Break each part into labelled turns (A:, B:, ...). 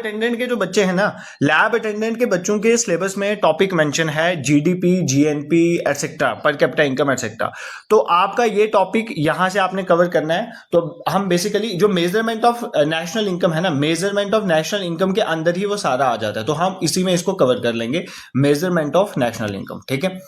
A: Attendant के जो बच्चे हैं ना, लैब अटेंडेंट के बच्चों के सिलेबस में टॉपिक मेंशन है GDP, GNP etcetera, per capita income etcetera. तो आपका ये टॉपिक यहां से आपने कवर करना है। तो हम बेसिकली जो मेजरमेंट ऑफ नेशनल इनकम है ना, मेजरमेंट ऑफ नेशनल इनकम के अंदर ही वो सारा आ जाता है, तो हम इसी में इसको कवर कर लेंगे, मेजरमेंट ऑफ नेशनल इनकम। ठीक है,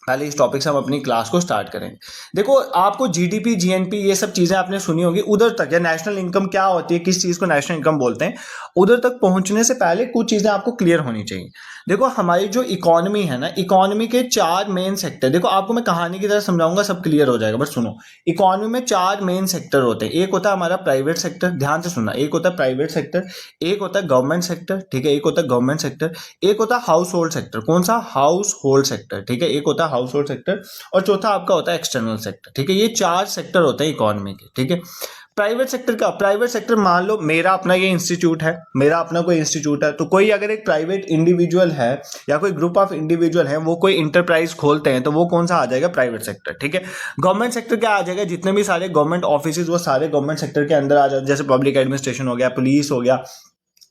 A: पहले इस टॉपिक से हम अपनी क्लास को स्टार्ट करेंगे। देखो, आपको जीडीपी, जीएनपी ये सब चीजें आपने सुनी होगी, उधर तक या नेशनल इनकम क्या होती है, किस चीज को नेशनल इनकम बोलते हैं, उधर तक पहुंचने से पहले कुछ चीजें आपको क्लियर होनी चाहिए। देखो, हमारी जो इकोनॉमी है ना, इकोनॉमी के 4 मेन सेक्टर, देखो आपको मैं कहानी की तरह समझाऊंगा, सब क्लियर हो जाएगा, बस सुनो। इकोनॉमी में 4 मेन सेक्टर होते हैं। एक होता है हमारा प्राइवेट सेक्टर, ध्यान से सुनना, एक होता है प्राइवेट सेक्टर, एक होता है गवर्नमेंट सेक्टर, ठीक है, एक होता है गवर्नमेंट सेक्टर, एक होता है हाउस होल्ड सेक्टर। कौन सा? हाउस होल्ड सेक्टर, ठीक है, एक होता है हाउस होल्ड सेक्टर, और चौथा आपका होता है एक्सटर्नल सेक्टर। ठीक है, ये 4 सेक्टर होते हैं इकोनॉमी के। ठीक है, प्राइवेट सेक्टर का, प्राइवेट सेक्टर मान लो मेरा अपना ये इंस्टीट्यूट है, मेरा अपना कोई इंस्टीट्यूट है, तो कोई अगर एक प्राइवेट इंडिविजुअल है या कोई ग्रुप ऑफ इंडिविजुअल है, वो कोई इंटरप्राइज खोलते हैं, तो वो कौन सा आ जाएगा? Private sector. ठीक है, गवर्नमेंट सेक्टर क्या आ जाएगा? जितने भी सारे गवर्नमेंट ऑफिस, वो सारे गवर्नमेंट सेक्टर के अंदर आ जाते हैं, जैसे पब्लिक एडमिनिस्ट्रेशन हो गया, पुलिस हो गया,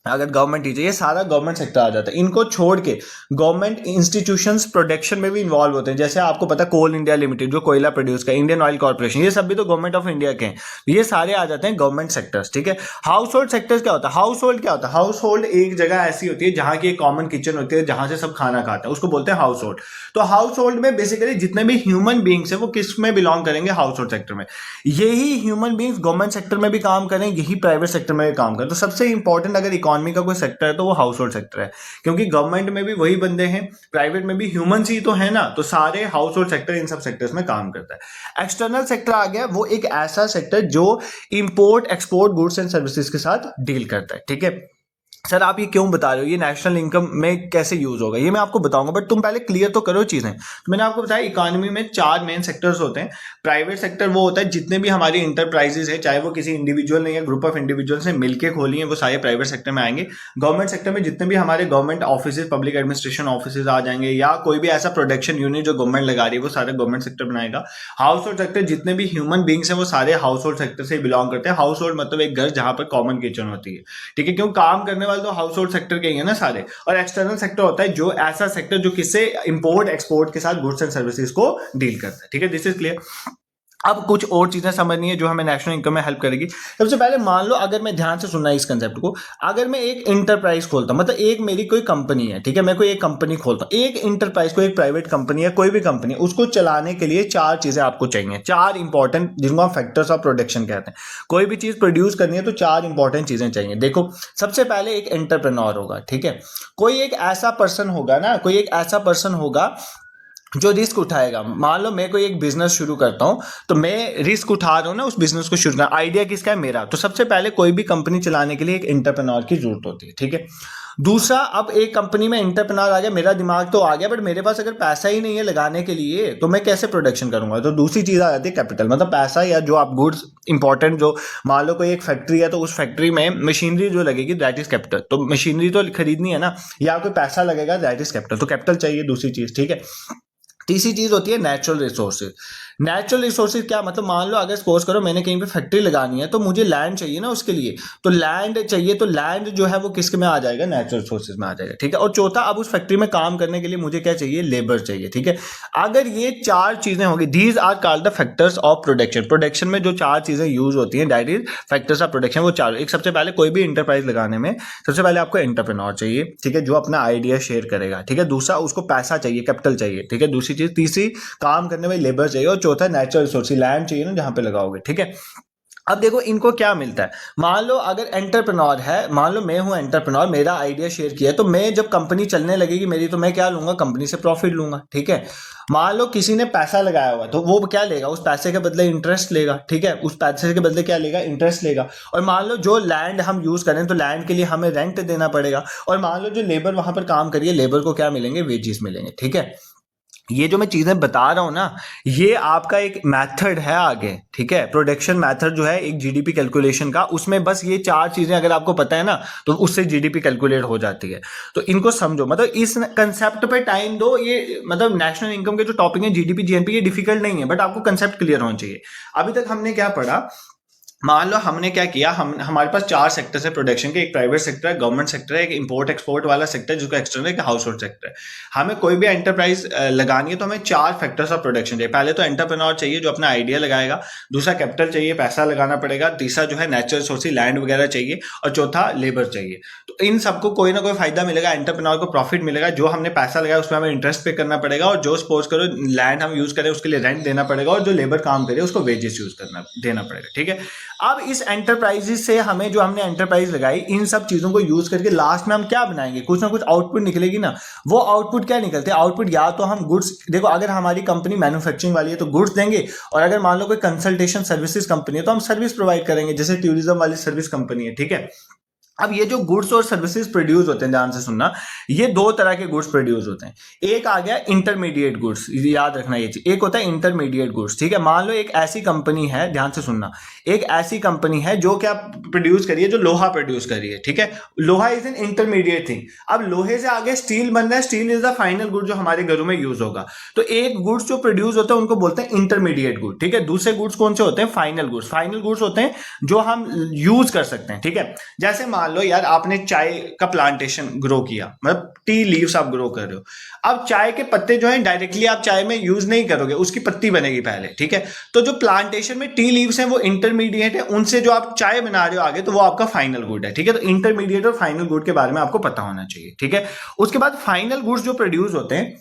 A: अगर गवर्नमेंट टीचर, ये सारा गवर्नमेंट सेक्टर आ जाता है। इनको छोड़ के गवर्नमेंट इंस्टीट्यूशंस प्रोडक्शन में भी इन्वॉल्व होते हैं, जैसे आपको पता है कोल इंडिया लिमिटेड जो कोयला प्रोड्यूस कर, इंडियन ऑयल कॉर्पोरेशन, ये सब भी तो गवर्नमेंट ऑफ इंडिया के हैं, ये सारे आ जाते हैं गवर्नमेंट सेक्टर्स। ठीक है, हाउस होल्ड सेक्टर्स क्या होता है? हाउस होल्ड क्या होता है? हाउस होल्ड एक जगह ऐसी होती है जहां की एक कॉमन किचन होती है, जहां से सब खाना खाते हैं, उसको बोलते हैं हाउस होल्ड। तो हाउस होल्ड में बेसिकली जितने भी ह्यूमन बींग्स है वो किस में बिलोंग करेंगे? हाउस होल्ड सेक्टर में। यही ह्यूमन बींग्स गवर्नमेंट सेक्टर में भी काम करें, यही प्राइवेट सेक्टर में भी काम करें। तो सबसे इंपॉर्टेंट अगर इकोनॉमी का कोई सेक्टर है तो वो हाउस होल्ड सेक्टर है, क्योंकि गवर्नमेंट में भी वही बंदे हैं, प्राइवेट में भी ह्यूमंस ही तो है ना, तो सारे हाउस होल्ड सेक्टर इन सब सेक्टर्स में काम करता है। एक्सटर्नल सेक्टर आ गया, वो एक ऐसा सेक्टर जो import export goods and services के साथ डील करता है। ठीक है, सर आप ये क्यों बता रहे हो, ये नेशनल इनकम में कैसे यूज होगा, ये मैं आपको बताऊंगा, बट तुम पहले क्लियर तो करो चीजें। तो मैंने आपको बताया इकोनॉमी में 4 मेन सेक्टर्स होते हैं। प्राइवेट सेक्टर वो होता है जितने भी हमारी इंटरप्राइजेस है, चाहे वो किसी इंडिविजुअल ने या ग्रुप ऑफ इंडिविजुअल से मिलकर खोली है, वो सारे प्राइवेट सेक्टर में आएंगे। गवर्नमेंट सेक्टर में जितने भी हमारे government office, public administration office आ जाएंगे, या कोई भी ऐसा प्रोडक्शन यूनिट जो गवर्नमेंट लगा रही है, वो सारे गवर्नमेंट सेक्टर बनाएगा। हाउस होल्ड सेक्टर जितने भी ह्यूमन बींग्स हैं वो सारे हाउस होल्ड सेक्टर से बिलोंग करते हैं। हाउस होल्ड मतलब एक घर जहां पर कॉमन किचन होती है। ठीक है, क्यों? काम करने वाले तो हाउस होल्ड सेक्टर के ही है ना सारे। और एक्सटर्नल सेक्टर होता है जो ऐसा सेक्टर जो किससे इंपोर्ट एक्सपोर्ट के साथ गुड्स एंड सर्विसेज को डील करता है। ठीक है, दिस इज क्लियर। अब कुछ और चीजें समझनी है जो हमें नेशनल इनकम में हेल्प करेगी। सबसे पहले मान लो, अगर मैं ध्यान से सुनना है इस कंसेप्ट को, अगर मैं एक इंटरप्राइज खोलता हूं, मतलब एक मेरी कोई कंपनी है, ठीक है, मैं कोई एक कंपनी खोलता हूं, एक इंटरप्राइज को, एक प्राइवेट कंपनी है, कोई भी कंपनी है, उसको चलाने के लिए 4 चीजें आपको चाहिए, 4 इंपॉर्टेंट, जिनको हम फैक्टर्स ऑफ प्रोडक्शन कहते हैं। कोई भी चीज प्रोड्यूस करनी है तो 4 इंपॉर्टेंट चीजें चाहिए। देखो, सबसे पहले एक एंटरप्रेन्योर होगा, ठीक है, कोई एक ऐसा पर्सन होगा ना, कोई एक ऐसा पर्सन होगा जो रिस्क उठाएगा। मान लो मैं कोई एक बिजनेस शुरू करता हूं, तो मैं रिस्क उठा रहा हूं ना उस बिजनेस को शुरू करना, आइडिया किसका है? मेरा। तो सबसे पहले कोई भी कंपनी चलाने के लिए एक एंटरप्रेन्योर की जरूरत होती है। ठीक है, दूसरा, अब एक कंपनी में एंटरप्रेन्योर आ गया, मेरा दिमाग तो आ गया, बट मेरे पास अगर पैसा ही नहीं है लगाने के लिए, तो मैं कैसे प्रोडक्शन करूंगा? तो दूसरी चीज आ जाती है कैपिटल, मतलब पैसा, या जो आप गुड्स इंपॉर्टेंट, जो मान लो कोई एक फैक्ट्री है, तो उस फैक्ट्री में मशीनरी जो लगेगी दैट इज कैपिटल। तो मशीनरी तो खरीदनी है ना, या कोई पैसा लगेगा दैट इज कैपिटल, तो कैपिटल चाहिए, दूसरी चीज। ठीक है, तीसरी चीज होती है नेचुरल रिसोर्सेज। नेचुरल रिसोर्सेज क्या मतलब? मान लो अगर सपोज करो मैंने कहीं पे फैक्ट्री लगानी है, तो मुझे लैंड चाहिए ना उसके लिए, तो लैंड चाहिए, तो लैंड जो है वो किसके में आ जाएगा? नेचुरल रिसोर्सेज में आ जाएगा। ठीक है, और चौथा, अब उस फैक्ट्री में काम करने के लिए मुझे क्या चाहिए? लेबर चाहिए। ठीक है, अगर ये 4 चीजें होगी, these are called the factors of production. Production में जो 4 चीजें यूज होती हैं, that is factors of production. वो 4, एक सबसे पहले कोई भी इंटरप्राइज लगाने में सबसे पहले आपको एंटरप्रेन्योर चाहिए, ठीक है, जो अपना आइडिया शेयर करेगा। ठीक है, दूसरा, उसको पैसा चाहिए, कैपिटल चाहिए। ठीक है, दूसरी चीज, तीसरी, काम करने में लेबर चाहिए, और चौथा नेचुरल रिसोर्स, लैंड चाहिए ना जहां पे लगाओगे। ठीक है, अब देखो इनको क्या मिलता है। मान लो अगर एंटरप्रेन्योर है, मान लो मैं हूं एंटरप्रेन्योर, मेरा आइडिया शेयर किया है, तो मैं जब कंपनी चलने लगेगी मेरी, तो मैं क्या लूंगा? कंपनी से प्रॉफिट लूंगा। ठीक है, मान लो किसी ने पैसा लगाया हुआ, तो वो क्या लेगा? उस पैसे के बदले इंटरेस्ट लेगा। ठीक है, उस पैसे के बदले क्या लेगा? इंटरेस्ट लेगा। और मान लो जो लैंड हम यूज करें, तो लैंड के लिए हमें रेंट देना पड़ेगा। और मान लो जो लेबर वहां पर काम करिए, लेबर को क्या मिलेंगे? वेजेस मिलेंगे। ठीक है, ये जो मैं चीजें बता रहा हूं ना, ये आपका एक मेथड है आगे। ठीक है, प्रोडक्शन मेथड जो है एक जीडीपी कैलकुलेशन का, उसमें बस ये 4 चीजें अगर आपको पता है ना, तो उससे जीडीपी कैलकुलेट हो जाती है। तो इनको समझो, मतलब इस कंसेप्ट पे टाइम दो। ये मतलब नेशनल इनकम के जो टॉपिक है जीडीपी, जीएनपी, ये डिफिकल्ट नहीं है, बट आपको कंसेप्ट क्लियर होना चाहिए। अभी तक हमने क्या पढ़ा? मान लो हमने क्या किया, हम हमारे पास 4 सेक्टर है प्रोडक्शन के, एक प्राइवेट सेक्टर है, गवर्नमेंट सेक्टर है, एक इंपोर्ट एक्सपोर्ट वाला सेक्टर है जिसको एक्सटर्नल, एक हाउस होल्ड सेक्टर है। हमें कोई भी एंटरप्राइज लगानी है तो हमें 4 फैक्टर्स ऑफ प्रोडक्शन चाहिए। पहले तो एंटरप्रेन्योर चाहिए जो अपना आइडिया लगाएगा, दूसरा कैपिटल चाहिए, पैसा लगाना पड़ेगा, तीसरा जो है नेचुरल रिसोर्स लैंड वगैरह चाहिए, और चौथा लेबर चाहिए। तो इन सबको कोई ना कोई फायदा मिलेगा, एंटरप्रेन्योर को प्रॉफिट मिलेगा, जो हमने पैसा लगाया उसमें हमें इंटरेस्ट पे करना पड़ेगा, और जो सपोज करो लैंड हम यूज करें उसके लिए रेंट देना पड़ेगा, और जो लेबर काम करे उसको वेजेस यूज करना देना पड़ेगा। ठीक है, अब इस एंटरप्राइजेस से हमें, जो हमने एंटरप्राइज लगाई, इन सब चीजों को यूज करके लास्ट में हम क्या बनाएंगे, कुछ ना कुछ आउटपुट निकलेगी ना। वो आउटपुट क्या निकलते हैं, आउटपुट या तो हम गुड्स, देखो अगर हमारी कंपनी मैन्युफैक्चरिंग वाली है तो गुड्स देंगे, और अगर मान लो कोई कंसल्टेशन सर्विसेज कंपनी है तो हम सर्विस प्रोवाइड करेंगे, जैसे टूरिज्म वाली सर्विस कंपनी है। ठीक है, अब ये जो गुड्स और सर्विसेज प्रोड्यूस होते हैं, ध्यान से सुनना, ये दो तरह के गुड्स प्रोड्यूस होते हैं। एक आ गया इंटरमीडिएट गुड्स, याद रखना ये चीज, एक होता है इंटरमीडिएट गुड्स। ठीक है, मान लो एक ऐसी कंपनी है, ध्यान से सुनना, एक ऐसी कंपनी है जो क्या प्रोड्यूस करी है, जो लोहा प्रोड्यूस करी है। ठीक है, लोहा इज एन इंटरमीडिएट थिंग। अब लोहे से आगे स्टील बन रहा है, steel is the final good जो हमारे घरों में यूज होगा। तो एक गुड्स जो प्रोड्यूस होता है उनको बोलते हैं इंटरमीडिएट गुड। ठीक है, दूसरे गुड्स कौन से होते हैं, फाइनल गुड्स। फाइनल गुड्स होते हैं जो हम यूज कर सकते हैं। ठीक है, जैसे मान लो यार आपने चाय का प्लांटेशन ग्रो किया, मतलब टी लीव्स आप ग्रो कर रहे हो। अब चाय के पत्ते जो है डायरेक्टली आप चाय में यूज नहीं करोगे, उसकी पत्ती बनेगी पहले। ठीक है, तो जो प्लांटेशन में टी लीव्स हैं वो इंटरमीडिएट है, उनसे जो आप चाय बना रहे हो आगे, तो वो आपका फाइनल गुड है। ठीक है, तो इंटरमीडिएट और फाइनल गुड के बारे में आपको पता होना चाहिए। ठीक है, उसके बाद फाइनल गुड्स जो प्रोड्यूस होते हैं,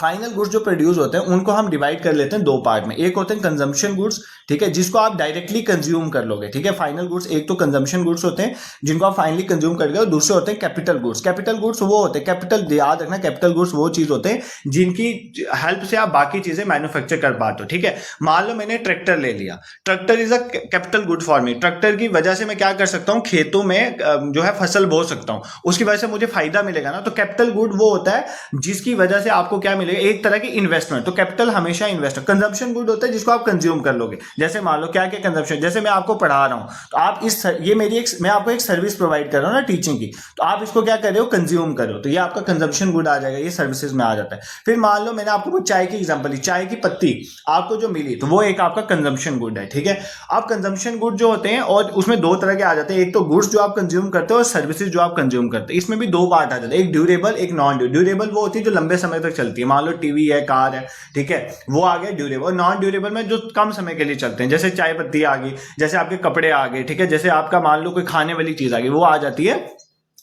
A: फाइनल गुड्स जो प्रोड्यूस होते हैं उनको हम डिवाइड कर लेते हैं दो पार्ट में। एक होते हैं कंजम्पशन गुड्स, ठीक है, जिसको आप डायरेक्टली कंज्यूम कर लोगे। ठीक है, फाइनल गुड्स एक तो कंजम्पशन गुड्स होते हैं जिनको आप फाइनली कंज्यूम कर गए, और दूसरे होते हैं कैपिटल गुड्स। कैपिटल गुड्स वो होते हैं, कैपिटल याद रखना, कैपिटल गुड्स वो चीज होते हैं जिनकी हेल्प से आप बाकी चीजें मैन्युफैक्चर कर पाते हो। ठीक है, मान लो मैंने ट्रैक्टर ले लिया, tractor is a capital good for me. Tractor की वजह से मैं क्या कर सकता हूँ, खेतों में जो है फसल बो सकता हूँ, उसकी वजह से मुझे फायदा मिलेगा ना। तो कैपिटल गुड वो होता है जिसकी वजह से आपको क्या मिलेगा, एक तरह की इन्वेस्टमेंट। तो कैपिटल हमेशा इन्वेस्टमेंट। कंजम्पशन गुड होता है जिसको आप कंज्यूम कर लोगे, जैसे मान लो क्या क्या कंजम्पशन, जैसे मैं आपको पढ़ा रहा हूं तो आप इस ये मेरी एक, मैं आपको एक सर्विस प्रोवाइड कर रहा हूं ना टीचिंग की, तो आप इसको क्या कर रहे हो, कंज्यूम कर रहे हो, तो ये आपका कंजम्पशन गुड आ जाएगा, ये सर्विसेज में आ जाता है। फिर मान लो मैंने आपको चाय की एग्जांपल दी, चाय की पत्ती आपको जो मिली तो वो एक आपका कंजम्पशन गुड है। ठीक है, अब कंजम्पशन गुड जो होते हैं और उसमें दो तरह के आ जाते हैं, एक तो गुड्स जो आप कंज्यूम करते हो और सर्विसेज जो आप कंज्यूम करते हैं। इसमें भी दो पार्ट आ जाते हैं, एक ड्यूरेबल एक नॉन ड्यूरेबल। वो होती है जो लंबे समय तक चलती है, मान लो टीवी है, कार है, ठीक है, वो आ गया ड्यूरेबल। नॉन ड्यूरेबल में जो कम समय के लिए चलते हैं, जैसे चाय पत्ती आ गई, जैसे आपके कपड़े आ गए, ठीक है, जैसे आपका मान लो कोई खाने वाली चीज आ गई, वो आ जाती है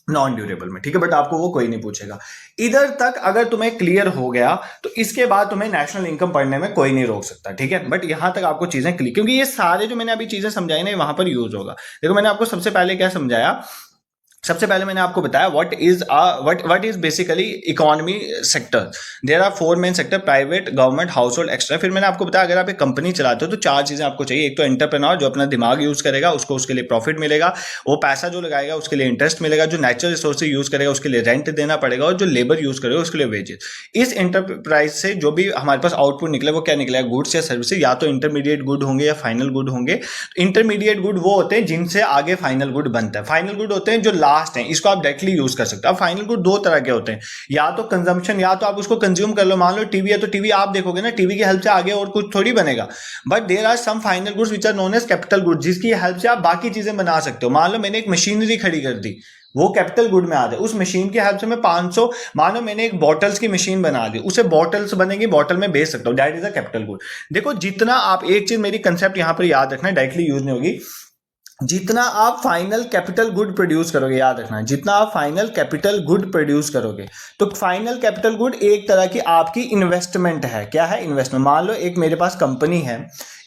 A: नॉन ड्यूरेबल में। ठीक है, बट आपको वो कोई नहीं पूछेगा। इधर तक अगर तुम्हें क्लियर हो गया तो इसके बाद तुम्हें नेशनल इनकम पढ़ने में कोई नहीं रोक सकता। ठीक है, बट यहां तक आपको चीजें क्लियर, क्योंकि ये सारे जो मैंने अभी चीजें समझाई ना वहां पर यूज होगा। देखो मैंने आपको सबसे पहले क्या समझाया, सबसे पहले मैंने आपको बताया what is basically economy sector. There are 4 main sector, private, government, household, extra. फिर मैंने आपको बताया अगर आप एक कंपनी चलाते हो तो 4 चीजें आपको चाहिए। एक तो एंटरप्रेन्योर जो अपना दिमाग यूज करेगा, उसको उसके लिए प्रॉफिट मिलेगा, वो पैसा जो लगाएगा उसके लिए इंटरेस्ट मिलेगा, जो नेचुरल रिसोर्सेज यूज करेगा उसके लिए रेंट देना पड़ेगा, और जो लेबर यूज करेगा उसके लिए वेजेस। इस एंटरप्राइज से जो भी हमारे पास आउटपुट निकले वो क्या निकलेगा, गुड्स या सर्विसेज, या तो इंटरमीडिएट गुड होंगे या फाइनल गुड होंगे। इंटरमीडिएट गुड वो होते हैं जिनसे आगे फाइनल गुड बनता है। फाइनल गुड होते हैं जो लास्ट है, इसको आप डायरेक्टली यूज कर सकते हो। अब फाइनल गुड दो तरह के होते हैं, या तो कंजम्पशन, या तो आप उसको कंज्यूम कर लो। मान लो टीवी है तो टीवी आप देखोगे ना, टीवी की हेल्प से आगे और कुछ थोड़ी बनेगा। But there are some final goods which are known as capital good, जिसकी हेल्प से आप बाकी चीजें बना सकते हो। मान लो मैंने एक मशीनरी खड़ी कर दी, वो कैपिटल गुड में आ जाए। उस मशीन की हेल्प से मैं 500, मानो मैंने एक बॉटल्स की मशीन बना दी, उसे बॉटल्स बनेगी, बॉटल में बेच सकता हूं, that is a capital good. देखो जितना आप, एक चीज मेरी कंसेप्ट यहां पर याद रखना, डायरेक्टली यूज नहीं होगी, जितना आप फाइनल कैपिटल गुड प्रोड्यूस करोगे, याद रखना, जितना आप फाइनल कैपिटल गुड प्रोड्यूस करोगे, तो फाइनल कैपिटल गुड एक तरह की आपकी इन्वेस्टमेंट है। क्या है, इन्वेस्टमेंट। मान लो एक मेरे पास कंपनी है,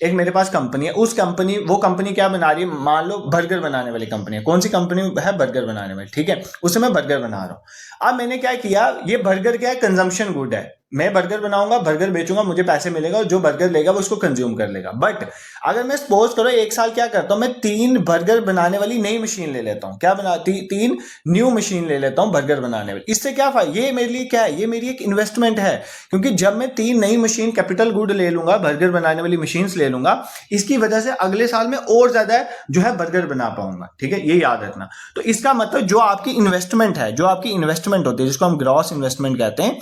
A: एक मेरे पास कंपनी है, उस कंपनी, वो कंपनी क्या बना रही है, मान लो बर्गर बनाने वाली कंपनी है। कौन सी कंपनी है, बर्गर बनाने वाली, ठीक है, उससे मैं बर्गर बना रहा हूं। अब मैंने क्या किया, ये बर्गर क्या है, कंजम्पशन गुड है, मैं बर्गर बनाऊंगा, बर्गर बेचूंगा, मुझे पैसे मिलेगा, और जो बर्गर लेगा वो उसको कंज्यूम कर लेगा। बट अगर मैं सपोज करो एक साल क्या करता हूं, मैं 3 बर्गर बनाने वाली नई मशीन ले लेता हूं, क्या बना, 3 न्यू मशीन ले लेता हूं बर्गर बनाने वाली। इससे क्या फायदा, ये मेरे लिए क्या है, ये मेरी एक इन्वेस्टमेंट है, क्योंकि जब मैं 3 नई मशीन कैपिटल गुड ले लूंगा, बर्गर बनाने वाली मशीन ले लूंगा, इसकी वजह से अगले साल में और ज्यादा जो है बर्गर बना पाऊंगा। ठीक है, ये याद रखना। तो इसका मतलब जो आपकी इन्वेस्टमेंट है, जो आपकी इन्वेस्टमेंट होती है, जिसको हम ग्रॉस इन्वेस्टमेंट कहते हैं,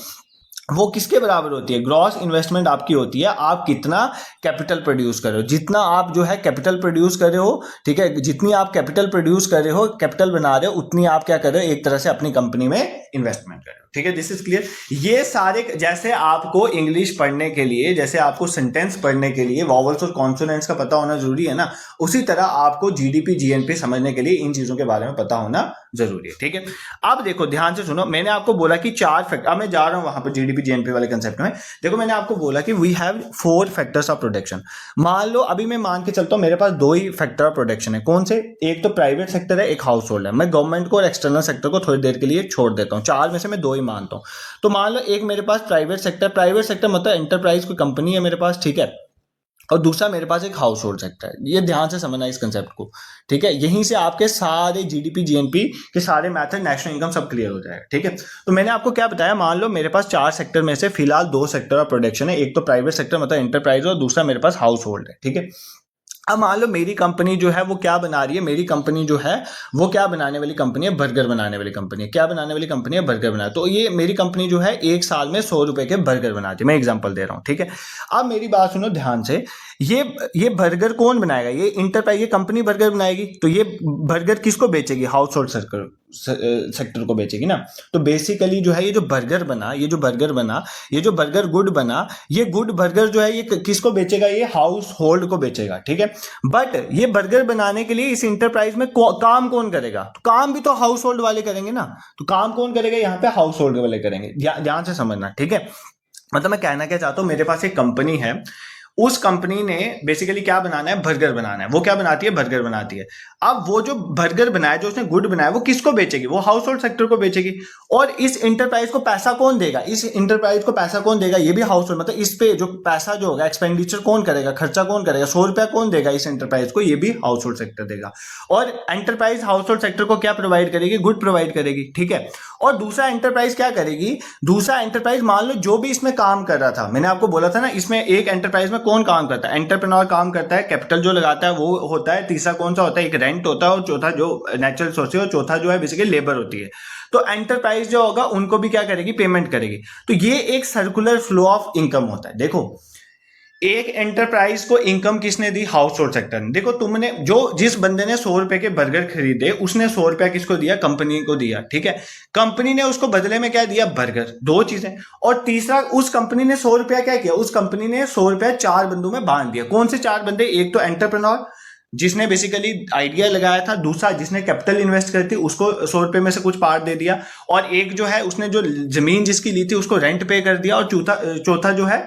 A: वो किसके बराबर होती है? ग्रॉस इन्वेस्टमेंट आपकी होती है, आप कितना कैपिटल प्रोड्यूस कर रहे हो, जितना आप जो है कैपिटल प्रोड्यूस कर रहे हो, ठीक है, जितनी आप कैपिटल प्रोड्यूस कर रहे हो, कैपिटल बना रहे हो, उतनी आप क्या कर रहे हो, एक तरह से अपनी कंपनी में इन्वेस्टमेंट कर रहे हो, ठीक है। This is clear. ये सारे, जैसे आपको इंग्लिश पढ़ने के लिए, जैसे आपको सेंटेंस पढ़ने के लिए वॉवल्स और कॉन्सोनेंट्स का पता होना जरूरी है ना, उसी तरह आपको जीडीपी जीएनपी समझने के लिए इन चीजों के बारे में पता होना जरूरी है, ठीक है। अब देखो ध्यान से सुनो, मैंने आपको बोला कि 4 फैक्टर, अब मैं जा रहा हूं वहां पर जीडीपी जीएनपी वाले कंसेप्ट में। देखो मैंने आपको बोला कि we have 4 factors of production. मान लो अभी मैं मान के चलता हूं मेरे पास 2 ही फैक्टर ऑफ प्रोडक्शन है। कौन से? एक तो प्राइवेट सेक्टर है, एक हाउस होल्ड है। मैं गवर्नमेंट को और एक्सटर्नल सेक्टर को थोड़ी देर के लिए छोड़ देता हूं, 4 में से मैं 2 ही मानता हूं। तो मान लो एक मेरे पास प्राइवेट सेक्टर मतलब एंटरप्राइज कोई कंपनी है मेरे पास, ठीक है, और दूसरा मेरे पास एक हाउस होल्ड सेक्टर है। ये ध्यान से समझना इस कंसेप्ट को, ठीक है। यहीं से आपके सारे जीडीपी जीएनपी के सारे मैथड, नेशनल इनकम सब क्लियर हो जाएगा, ठीक है। तो मैंने आपको क्या बताया, मान लो मेरे पास 4 सेक्टर में से फिलहाल 2 सेक्टर ऑफ प्रोडक्शन है। एक तो प्राइवेट सेक्टर मतलब एंटरप्राइज और दूसरा मेरे पास हाउस होल्ड है, ठीक है। अब मान लो मेरी कंपनी जो है वो क्या बना रही है, मेरी कंपनी जो है वो क्या बनाने वाली कंपनी है, बर्गर बनाने वाली कंपनी है। क्या बनाने वाली कंपनी है? बर्गर बना। तो ये मेरी कंपनी जो है एक साल में 100 रुपए के बर्गर बनाती है। मैं एग्जांपल दे रहा हूँ, ठीक है। अब मेरी बात सुनो ध्यान से, ये बर्गर कौन बनाएगा? ये इंटरप्राइज, ये कंपनी बर्गर बनाएगी। तो ये बर्गर किसको बेचेगी? हाउस होल्ड सेक्टर को बेचेगी ना। तो बेसिकली जो है ये जो बर्गर बना, ये जो बर्गर गुड बना, ये गुड बर्गर जो है ये किसको बेचेगा? ये हाउस होल्ड को बेचेगा, ठीक है। बट ये बर्गर बनाने के लिए इस इंटरप्राइज में काम कौन करेगा? तो काम भी तो हाउस होल्ड वाले करेंगे ना। तो काम कौन करेगा? यहाँ पे हाउस होल्ड वाले करेंगे। ध्यान से समझना, ठीक है। मतलब मैं कहना क्या चाहता हूं, मेरे पास एक कंपनी है, उस कंपनी ने बेसिकली क्या बनाना है? बर्गर बनाना है। वो क्या बनाती है? बर्गर बनाती है। अब वो जो बर्गर बनाया, जो उसने गुड बनाया, वो किसको बेचेगी? वो हाउस होल्ड सेक्टर को बेचेगी। और इस इंटरप्राइज को पैसा कौन देगा? इस इंटरप्राइज को पैसा कौन देगा? ये भी हाउस होल्ड, मतलब इस पे जो पैसा जो होगा, एक्सपेंडिचर कौन करेगा, खर्चा कौन करेगा? 100 रुपया कौन देगा इस इंटरप्राइज को? ये भी हाउस होल्ड सेक्टर देगा। और एंटरप्राइज हाउस होल्ड सेक्टर को क्या प्रोवाइड करेगी? गुड प्रोवाइड करेगी, ठीक है। और दूसरा एंटरप्राइज क्या करेगी? दूसरा एंटरप्राइज मान लो जो भी इसमें काम कर रहा था, मैंने आपको बोला था ना, इसमें एक एंटरप्राइज में कौन काम करता है? एंटरप्रेन्योर काम करता है, कैपिटल जो लगाता है वो होता है। तीसरा कौन सा होता है? एक रेंट होता है, और चौथा जो नेचुरल सोर्स है, और चौथा जो है बेसिकली लेबर होती है। तो एंटरप्राइज जो होगा उनको भी क्या करेगी? पेमेंट करेगी। तो ये एक सर्कुलर फ्लो ऑफ इनकम होता है। देखो एक एंटरप्राइज को इनकम किसने दी? हाउस होल्ड सेक्टर ने। देखो तुमने जिस बंदे ने 100 रुपए के बर्गर खरीदे, उसने 100 रुपया किसको दिया? कंपनी को दिया, ठीक है। कंपनी ने उसको बदले में क्या दिया? बर्गर। 2 चीजें। और तीसरा, उस कंपनी ने 100 रुपया क्या किया? उस कंपनी ने 100 रुपया 4 बंदों में बांट दिया। कौन से 4 बंदे? एक तो एंटरप्रेन्योर जिसने बेसिकली आइडिया लगाया था, दूसरा जिसने कैपिटल इन्वेस्ट करी थी उसको 100 रुपए में से कुछ पार्ट दे दिया, और एक जो है उसने जो जमीन जिसकी ली थी उसको रेंट पे कर दिया, और चौथा जो है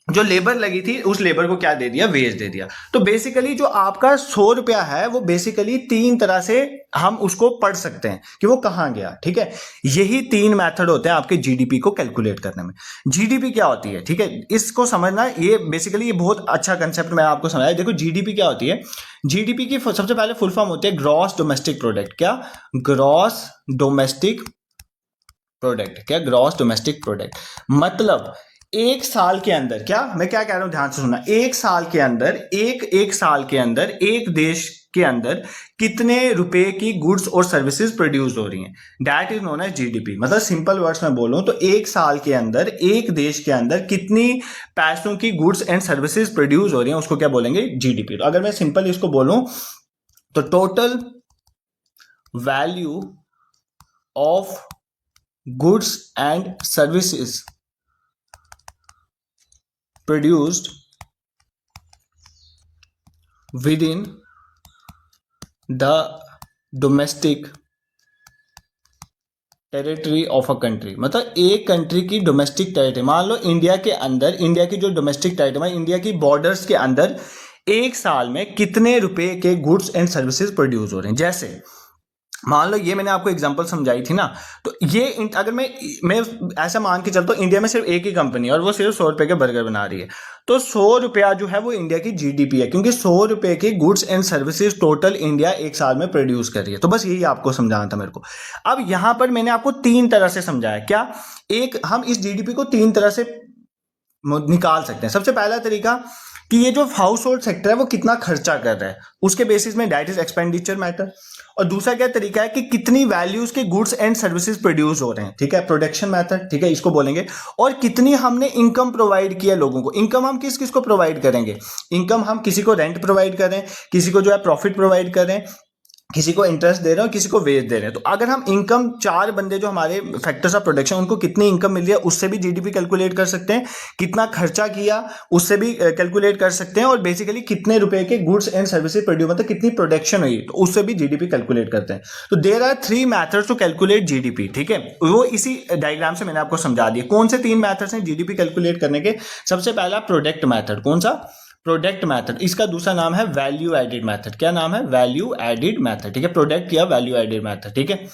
A: जो लेबर लगी थी उस लेबर को क्या दे दिया? वेज दे दिया। तो बेसिकली जो आपका 100 रुपया है वो बेसिकली 3 तरह से हम उसको पढ़ सकते हैं कि वो कहां गया, ठीक है। यही 3 मेथड होते हैं आपके जीडीपी को कैलकुलेट करने में। जीडीपी क्या होती है, ठीक है, इसको समझना। ये बेसिकली ये बहुत अच्छा कंसेप्ट मैं आपको समझाया। देखो जीडीपी क्या होती है? जीडीपी की सबसे पहले फुल फॉर्म होती है ग्रॉस डोमेस्टिक प्रोडक्ट। क्या? Gross domestic product. क्या? Gross domestic product. मतलब एक साल के अंदर, क्या मैं क्या कह रहा हूं ध्यान से सुनना, एक साल के अंदर एक साल के अंदर एक देश के अंदर कितने रुपए की गुड्स और सर्विसेज प्रोड्यूस हो रही हैं, that is known as GDP. मतलब सिंपल वर्ड्स में बोलूं तो एक साल के अंदर एक देश के अंदर कितनी पैसों की गुड्स एंड सर्विसेज प्रोड्यूस हो रही हैं उसको क्या बोलेंगे? जीडीपी। तो अगर मैं सिंपल इसको बोलूं तो total value of goods and services produced within the domestic territory of a country. मतलब एक कंट्री की डोमेस्टिक टेरिटरी, मान लो इंडिया के अंदर, इंडिया की जो डोमेस्टिक टेरिटरी, इंडिया की बॉर्डर्स के अंदर एक साल में कितने रुपए के गुड्स एंड सर्विसेज प्रोड्यूस हो रहे हैं। जैसे मान लो ये मैंने आपको एग्जांपल समझाई थी ना, तो ये अगर मैं ऐसा मान के चलता हूँ इंडिया में सिर्फ एक ही कंपनी है और वो सिर्फ 100 रुपए के बर्गर बना रही है, तो 100 रुपया जो है वो इंडिया की जीडीपी है, क्योंकि 100 रुपए के goods and services total India एक साल में प्रोड्यूस कर रही है। तो बस यही आपको समझाना था मेरे को। अब यहां पर मैंने आपको 3 तरह से समझाया। क्या? एक, हम इस जीडीपी को 3 तरह से निकाल सकते हैं। सबसे पहला तरीका कि ये जो हाउस होल्ड सेक्टर है वो कितना खर्चा कर रहा है, उसके बेसिस में दैट इज एक्सपेंडिचर मैटर। और दूसरा क्या तरीका है कि कितनी वैल्यूज के गुड्स एंड सर्विसेज प्रोड्यूस हो रहे हैं, ठीक है, प्रोडक्शन मेथड, ठीक है, इसको बोलेंगे। और कितनी हमने इनकम प्रोवाइड किया लोगों को। इनकम हम किस किस को प्रोवाइड करेंगे, इनकम हम किसी को रेंट प्रोवाइड करें, किसी को जो है प्रॉफिट प्रोवाइड करें, किसी को इंटरेस्ट दे रहे हो, किसी को वेज दे रहे हैं। तो अगर हम इनकम, चार बंदे जो हमारे फैक्टर्स ऑफ प्रोडक्शन, उनको कितनी इनकम मिल रही है उससे भी जीडीपी कैलकुलेट कर सकते हैं, कितना खर्चा किया उससे भी कैलकुलेट कर सकते हैं, और बेसिकली कितने रुपए के गुड्स एंड सर्विसेज प्रोड्यूस, मतलब कितनी प्रोडक्शन हुई, तो उससे भी जीडीपी कैलकुलेट करते हैं। तो there are 3 methods to calculate GDP, ठीक है, वो इसी डायग्राम से मैंने आपको समझा दिया। कौन से 3 मेथड्स हैं जीडीपी कैलकुलेट करने के। सबसे पहला प्रोडक्ट मेथड, कौन सा, प्रोडक्ट मेथड। इसका दूसरा नाम है वैल्यू एडिड मेथड। क्या नाम है, वैल्यू एडिड मेथड, ठीक है, प्रोडक्ट या वैल्यू एडिड मेथड, ठीक है।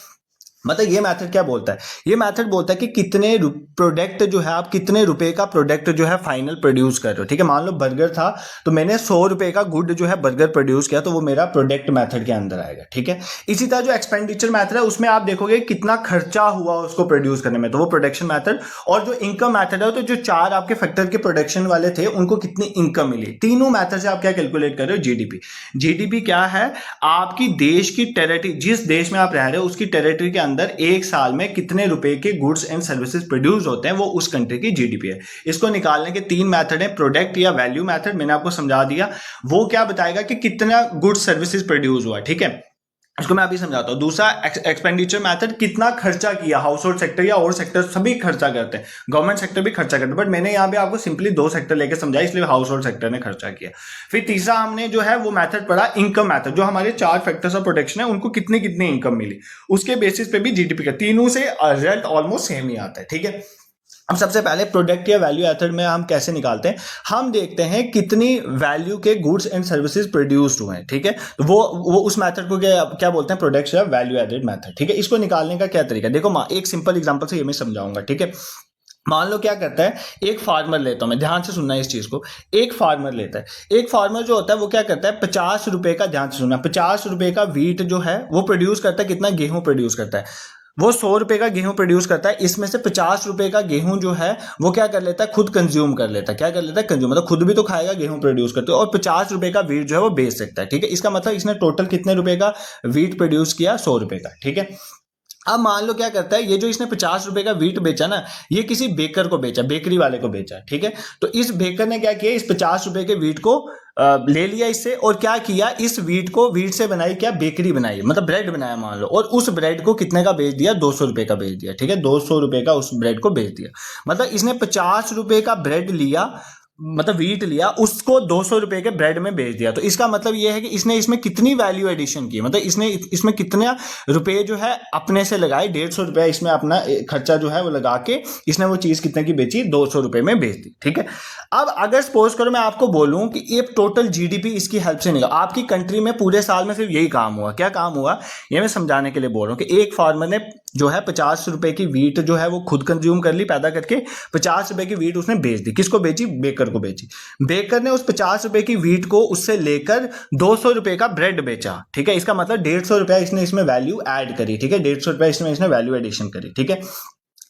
A: मतलब ये मेथड क्या बोलता है, ये मेथड बोलता है कि कितने प्रोडक्ट जो है, आप कितने रुपए का प्रोडक्ट जो है फाइनल प्रोड्यूस कर रहे हो, ठीक है। मान लो बर्गर था, तो मैंने 100 रुपए का गुड जो है बर्गर प्रोड्यूस किया, तो वो मेरा प्रोडक्ट मेथड के अंदर आएगा, ठीक है। इसी तरह जो एक्सपेंडिचर मेथड है उसमें आप देखोगे कितना खर्चा हुआ उसको प्रोड्यूस करने में, तो वो प्रोडक्शन मेथड। और जो इनकम मेथड है, तो जो 4 आपके फैक्टर के प्रोडक्शन वाले थे उनको कितनी इनकम मिली, तीनों मेथड से आप क्या कैलकुलेट कर रहे हो, जीडीपी। जीडीपी क्या है, आपकी देश की टेरिटरी, जिस देश में आप रह रहे हो उसकी टेरिटरी के अंदर एक साल में कितने रुपए के गुड्स एंड सर्विसेज प्रोड्यूस होते हैं, वो उस कंट्री की जीडीपी है। इसको निकालने के 3 मेथड है, प्रोडक्ट या वैल्यू मेथड, मैंने आपको समझा दिया। वो क्या बताएगा कि कितना गुड्स सर्विसेज प्रोड्यूस हुआ, ठीक है, इसको मैं अभी समझाता हूं। दूसरा एक्सपेंडिचर मेथड, कितना खर्चा किया, हाउस होल्ड सेक्टर या और सेक्टर सभी खर्चा करते हैं, गवर्नमेंट सेक्टर भी खर्चा करते हैं, बट मैंने यहाँ पे आपको सिंपली 2 सेक्टर लेके समझाया, इसलिए हाउस होल्ड सेक्टर ने खर्चा किया। फिर तीसरा हमने जो है वो मेथड पढ़ा इनकम मेथड, जो हमारे 4 फैक्टर्स ऑफ प्रोडक्शन है उनको कितनी कितनी इनकम मिली, उसके बेसिस पे भी जीडीपी का, तीनों से रिजल्ट ऑलमोस्ट सेम ही आता है, ठीक है। अब सबसे पहले प्रोडक्ट या वैल्यू मेथड में हम कैसे निकालते हैं, हम देखते हैं कितनी वैल्यू के गुड्स एंड सर्विसेज प्रोड्यूस्ड हुए हैं, ठीक है। तो वो उस मेथड को क्या बोलते हैं, प्रोडक्ट या वैल्यू एडेड मेथड, ठीक है। इसको निकालने का क्या तरीका है, देखो एक सिंपल एग्जांपल से ये मैं समझाऊंगा, ठीक है। मान लो क्या करता है, एक फार्मर लेता हूं मैं, ध्यान से सुनना इस चीज को। एक फार्मर लेता है, एक फार्मर जो होता है वो क्या करता है, 50 रुपए का, ध्यान से सुनना, 50 रुपए का वीट जो है वो प्रोड्यूस करता है, कितना, गेहूं प्रोड्यूस करता है। वो 100 रुपए का गेहूं प्रोड्यूस करता है, इसमें से 50 रुपए का गेहूं जो है वो क्या कर लेता है, खुद कंज्यूम कर लेता है। क्या कर लेता है, कंज्यूम, मतलब खुद भी तो खाएगा गेहूं प्रोड्यूस करते, और 50 रुपए का वीट जो है वो बेच सकता है, ठीक है। इसका मतलब इसने टोटल कितने रुपए का वीट प्रोड्यूस किया, 100 रुपए का, ठीक है। अब मान लो क्या करता है, ये जो इसने 50 रुपए का वीट बेचा ना, ये किसी बेकर को बेचा, बेकरी वाले को बेचा, ठीक है। तो इस बेकर ने क्या किया, इस 50 रुपए के वीट को ले लिया इससे, और क्या किया, इस वीट को, वीट से बनाई क्या, बेकरी बनाई, मतलब ब्रेड बनाया मान लो, और उस ब्रेड को कितने का बेच दिया, 200 रुपए का बेच दिया, ठीक है। 200 रुपए का उस ब्रेड को बेच दिया, मतलब इसने 50 रुपए का ब्रेड लिया, मतलब वीट लिया, उसको 200 रुपए के ब्रेड में बेच दिया। तो इसका मतलब यह है कि इसने इसमें कितनी वैल्यू एडिशन की, मतलब इसने इसमें कितने रुपए जो है अपने से लगाए, 150 रुपया इसमें अपना खर्चा जो है वो लगा के इसने वो चीज कितने की बेची, 200 रुपए में बेच दी, ठीक है। अब अगर सपोज करो मैं आपको बोलूं कि ये टोटल जीडीपी इसकी हेल्प से निकला, आपकी कंट्री में पूरे साल में सिर्फ यही काम हुआ, क्या काम हुआ, ये मैं समझाने के लिए बोल रहा हूं कि एक फार्मर ने जो है 50 रुपए की वीट जो है वो खुद कंज्यूम कर ली, पैदा करके 50 रुपए की वीट उसने बेच दी, किसको बेची, बेकर को बेची। बेकर ने उस 50 रुपए की वीट को उससे लेकर 200 रुपए का ब्रेड बेचा, ठीक है। इसका मतलब 150 रुपया इसने इसमें वैल्यू ऐड करी, ठीक है, 150 रुपया इसने वैल्यू एडिशन करी, ठीक है।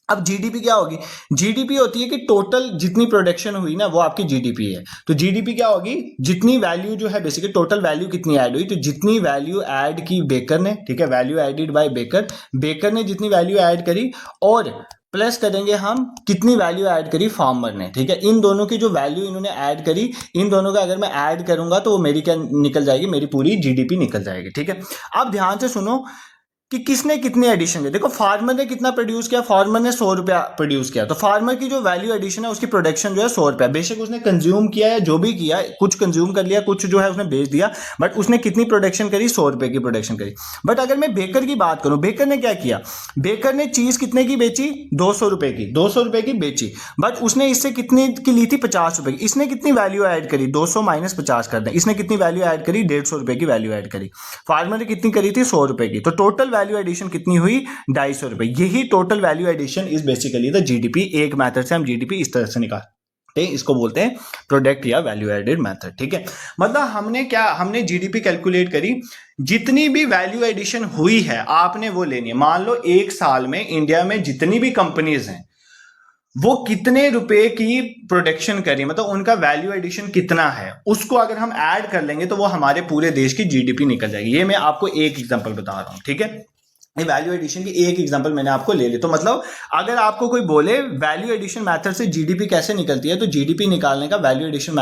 A: अब जीडीपी क्या होगी, जीडीपी होती है कि टोटल जितनी प्रोडक्शन हुई ना वो आपकी जीडीपी है। तो जीडीपी क्या होगी, जितनी वैल्यू जो है, बेसिकली टोटल वैल्यू कितनी ऐड हुई, तो जितनी वैल्यू ऐड की बेकर ने, ठीक है, value added by baker, baker ने जितनी वैल्यू ऐड करी, और प्लस करेंगे हम कितनी वैल्यू ऐड करी फार्मर ने, ठीक है। इन दोनों की जो वैल्यू इन्होंने ऐड करी, इन दोनों का अगर मैं ऐड करूंगा तो वो मेरी क्या निकल जाएगी, मेरी पूरी जीडीपी निकल जाएगी, ठीक है। अब ध्यान से सुनो कि किसने कितनी एडिशन की। देखो फार्मर ने कितना प्रोड्यूस किया, फार्मर ने 100 रुपया प्रोड्यूस किया, तो फार्मर की जो वैल्यू एडिशन है उसकी प्रोडक्शन जो है 100 रुपया, बेशक उसने कंज्यूम किया या जो भी किया, कुछ कंज्यूम कर लिया, कुछ जो है उसने बेच दिया, बट उसने कितनी प्रोडक्शन करी, 100 रुपए की प्रोडक्शन करी। बट अगर मैं बेकर की बात करूं, बेकर ने क्या किया, बेकर ने चीज कितने की बेची, 200 रुपए की, 200 रुपए की बेची, बट उसने इससे कितने की ली थी, 50 रुपए की। इसने कितनी वैल्यू ऐड करी, 200 माइनस 50 कर दें, इसने कितनी वैल्यू ऐड करी, 150 रुपए की वैल्यू ऐड करी। फार्मर ने कितनी करी थी, 100 रुपए की, तो टोटल वैल्यू एडिशन कितनी हुई, 250 रुपए। यही total value addition is basically the GDP. एक मेथड से हम जीडीपी इस तरह से निकालते हैं, इसको बोलते हैं प्रोडक्ट या वैल्यू एडेड मेथड, ठीक है। मतलब हमने जीडीपी कैलकुलेट करी, जितनी भी वैल्यू एडिशन हुई है आपने वो लेनी है। मान लो एक साल में इंडिया में जितनी भी कंपनीज हैं वो कितने रुपए की प्रोडक्शन करी, मतलब उनका वैल्यू एडिशन कितना है, उसको अगर हम ऐड कर लेंगे तो वो हमारे पूरे देश की जीडीपी निकल जाएगी। ये मैं आपको एक एग्जांपल बता रहा हूं, ठीक है। ये वैल्यू एडिशन की एक एग्जांपल मैंने आपको ले ली। तो मतलब अगर आपको कोई बोले वैल्यू एडिशन मेथड से जीडीपी कैसे निकलती है, तो जीडीपी निकालने का वैल्यू एडिशन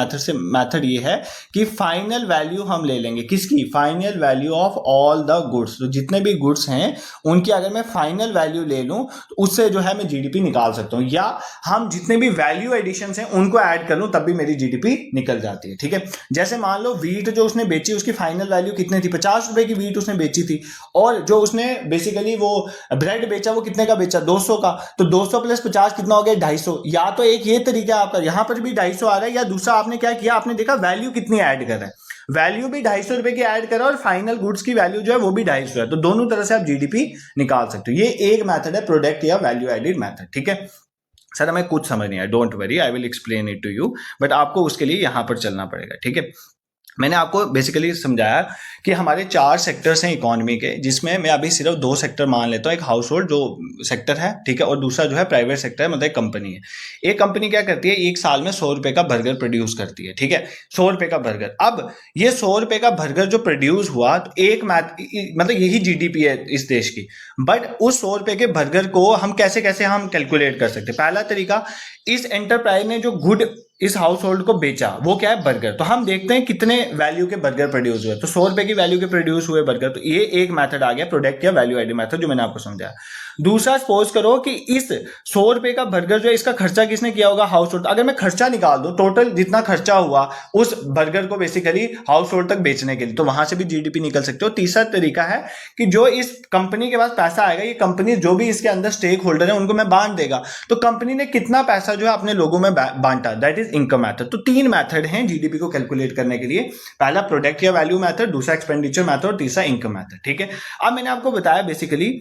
A: मेथड ये है कि फाइनल वैल्यू हम ले लेंगे, किसकी, final value of all the goods. तो जितने भी गुड्स हैं उनकी अगर मैं फाइनल वैल्यू ले लूं तो उससे जो है मैं जीडीपी निकाल सकता हूं, या हम जितने भी वैल्यू एडिशन हैं उनको ऐड कर लूं तब भी मेरी जीडीपी निकल जाती है, ठीक है। जैसे मान लो वीट जो उसने बेची उसकी फाइनल वैल्यू कितनी थी, 50 रुपए की वीट उसने बेची थी, और जो उसने बेसिकली वो ब्रेड बेचा वो कितने का बेचा, 200 का। तो 200 प्लस 50 कितना हो गया, 250। या तो एक ये तरीका आपका, यहां पर भी 250 आ रहा है, या दूसरा आपने क्या किया, आपने देखा वैल्यू कितनी ऐड कर रहा है, वैल्यू भी 250 रुपए की ऐड करा और फाइनल गुड्स की वैल्यू जो है वो भी 250 है। तो दोनों तरह से आप जीडीपी निकाल सकते हो। ये एक मेथड है प्रोडक्ट या वैल्यू एडिड मेथड, ठीक है। सर हमें कुछ समझ नहीं आया, don't worry, I will explain it to you, but आपको उसके लिए यहां पर चलना पड़ेगा, ठीक है। मैंने आपको बेसिकली समझाया कि हमारे 4 सेक्टर्स हैं इकोनॉमी के, जिसमें मैं अभी सिर्फ 2 सेक्टर मान लेता हूँ। एक हाउस होल्ड जो सेक्टर है, ठीक है, और दूसरा जो है प्राइवेट सेक्टर है, मतलब एक कंपनी है। एक कंपनी क्या करती है, एक साल में 100 रुपए का बर्गर प्रोड्यूस करती है, ठीक है, 100 रुपए का बर्गर। अब ये 100 रुपए का बर्गर जो प्रोड्यूस हुआ, तो एक मतलब यही जीडीपी है इस देश की। बट उस 100 रुपए के बर्गर को हम कैसे कैसे हम कैलकुलेट कर सकते हैं। पहला तरीका, इस एंटरप्राइज ने जो गुड इस हाउस होल्ड को बेचा वो क्या है, बर्गर। तो हम देखते हैं कितने वैल्यू के बर्गर प्रोड्यूस हुए, तो 100 रुपए की वैल्यू के प्रोड्यूस हुए बर्गर। तो ये एक मेथड आ गया प्रोडक्ट या वैल्यू एडिड मेथड, जो मैंने आपको समझाया। दूसरा, सपोज करो कि इस 100 रुपए का बर्गर जो है इसका खर्चा किसने किया होगा, हाउस होल्ड। अगर मैं खर्चा निकाल दूं, टोटल जितना खर्चा हुआ उस बर्गर को बेसिकली हाउस होल्ड तक बेचने के लिए, तो वहां से भी जीडीपी निकल सकते हो। तीसरा तरीका है कि जो इस कंपनी के पास पैसा आएगा, ये कंपनी जो भी इसके अंदर स्टेक होल्डर है उनको मैं बांट देगा, तो कंपनी ने कितना पैसा जो है अपने लोगों में बांटा, दैट इज इनकम मेथड। तो 3 मेथड हैं जीडीपी को कैलकुलेट करने के लिए, पहला प्रोडक्ट या वैल्यू मेथड, दूसरा एक्सपेंडिचर मेथड और तीसरा इनकम मेथड, ठीक है। अब मैंने आपको बताया बेसिकली,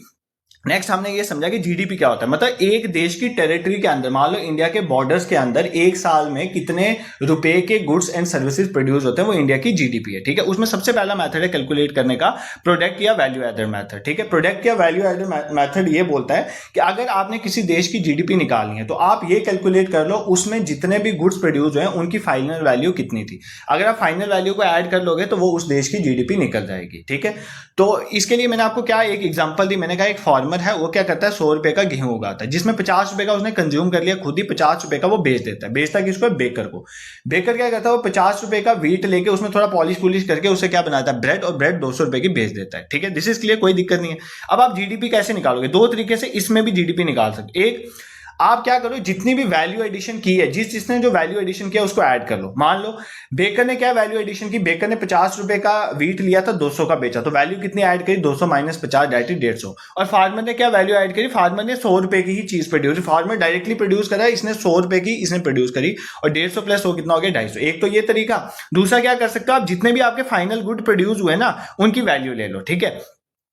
A: नेक्स्ट हमने ये समझा कि जीडीपी क्या होता है, मतलब एक देश की टेरिटरी के अंदर, मान लो इंडिया के बॉर्डर्स के अंदर एक साल में कितने रुपए के गुड्स एंड सर्विसेज प्रोड्यूस होते हैं, वो इंडिया की जीडीपी है, ठीक है। उसमें सबसे पहला मेथड है कैलकुलेट करने का प्रोडक्ट या वैल्यू एडेड मेथड, ठीक है। प्रोडक्ट या वैल्यू एडेड मेथड ये बोलता है कि अगर आपने किसी देश की जीडीपी निकालनी है तो आप ये कैलकुलेट कर लो उसमें जितने भी गुड्स प्रोड्यूस हुए उनकी फाइनल वैल्यू कितनी थी। अगर आप फाइनल वैल्यू को ऐड कर लोगे तो वो उस देश की जीडीपी निकल जाएगी, ठीक है। तो इसके लिए मैंने आपको क्या एक एग्जांपल दी, मैंने कहा एक फार्मर है, वो क्या करता है, 100 रुपए का गेहूं उगाता है, जिसमें 50 रुपए का उसने कंज्यूम कर लिया खुद ही, 50 रुपए का वो बेच देता है। बेचता किसको, बेकर को। बेकर क्या करता है, वो 50 रुपए का वीट लेके उसमें थोड़ा पॉलिश करके उसे क्या बनाता है, ब्रेड, और ब्रेड 200 रुपए की बेच देता है, ठीक है। दिस इज क्लियर, कोई दिक्कत नहीं है। अब आप जीडीपी कैसे निकालोगे, 2 तरीके से इसमें भी जीडीपी निकाल सकते। एक, आप क्या करो, जितनी भी वैल्यू एडिशन की है, जिसने जो वैल्यू एडिशन किया उसको ऐड कर लो। मान लो बेकर ने क्या वैल्यू एडिशन की, बेकर ने 50 रुपए का वीट लिया था, 200 का बेचा, तो वैल्यू कितनी ऐड करी, 200 माइनस 50 डायरेक्टली 150। और फार्मर ने क्या वैल्यू ऐड करी, फार्मर ने 100 रुपए की ही चीज प्रोड्यूस, फार्मर डायरेक्टली प्रोड्यूस करा, इसने 100 रुपए की इसने प्रोड्यूस करी, और 150 प्लस 100 कितना हो गया, 250। एक तो ये तरीका। दूसरा क्या कर सकते हो आप, जितने भी आपके फाइनल गुड प्रोड्यूस हुए ना उनकी वैल्यू ले लो, ठीक है।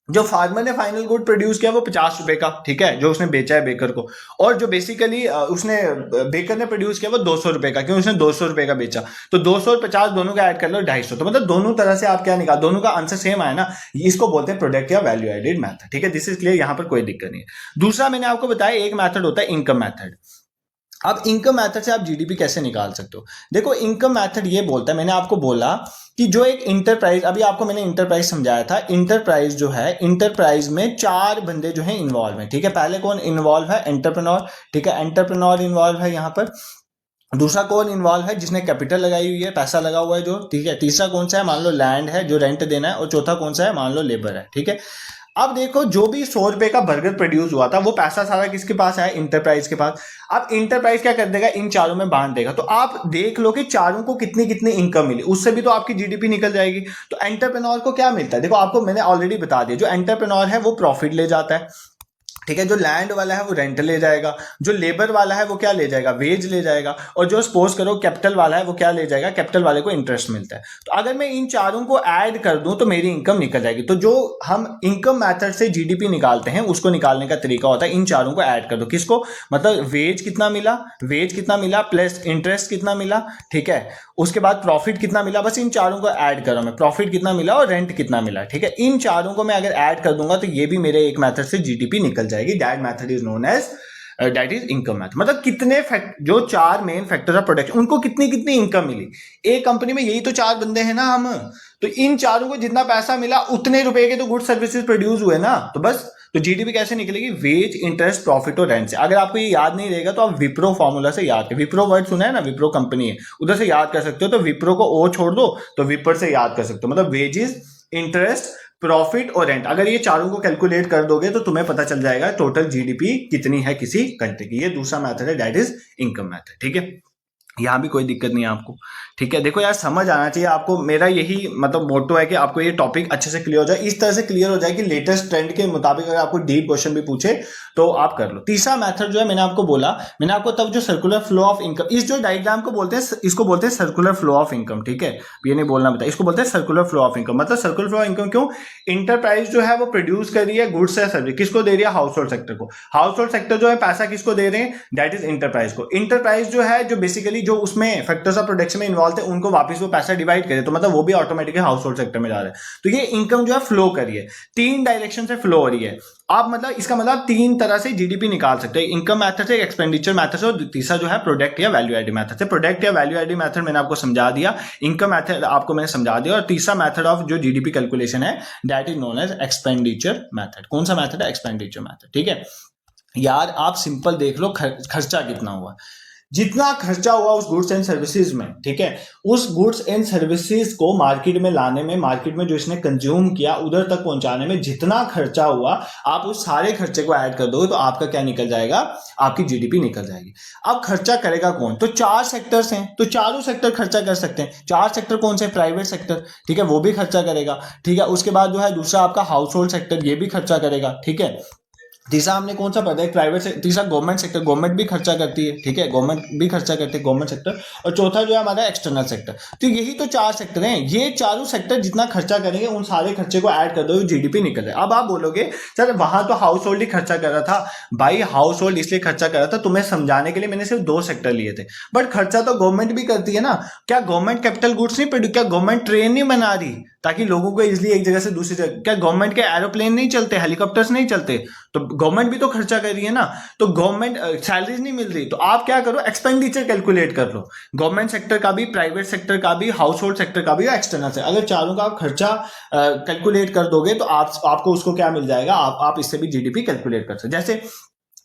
A: जो फार्मर ने फाइनल गुड प्रोड्यूस किया वो 50 रुपए का, ठीक है, जो उसने बेचा है बेकर को। और जो बेसिकली उसने बेकर ने प्रोड्यूस किया वो 200 रुपए का, क्यों, उसने 200 रुपए का बेचा। तो 200 और 50 दोनों का ऐड कर लो, 250। तो मतलब दोनों तरह से आप क्या निकाल, दोनों का आंसर सेम आया ना, इसको बोलते हैं प्रोडक्ट या वैल्यू एडेड मेथड, ठीक है। दिस इज क्लियर, यहां पर कोई दिक्कत नहीं है। दूसरा मैंने आपको बताया एक मेथड होता है इनकम मेथड। अब इनकम मेथड से आप जीडीपी कैसे निकाल सकते हो, देखो इनकम मेथड ये बोलता है, मैंने आपको बोला कि जो एक इंटरप्राइज, अभी आपको मैंने इंटरप्राइज समझाया था, इंटरप्राइज जो है, इंटरप्राइज में 4 बंदे जो है इन्वॉल्व है, ठीक है। पहले कौन इन्वॉल्व है, एंटरप्रेन्योर, ठीक है, एंटरप्रेन्योर इन्वॉल्व है यहाँ पर। दूसरा कौन इन्वॉल्व है, जिसने कैपिटल लगाई हुई है, पैसा लगा हुआ है जो, ठीक है। तीसरा कौन सा है, मान लो लैंड है जो रेंट देना है, और चौथा कौन सा है, मान लो लेबर है, ठीक है। अब देखो जो भी 100 रुपए का बर्गर प्रोड्यूस हुआ था वो पैसा सारा किसके पास है, इंटरप्राइज के पास। अब इंटरप्राइज क्या कर देगा, इन चारों में बांट देगा। तो आप देख लो कि चारों को कितनी कितनी इनकम मिली, उससे भी तो आपकी जीडीपी निकल जाएगी। तो एंटरप्रेन्योर को क्या मिलता है, देखो आपको मैंने ऑलरेडी बता दिया, जो एंटरप्रेन्योर है वो प्रॉफिट ले जाता है, ठीक है। जो लैंड वाला है वो रेंट ले जाएगा, जो लेबर वाला है वो क्या ले जाएगा, वेज ले जाएगा, और जो सपोज करो कैपिटल वाला है वो क्या ले जाएगा, कैपिटल वाले को इंटरेस्ट मिलता है। तो अगर मैं इन चारों को ऐड कर दूं तो मेरी इनकम निकल जाएगी। तो जो हम इनकम मेथड से जीडीपी निकालते हैं उसको निकालने का तरीका होता है इन चारों को ऐड कर दो, किसको, मतलब वेज कितना मिला प्लस इंटरेस्ट कितना मिला, ठीक है, उसके बाद प्रॉफिट कितना मिला, बस इन चारों को ऐड करो, मैं प्रॉफिट कितना मिला और रेंट कितना मिला, ठीक है। इन चारों को मैं अगर ऐड कर दूंगा तो ये भी मेरे एक मेथड से जीडीपी निकल जाएगी। That method is known as that is income method. मतलब कितने जो चार मेन फैक्टर ऑफ प्रोडक्शन, उनको कितनी कितनी इनकम मिली। एक कंपनी में यही तो चार बंदे हैं ना हम, तो इन चारों को जितना पैसा मिला उतने रुपए के तो गुड सर्विसेज प्रोड्यूस हुए ना। तो बस, तो जीडीपी कैसे निकलेगी? वेज, इंटरेस्ट, प्रॉफिट और रेंट से। अगर आपको ये याद नहीं रहेगा तो आप विप्रो फॉर्मूला से याद करें। विप्रो वर्ड सुना है ना, विप्रो कंपनी है, उधर से याद कर सकते हो। तो विप्रो को ओ छोड़ दो तो विपर से याद कर सकते हो। मतलब वेजेस, इंटरेस्ट, प्रॉफिट और रेंट, अगर ये चारों को कैलकुलेट कर दोगे तो तुम्हें पता चल जाएगा टोटल जीडीपी कितनी है किसी कंट्री की। ये दूसरा मेथड है, दैट इज इनकम मेथड। ठीक है, यहां भी कोई दिक्कत नहीं है आपको। ठीक है, देखो यार समझ आना चाहिए आपको। मेरा यही मतलब मोटो है कि आपको ये टॉपिक अच्छे से क्लियर हो जाए, इस तरह से क्लियर हो जाए कि लेटेस्ट ट्रेंड के मुताबिक अगर आपको डीप क्वेश्चन भी पूछे तो आप कर लो। तीसरा मेथड जो है, मैंने आपको बोला, मैंने आपको तब जो सर्कुलर फ्लो ऑफ इनकम, इस जो डायग्राम को बोलते हैं, इसको बोलते हैं सर्कुलर फ्लो ऑफ इनकम। ठीक है, ये नहीं बोलना बताया, इसको बोलते हैं सर्कुलर फ्लो ऑफ इनकम। मतलब सर्कुलर फ्लो ऑफ इनकम क्यों? इंटरप्राइज जो है वो प्रोड्यूस कर रही है गुड्स या सर्विस, किसको दे रही है? हाउस होल्ड सेक्टर को। हाउस होल्ड सेक्टर जो है पैसा किसको दे रहे हैं? दैट इज इंटरप्राइज को। इंटरप्राइज जो है, जो बेसिकली जो उसमें फैक्टर्स ऑफ प्रोडक्शन में इन्वॉल्व थे, उनको वापस वो पैसा डिवाइड करे, तो मतलब वो भी ऑटोमेटिकली हाउस होल्ड सेक्टर में जा रहा है। तो ये इनकम जो है फ्लो कर रही है, तीन डायरेक्शन से फ्लो हो रही है। आप मतलब इसका मतलब तीन तरह से जीडीपी निकाल सकते हैं, इनकम मेथड से, एक्सपेंडिचर मेथड से, और तीसरा जो है प्रोडक्ट या वैल्यू एडिड मेथड से। प्रोडक्ट या वैल्यू एडिड मेथड मैंने आपको समझा दिया, इनकम मेथड आपको मैंने समझा दिया, और तीसरा मेथड ऑफ जो जीडीपी कैलकुलेशन है that is known as expenditure method. कौन सा मेथड है? Expenditure method. ठीक है यार, आप सिंपल देख लो खर्चा कितना हुआ, जितना खर्चा हुआ उस गुड्स एंड सर्विसेज में। ठीक है, उस गुड्स एंड सर्विसेज को मार्केट में लाने में, मार्केट में जो इसने कंज्यूम किया उधर तक पहुंचाने में जितना खर्चा हुआ, आप उस सारे खर्चे को ऐड कर दोगे तो आपका क्या निकल जाएगा? आपकी जीडीपी निकल जाएगी। अब खर्चा करेगा कौन? तो चार सेक्टर्स हैं, तो चारों सेक्टर खर्चा कर सकते हैं। चार सेक्टर कौन से? प्राइवेट सेक्टर, ठीक है, वो भी खर्चा करेगा। ठीक है, उसके बाद जो है दूसरा आपका हाउस होल्ड सेक्टर, ये भी खर्चा करेगा। ठीक है, तीसरा हमने कौन सा पढ़ा है? प्राइवेट से। तीसरा गवर्नमेंट सेक्टर, गवर्नमेंट भी खर्चा करती है। ठीक है, गवर्नमेंट भी खर्चा करती है, गवर्नमेंट सेक्टर। और चौथा जो है हमारा एक्सटर्नल सेक्टर। तो यही तो चार सेक्टर हैं, ये चारों सेक्टर जितना खर्चा करेंगे उन सारे खर्चे को ऐड कर दो, जीडीपी निकल जाए। अब आप बोलोगे सर वहां तो हाउस होल्ड ही खर्चा कर रहा था। भाई हाउस होल्ड इसलिए खर्चा कर रहा था, तुम्हें समझाने के लिए मैंने सिर्फ दो सेक्टर लिए थे, बट खर्चा तो गवर्नमेंट भी करती है ना। क्या गवर्नमेंट कैपिटल गुड्स नहीं प्रोड्यूस? क्या गवर्नमेंट ट्रेन नहीं बना रही ताकि लोगों को इजिली एक जगह से दूसरी जगह? क्या गवर्नमेंट के एरोप्लेन नहीं चलते, हेलीकॉप्टर्स नहीं चलते? तो गवर्नमेंट भी तो खर्चा कर रही है ना। तो गवर्नमेंट सैलरीज नहीं मिल रही, तो आप क्या करो? एक्सपेंडिचर कैलकुलेट कर लो, गवर्नमेंट सेक्टर का भी, प्राइवेट सेक्टर का भी, हाउस होल्ड सेक्टर का भी, एक्सटर्नल से। अगर चारों का आप खर्चा कैलकुलेट कर दोगे तो आपको उसको क्या मिल जाएगा? आप इससे भी जीडीपी कैलकुलेट कर सकते। जैसे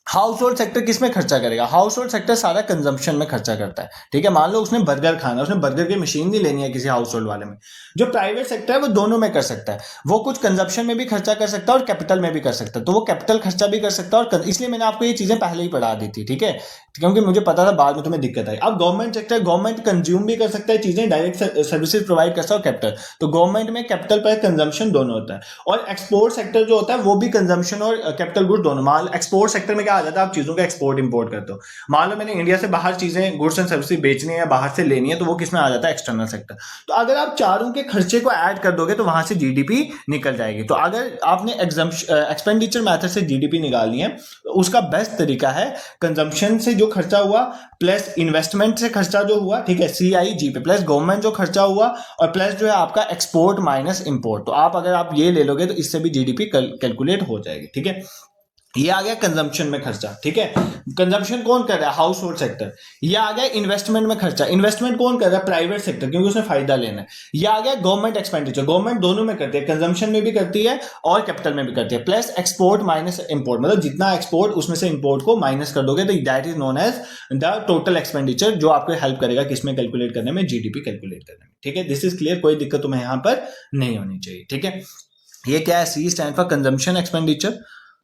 A: हाउस होल्ड सेक्टर किस में खर्चा करेगा? हाउस होल्ड सेक्टर सारा कंजम्पशन में खर्चा करता है। ठीक है, मान लो उसने बर्गर खाना, उसने बर्गर की मशीन नहीं लेनी है किसी हाउस होल्ड वाले में। जो प्राइवेट सेक्टर है वो दोनों में कर सकता है, वो कुछ कंजम्पशन में भी खर्चा कर सकता है और कैपिटल में भी कर सकता है। तो वो कैपिटल खर्चा भी कर सकता है, और इसलिए मैंने आपको ये चीजें पहले ही पढ़ा दी थी। ठीक है, क्योंकि मुझे पता था बाद में तुम्हें दिक्कत आई। अब गवर्नमेंट सेक्टर, गवर्नमेंट कंज्यूम भी कर सकता है चीजें, डायरेक्ट सर्विसेज प्रोवाइड कर सकता है, कैपिटल। तो गवर्नमेंट में कैपिटल पर कंजम्पशन दोनों होता है। और एक्सपोर्ट सेक्टर जो होता है वो भी कंजम्पशन और कैपिटल गुड्स दोनों। मान एक्सपोर्ट सेक्टर में क्या आ जाता है? आप चीजों का एक्सपोर्ट इंपोर्ट करते हो। मान लो मैंने इंडिया से बाहर चीजें, गुड्स एंड सर्विसेज बेचनी है या बाहर से लेनी है, तो वो किसमें आ जाता है? External sector. तो अगर आप चारों के खर्चे को ऐड कर दोगे तो वहां से जीडीपी निकल जाएगी। तो अगर आपने एक्सपेंडिचर मेथड से जीडीपी निकालनी है तो उसका बेस्ट तरीका है कंजम्पशन से जो खर्चा हुआ प्लस इन्वेस्टमेंट से खर्चा जो हुआ, ठीक है, CIG पे, प्लस गवर्नमेंट जो खर्चा हुआ, और प्लस जो है आपका एक्सपोर्ट माइनस इंपोर्ट। तो अगर आप ये ले लोगे तो इससे भी जीडीपी कैलकुलेट हो जाएगी। ठीक है, ये आ गया कंजम्पशन में खर्चा। ठीक है, कंजम्पशन कौन कर रहा है? House hold sector. ये आ गया इन्वेस्टमेंट में खर्चा, इन्वेस्टमेंट कौन कर रहा है? प्राइवेट सेक्टर, क्योंकि उसने फायदा लेना है। ये आ गया गवर्नमेंट एक्सपेंडिचर, गवर्नमेंट दोनों में करती है, कंजम्पशन में भी करती है और कैपिटल में भी करती है। प्लस एक्सपोर्ट माइनस इंपोर्ट, मतलब जितना एक्सपोर्ट उसमें से इंपोर्ट को माइनस कर दोगे तो that is known as the total expenditure, जो आपको हेल्प करेगा किसमें कैलकुलेट करने में? जीडीपी कैलकुलेट करने में। ठीक है, दिस इज क्लियर, कोई दिक्कत तुम्हें यहां पर नहीं होनी चाहिए। ठीक है, ये क्या है? C stand for consumption expenditure.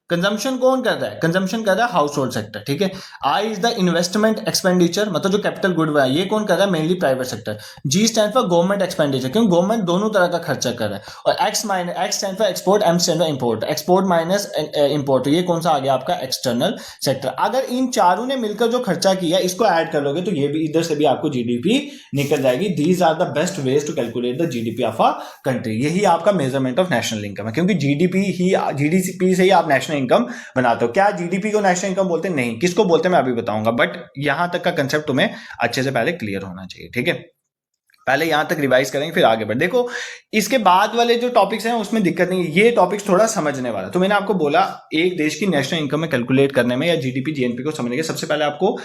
A: Consumption कौन कर रहा है? कंजम्पशन कर रहा है हाउस होल्ड सेक्टर। ठीक है, I is the investment expenditure, मतलब जो कैपिटल गुड है, ये कौन कर रहा है? Mainly private sector. G stand for government expenditure, क्योंकि गवर्नमेंट दोनों तरह का खर्चा कर रहा है। और X stand for export, M stand for import, export minus import. तो ये कौन सा आ गया आपका? External sector. अगर इन चारों ने मिलकर जो खर्चा किया इसको ऐड कर लोगे तो ये भी, इधर से भी आपको जीडीपी निकल जाएगी। These are the best ways to calculate the GDP of a country. यही आपका मेजरमेंट ऑफ नेशनल इनकम है, क्योंकि जीडीपी से ही आप नेशनल इनकम बना। तो क्या जीडीपी को नेशनल इनकम बोलते हैं? नहीं। किसको बोलते हैं मैं अभी बताऊंगा, बट यहां तक का कंसेप्ट तुम्हें अच्छे से पहले क्लियर होना चाहिए। ठीक है, पहले यहां तक रिवाइज करेंगे फिर आगे बढ़। देखो इसके बाद वाले जो टॉपिक्स हैं उसमें दिक्कत नहीं है, ये टॉपिक्स थोड़ा समझने वाला। तो मैंने आपको बोला एक देश की नेशनल इनकम में कैलकुलेट करने में या जीडीपी जीएनपी को समझने के सबसे पहले आपको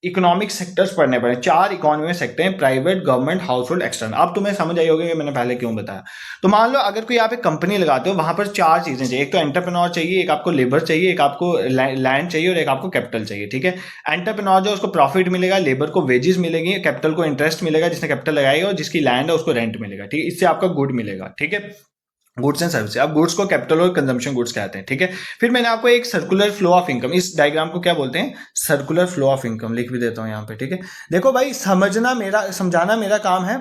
A: इकोनॉमिक सेक्टर्स पढ़ने पड़े। 4 इकोनॉमी में सेक्टर हैं, private, government, house hold, external. अब तुम्हें समझ आई होगी कि मैंने पहले क्यों बताया। तो मान लो अगर कोई आप एक कंपनी लगाते हो, वहां पर 4 चीजें चाहिए। एक तो एंटरप्रेन्योर चाहिए, एक आपको लेबर चाहिए, एक आपको लैंड चाहिए और एक आपको कैपिटल चाहिए। ठीक है, एंटरप्रेन्योर जो उसको प्रॉफिट मिलेगा, लेबर को वेजेस मिलेगी, कैपिटल को इंटरेस्ट मिलेगा जिसने कैपिटल लगाई, और जिसकी लैंड है उसको रेंट मिलेगा। ठीक है, इससे आपका गुड मिलेगा। ठीक है, गुड्स एंड सर्विस। अब गुड्स को कैपिटल और कंजम्पशन गुड्स कहते हैं। ठीक है, फिर मैंने आपको एक सर्कुलर फ्लो ऑफ इनकम, इस डायग्राम को क्या बोलते हैं, सर्कुलर फ्लो ऑफ इनकम, लिख भी देता हूं यहां पे। ठीक है, देखो भाई समझाना मेरा काम है,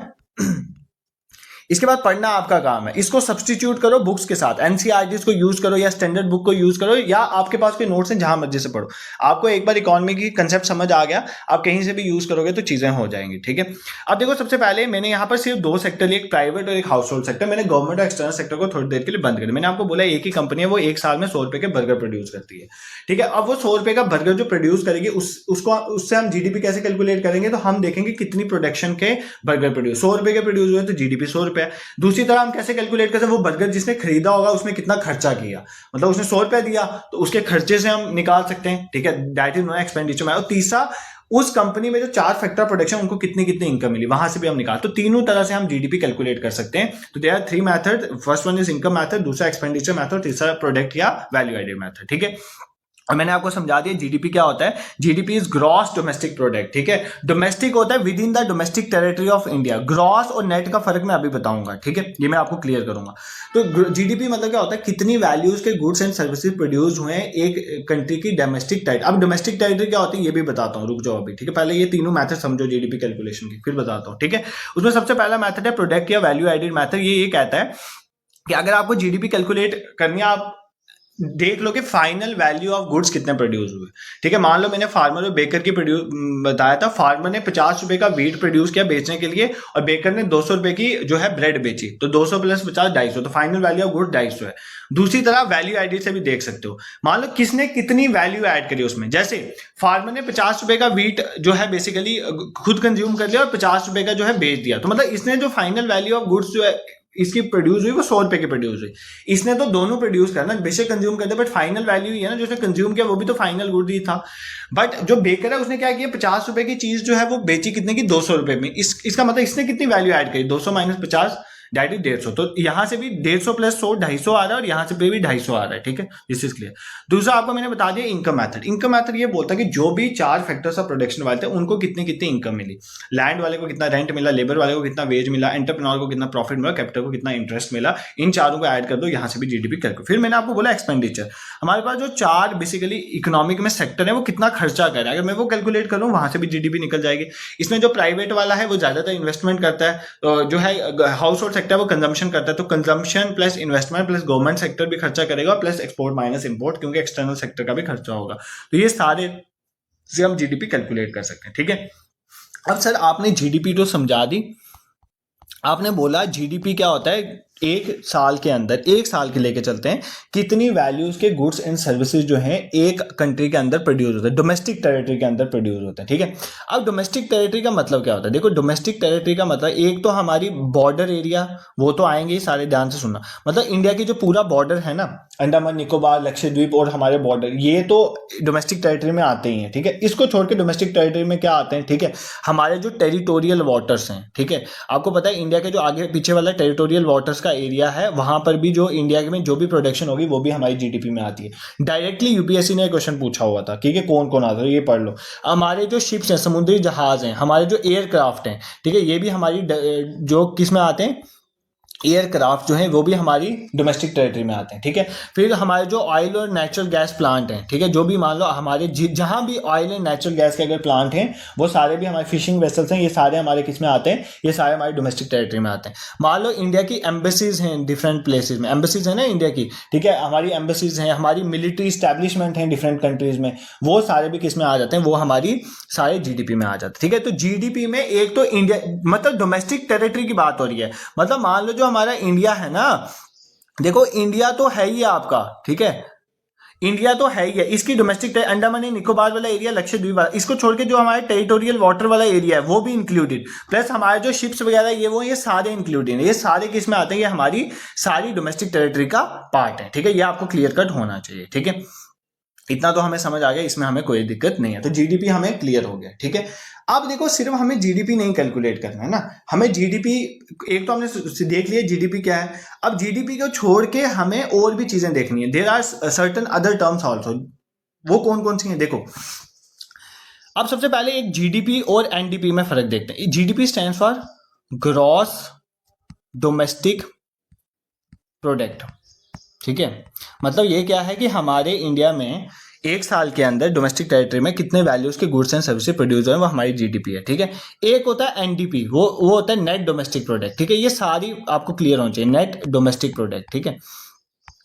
A: इसके बाद पढ़ना आपका काम है। इसको सब्सटीट्यूट करो बुक्स के साथ, एनसीईआरटीज को यूज करो या स्टैंडर्ड बुक को यूज करो, या आपके पास कोई नोट्स हैं जहां मर्जी से पढ़ो। आपको एक बार इकोनॉमी की कंसेप्ट समझ आ गया, आप कहीं से भी यूज करोगे तो चीजें हो जाएंगी। ठीक है, अब देखो सबसे पहले मैंने यहाँ पर सिर्फ 2 सेक्टर लिए, एक प्राइवेट और एक हाउस होल्ड सेक्टर। मैंने गवर्नमेंट और एक्सटर्नल सेक्टर को थोड़ी देर के लिए बंद कर दिया। मैंने आपको बोला एक ही कंपनी है, वो एक साल में 100 रुपए के बर्गर प्रोड्यूस करती है। ठीक है, अब वो 100 रुपए का बर्गर जो प्रोड्यूस करेगी उससे हम जीडीपी कैसे कैलकुलेट करेंगे, तो हम देखेंगे कितनी प्रोडक्शन के बर्गर प्रोड्यूस, 100 रुपए के प्रोड्यूस हुए तो जीडीपी 100 रुपए। दूसरी तरह हम कैसे कैलकुलेट करते हैं, वो बर्गर जिसने खरीदा होगा उसमें कितना खर्चा किया, मतलब उसने 100 रुपए दिया तो उसके खर्चे से हम निकाल सकते हैं। ठीक है, दैट इज नॉट एक्सपेंडिचर में। और तीसरा, उस कंपनी में जो 4 फैक्टर प्रोडक्शन उनको कितनी कितनी इनकम मिली, वहां से भी हम निकाल। तो तीनों तरह से हम जीडीपी कैलकुलेट कर सकते हैं। तो there are 3 method, first one is income method, दूसरा एक्सपेंडिचर मेथड, तीसरा प्रोडक्ट या वैल्यू एडेड मेथड। ठीक है, और मैंने आपको समझा दिया जीडीपी क्या होता है। GDP is gross domestic product. ठीक है, डोमेस्टिक होता है with in the domestic territory of India. Gross और नेट का फर्क मैं अभी बताऊंगा। ठीक है, ये मैं आपको क्लियर करूंगा। तो जीडीपी मतलब क्या होता है, कितनी वैल्यूज के गुड्स एंड सर्विसेज प्रोड्यूस हुए हैं एक कंट्री की डोमेस्टिक टेरिटरी। अब डोमेस्टिक टेरिटरी क्या होती है ये भी बताता हूँ, रुक जाओ अभी। ठीक है, पहले ये तीनों मैथड समझो जीडीपी कैलकुलेशन की, फिर बताता हूँ। ठीक है, उसमें सबसे पहला मैथड है प्रोडक्ट या वैल्यू एडेड मैथड। ये कहता है कि अगर आपको जीडीपी कैलकुलेट करनी है, आप देख लो कि फाइनल वैल्यू ऑफ गुड्स कितने प्रोड्यूस हुए। ठीक है, मान लो मैंने फार्मर और बेकर की बताया था। फार्मर ने 50 रुपए का व्हीट प्रोड्यूस किया बेचने के लिए, और बेकर ने 200 रुपए की जो है ब्रेड बेची। तो 200 प्लस 50 250, तो फाइनल वैल्यू ऑफ गुड 250 है। दूसरी तरह वैल्यू एडेड से भी देख सकते हो, मान लो किसने कितनी वैल्यू ऐड करी उसमें। जैसे फार्मर ने 50 रुपए का व्हीट जो है बेसिकली खुद कंज्यूम कर लिया और 50 रुपए का जो है बेच दिया। तो मतलब इसने जो फाइनल वैल्यू ऑफ गुड्स जो है इसकी प्रोड्यूस हुई वो 100 रुपए की प्रोड्यूस हुई। इसने तो दोनों प्रोड्यूस करना, बेशक कंज्यूम करते, बट फाइनल वैल्यू ही है ना, जो उसने कंज्यूम किया वो भी तो फाइनल गुड ही था। बट जो बेकर है उसने क्या किया, 50 रुपए की चीज जो है वो बेची कितने की, 200 रुपए में। इसका मतलब इसने कितनी वैल्यू ऐड करी, 200 माइनस 50 दैट इज 150। तो यहां से भी 150 प्लस 100 250 आ रहा है, और यहां से भी 250 आ रहा है। ठीक है, दिस इज क्लियर। दूसरा आपको मैंने बता दिया इनकम मेथड। इनकम मेथड ये बोलता है कि जो भी 4 फैक्टर्स ऑफ प्रोडक्शन वाले थे उनको कितनी कितनी इनकम मिली। लैंड वाले को कितना रेंट मिला, लेबर वाले को कितना वेज मिला, एंटरप्रेन्योर को कितना प्रॉफिट मिला, कैपिटल को कितना इंटरेस्ट मिला। इन चारों को ऐड कर दो, यहां से भी जीडीपी कर। फिर मैंने आपको बोला एक्सपेंडिचर। हमारे पास जो 4 बेसिकली इकोनॉमिक में सेक्टर है वो कितना खर्चा कर रहा है, अगर मैं वो कैलकुलेट करूं वहां से भी जीडीपी निकल जाएगी। इसमें जो प्राइवेट वाला है वो ज्यादातर इन्वेस्टमेंट करता है, जो है हाउस होल्ड सेक्टर है वो कंजम्पशन करता है। तो consumption plus investment plus government sector भी खर्चा करेगा, प्लस एक्सपोर्ट माइनस इंपोर्ट, क्योंकि एक्सटर्नल सेक्टर का भी खर्चा होगा। तो ये सारे से हम जीडीपी कैलकुलेट कर सकते हैं। ठीक है, अब सर आपने जीडीपी तो समझा दी, आपने बोला जीडीपी क्या होता है, एक साल के अंदर, एक साल के लेके चलते हैं, कितनी वैल्यूज के गुड्स एंड सर्विसेज जो हैं एक कंट्री के अंदर प्रोड्यूस होते हैं, डोमेस्टिक टेरिटरी के अंदर प्रोड्यूस होते हैं। ठीक है, अब डोमेस्टिक टेरिटरी का मतलब क्या होता है, देखो डोमेस्टिक टेरिटरी का मतलब एक तो हमारी बॉर्डर एरिया, वो तो आएंगे सारे, ध्यान से सुनना। मतलब इंडिया की जो पूरा बॉर्डर है ना, अंडमान निकोबार, लक्षद्वीप और हमारे बॉर्डर, ये तो डोमेस्टिक टेरिटरी में आते ही हैं। ठीक है, इसको छोड़ के डोमेस्टिक टेरिटरी में क्या आते हैं, ठीक है, हमारे जो टेरिटोरियल वाटर्स हैं। ठीक है, आपको पता है इंडिया के जो आगे पीछे वाला टेरिटोरियल वाटर्स का एरिया है, वहां पर भी जो इंडिया में जो भी प्रोडक्शन होगी वो भी हमारी जीडीपी में आती है। डायरेक्टली यूपीएससी ने क्वेश्चन पूछा हुआ था, ठीक है, कौन कौन आता है ये पढ़ लो। हमारे जो शिप्स हैं, समुद्री जहाज हैं, हमारे जो एयरक्राफ्ट हैं, ठीक है, ये भी हमारी जो किस में आते हैं, एयरक्राफ्ट जो है वो भी हमारी डोमेस्टिक टेरिटरी में आते हैं। ठीक है, फिर हमारे जो ऑयल और नेचुरल गैस प्लांट हैं, ठीक है, जो भी मान लो हमारे जहां भी ऑयल एंड नेचुरल गैस के अगर प्लांट हैं वो सारे भी हमारे फिशिंग वेसल्स हैं, ये सारे हमारे किस में आते हैं, ये सारे हमारी डोमेस्टिक टेरिटरी में आते हैं। मान लो इंडिया की एम्बेसीज हैं डिफरेंट प्लेसेज में, एम्बेसीज है ना इंडिया की, ठीक है, हमारी एम्बेसीज हैं, हमारी मिलिट्री स्टैब्लिशमेंट हैं डिफरेंट कंट्रीज में, वो सारे भी किस में आ जाते हैं, वो हमारी सारे जीडीपी में आ जाते हैं। ठीक है, तो जीडीपी में एक तो इंडिया मतलब डोमेस्टिक टेरिटरी की बात हो रही है, मतलब मान लो जो हमारा इंडिया है ना, देखो इंडिया तो है ही आपका, ठीक है, इंडिया तो है ही है, इसकी डोमेस्टिक अंडमान एंड निकोबार वाला एरिया, लक्षद्वीप वाला, इसको छोड़ के जो हमारे टेरिटोरियल वाटर वाला एरिया है वो भी इंक्लूडेड, प्लस हमारे जो शिप्स वगैरह ये सारे इंक्लूडेड है। ये सारे किस में आते हैं, ये हमारी सारी डोमेस्टिक टेरिटरी का पार्ट है। ठीक है, ये आपको क्लियर कट होना चाहिए। ठीक है, इतना तो हमें समझ आ गया, इसमें हमें कोई दिक्कत नहीं है। तो जीडीपी हमें क्लियर हो गया। ठीक है, अब देखो सिर्फ हमें जीडीपी नहीं कैलकुलेट करना है ना, हमें जीडीपी एक तो हमने देख लिया जीडीपी क्या है, अब जीडीपी को छोड़ के हमें और भी चीजें देखनी है। There are certain other terms also, वो कौन कौन सी हैं देखो। अब सबसे पहले एक जीडीपी और एनडीपी में फर्क देखते हैं। GDP stands for gross domestic product. ठीक है, मतलब ये क्या है कि हमारे इंडिया में एक साल के अंदर डोमेस्टिक टेरिटरी में कितने वैल्यूज के गुड्स एंड सर्विसेज प्रोड्यूस हो रहे हैं, वो हमारी जीडीपी है। ठीक है, एक होता है एनडीपी, वो होता है नेट डोमेस्टिक प्रोडक्ट। ठीक है, ये सारी आपको क्लियर होनी चाहिए, नेट डोमेस्टिक प्रोडक्ट। ठीक है,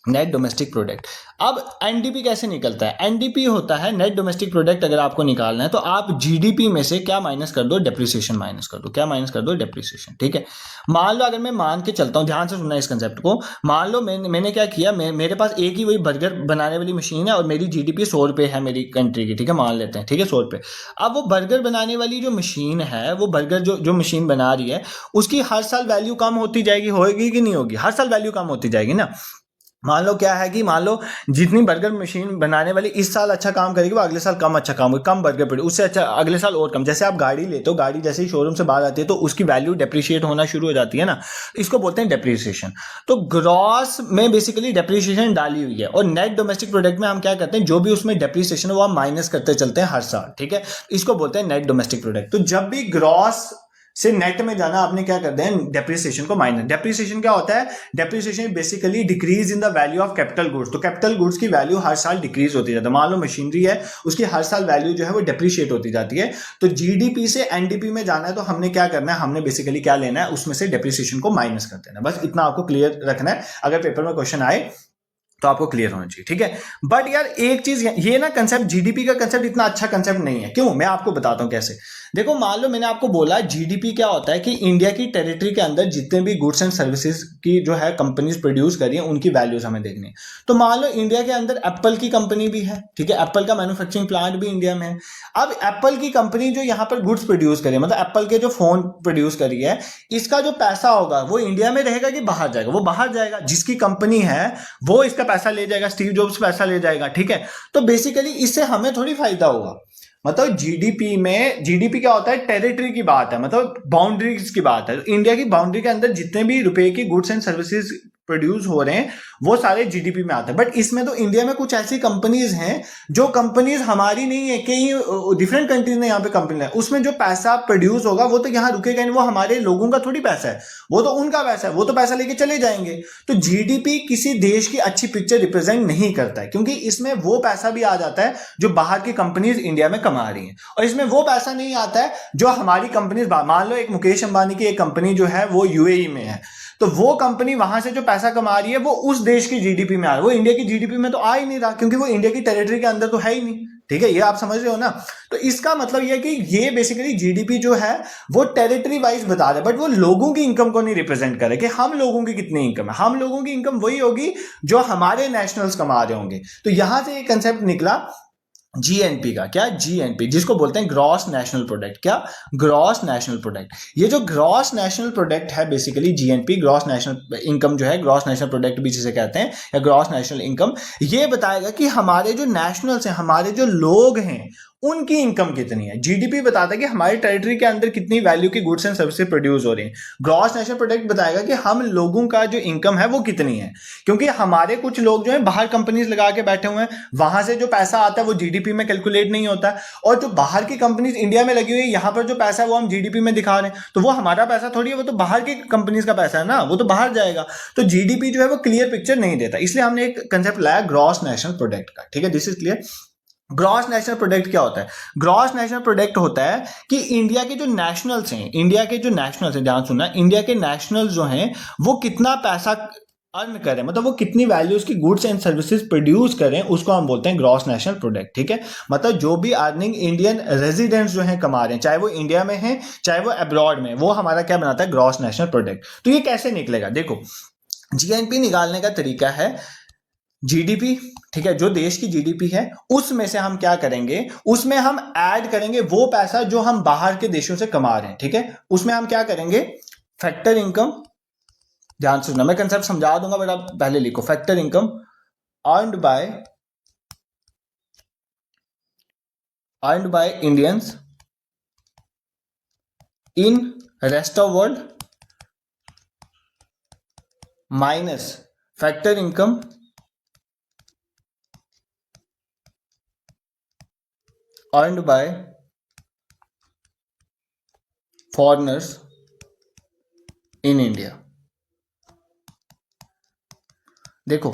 A: नेट डोमेस्टिक प्रोडक्ट। अब एनडीपी कैसे निकलता है, एनडीपी होता है नेट डोमेस्टिक प्रोडक्ट। अगर आपको निकालना है तो आप जीडीपी में से क्या माइनस कर दो, डेप्रिसिएशन माइनस कर दो। क्या माइनस कर दो, डेप्रिसिएशन। ठीक है, मान लो अगर मैं मान के चलता हूं, ध्यान से सुनना इस कंसेप्ट को, मान लो मैंने क्या किया, मेरे पास एक ही वही बर्गर बनाने वाली मशीन है और मेरी जीडीपी 100 रुपए है मेरी कंट्री की। ठीक है, मान लेते हैं, ठीक है, 100 रुपए। अब वो बर्गर बनाने वाली जो मशीन है, वो बर्गर जो मशीन बना रही है, उसकी हर साल वैल्यू कम होती जाएगी, होगी कि नहीं होगी, हर साल वैल्यू कम होती जाएगी ना। मान लो क्या है कि मान लो जितनी बर्गर मशीन बनाने वाली इस साल अच्छा काम करेगी, वो अगले साल कम अच्छा काम होगी, कम बर्गर पड़े, उससे अच्छा अगले साल और कम। जैसे आप गाड़ी लेते हो, गाड़ी जैसे ही शोरूम से बाहर आती है तो उसकी वैल्यू डेप्रिशिएट होना शुरू हो जाती है ना, इसको बोलते हैं डेप्रिसिएशन। तो ग्रॉस में बेसिकली डेप्रिसिएशन डाली हुई है, और नेट डोमेस्टिक प्रोडक्ट में हम क्या करते हैं, जो भी उसमें डेप्रिसिएशन है वो हम माइनस करते चलते हैं हर साल। ठीक है, इसको बोलते हैं नेट डोमेस्टिक प्रोडक्ट। तो जब भी ग्रॉस से नेट में जाना, आपने क्या करते हैं, डेप्रिसिएशन को माइनस। डेप्रिसिएशन क्या होता है, depreciation basically decrease in the value of capital goods. तो कैपिटल गुड्स की वैल्यू हर साल डिक्रीज होती जाती है। मान लो मशीनरी है, उसकी हर साल वैल्यू जो है वो डेप्रिशिएट होती जाती है। तो जीडीपी से एनडीपी में जाना है तो हमने क्या करना है, हमने बेसिकली क्या लेना है, उसमें से डेप्रिसिएशन को माइनस कर देना। बस इतना आपको क्लियर रखना है, अगर पेपर में क्वेश्चन आए तो आपको क्लियर होना चाहिए। ठीक है, बट यार एक चीज, ये ना कंसेप्ट, जीडीपी का कंसेप्ट इतना अच्छा कंसेप्ट नहीं है। क्यों, मैं आपको बताता हूं कैसे। देखो मान लो मैंने आपको बोला जीडीपी क्या होता है कि इंडिया की टेरिटरी के अंदर जितने भी गुड्स एंड सर्विसेज की जो है कंपनीज प्रोड्यूस कर रही है, उनकी वैल्यूज हमें देखनी है। तो मान लो इंडिया के अंदर एप्पल की कंपनी भी है। ठीक है, एप्पल का मैन्युफैक्चरिंग प्लांट भी इंडिया में है। अब एप्पल की कंपनी जो यहाँ पर गुड्स प्रोड्यूस करी है, मतलब एप्पल के जो फोन प्रोड्यूस करी है, इसका जो पैसा होगा वो इंडिया में रहेगा कि बाहर जाएगा, वो बाहर जाएगा। जिसकी कंपनी है वो इसका पैसा ले जाएगा, स्टीव जॉब्स पैसा ले जाएगा। ठीक है, तो बेसिकली इससे हमें थोड़ी फायदा होगा। मतलब जीडीपी में, जीडीपी क्या होता है, टेरिटरी की बात है, मतलब बाउंड्रीज की बात है। इंडिया की बाउंड्री के अंदर जितने भी रुपए की गुड्स एंड सर्विसेज प्रोड्यूस हो रहे हैं वो सारे जीडीपी में आते हैं। बट इसमें तो इंडिया में कुछ ऐसी कंपनीज हैं जो कंपनीज हमारी नहीं है, कई डिफरेंट कंट्रीज में यहाँ पे कंपनी है, उसमें जो पैसा प्रोड्यूस होगा वो तो यहाँ रुकेगा नहीं, वो हमारे लोगों का थोड़ी पैसा है, वो तो उनका पैसा है, वो तो पैसा लेके चले जाएंगे। तो जीडीपी किसी देश की अच्छी पिक्चर रिप्रेजेंट नहीं करता है, क्योंकि इसमें वो पैसा भी आ जाता है जो बाहर की कंपनीज इंडिया में कमा रही हैं, और इसमें वो पैसा नहीं आता है जो हमारी कंपनीज, मान लो एक मुकेश अंबानी की एक कंपनी जो है वो यूएई में है, तो वो कंपनी वहां से जो पैसा कमा रही है वो उस देश की जीडीपी में आ रहा है, वो इंडिया की जीडीपी में तो आ ही नहीं रहा, क्योंकि वो इंडिया की टेरिटरी के अंदर तो है ही नहीं। ठीक है, ये आप समझ रहे हो ना। तो इसका मतलब ये है कि ये बेसिकली जीडीपी जो है वो टेरिटरी वाइज बता रहे, बट वो लोगों की इनकम को नहीं रिप्रेजेंट करे कि हम लोगों की कितनी इनकम है। हम लोगों की इनकम वही होगी जो हमारे नेशनल्स कमा रहे होंगे। तो यहां से एक कंसेप्ट निकला जीएनपी का। क्या, जीएनपी, जिसको बोलते हैं ग्रॉस नेशनल प्रोडक्ट। क्या, ग्रॉस नेशनल प्रोडक्ट। ये जो ग्रॉस नेशनल प्रोडक्ट है basically GNP, gross national income जो है, ग्रॉस नेशनल प्रोडक्ट भी जिसे कहते हैं, या ग्रॉस नेशनल इनकम, ये बताएगा कि हमारे जो नेशनल्स हैं, हमारे जो लोग हैं, उनकी इनकम कितनी है। जीडीपी बताता है कि हमारी टेरिटरी के अंदर कितनी वैल्यू की गुड्स एंड सर्विसेज प्रोड्यूस हो रही हैं। ग्रॉस नेशनल प्रोडक्ट बताएगा कि हम लोगों का जो इनकम है वो कितनी है, क्योंकि हमारे कुछ लोग जो है बाहर कंपनीज लगा के बैठे हुए हैं, वहां से जो पैसा आता है वो जीडीपी में कैलकुलेट नहीं होता, और जो बाहर की कंपनीज इंडिया में लगी हुई है, यहाँ पर जो पैसा है वो हम जीडीपी में दिखा रहे हैं, तो वो हमारा पैसा थोड़ी है, वो तो बाहर की कंपनीज का पैसा है ना, वो तो बाहर जाएगा। तो जीडीपी जो है वो क्लियर पिक्चर नहीं देता, इसलिए हमने एक कंसेप्ट लाया ग्रॉस नेशनल प्रोडक्ट का। ठीक है, this is clear. Gross national product क्या होता है, ग्रॉस नेशनल प्रोडक्ट होता है कि इंडिया के जो नेशनल्स हैं, इंडिया के जो नेशनल्स हैं, ध्यान सुनना, इंडिया के नेशनल्स जो हैं वो कितना पैसा अर्न करें, मतलब वो कितनी वैल्यूज की गुड्स एंड सर्विसेज प्रोड्यूस करें, उसको हम बोलते हैं ग्रॉस नेशनल प्रोडक्ट। ठीक है, मतलब जो भी अर्निंग इंडियन रेजिडेंट्स जो हैं कमा रहे हैं, चाहे वो इंडिया में है चाहे वो अब्रॉड में, वो हमारा क्या बनाता है, ग्रॉस नेशनल प्रोडक्ट। तो ये कैसे निकलेगा, देखो जीएनपी निकालने का तरीका है जीडीपी। ठीक है, जो देश की जीडीपी है उसमें से हम क्या करेंगे, उसमें हम ऐड करेंगे वो पैसा जो हम बाहर के देशों से कमा रहे हैं। ठीक है, उसमें हम क्या करेंगे, फैक्टर इनकम, ध्यान से सुनना, मैं कंसेप्ट समझा दूंगा बट आप पहले लिखो, factor income earned by Indians in rest of world minus factor income earned bye foreigners in India. देखो,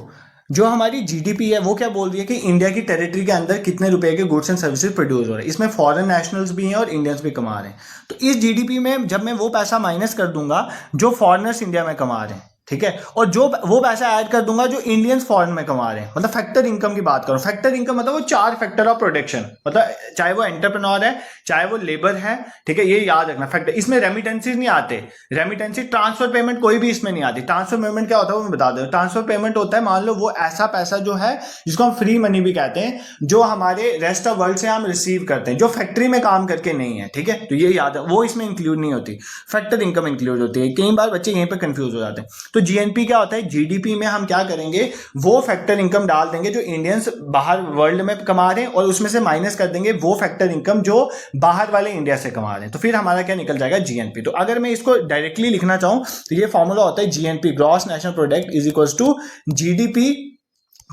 A: जो हमारी जीडीपी है वो क्या बोल रही है कि इंडिया की टेरिटरी के अंदर कितने रुपए के गुड्स एंड सर्विसेज प्रोड्यूस हो रहे हैं, इसमें फॉरेन नेशनल्स भी हैं और इंडियंस भी कमा रहे हैं। तो इस जीडीपी में जब मैं वो पैसा माइनस कर दूंगा जो फॉरेनर्स इंडिया में कमा रहे हैं, ठीक है, और जो वो पैसा ऐड कर दूंगा जो इंडियंस फॉरेन में कमा रहे हैं, मतलब फैक्टर इनकम की बात करो। फैक्टर इनकम मतलब वो 4 फैक्टर ऑफ प्रोडक्शन, मतलब चाहे वो एंटरप्रेन्योर है चाहे वो लेबर है, ठीक है, ये याद रखना फैक्टर। इसमें रेमिटेंसीज नहीं आते, रेमिटेंसी ट्रांसफर पेमेंट कोई भी इसमें नहीं आती। ट्रांसफर पेमेंट क्या होता है वो मैं बता दूं। ट्रांसफर पेमेंट होता है, मान लो वो ऐसा पैसा जो है जिसको हम फ्री मनी भी कहते हैं, जो हमारे रेस्ट ऑफ वर्ल्ड से हम रिसीव करते हैं, जो फैक्ट्री में काम करके नहीं है, ठीक है, तो ये याद है, वो इसमें इंक्लूड नहीं होती, फैक्टर इनकम इंक्लूड होती है। कई बार बच्चे यहीं पर कंफ्यूज हो जाते हैं। तो जीएनपी क्या होता है, जीडीपी में हम क्या करेंगे, वो फैक्टर इनकम डाल देंगे जो इंडियंस बाहर वर्ल्ड में कमा रहे हैं, और उसमें से माइनस कर देंगे वो फैक्टर इनकम जो बाहर वाले इंडिया से कमा रहे हैं, तो फिर हमारा क्या निकल जाएगा, जीएनपी। तो अगर मैं इसको डायरेक्टली लिखना चाहूं तो ये फॉर्मूला होता है GNP, gross national product is equal to GDP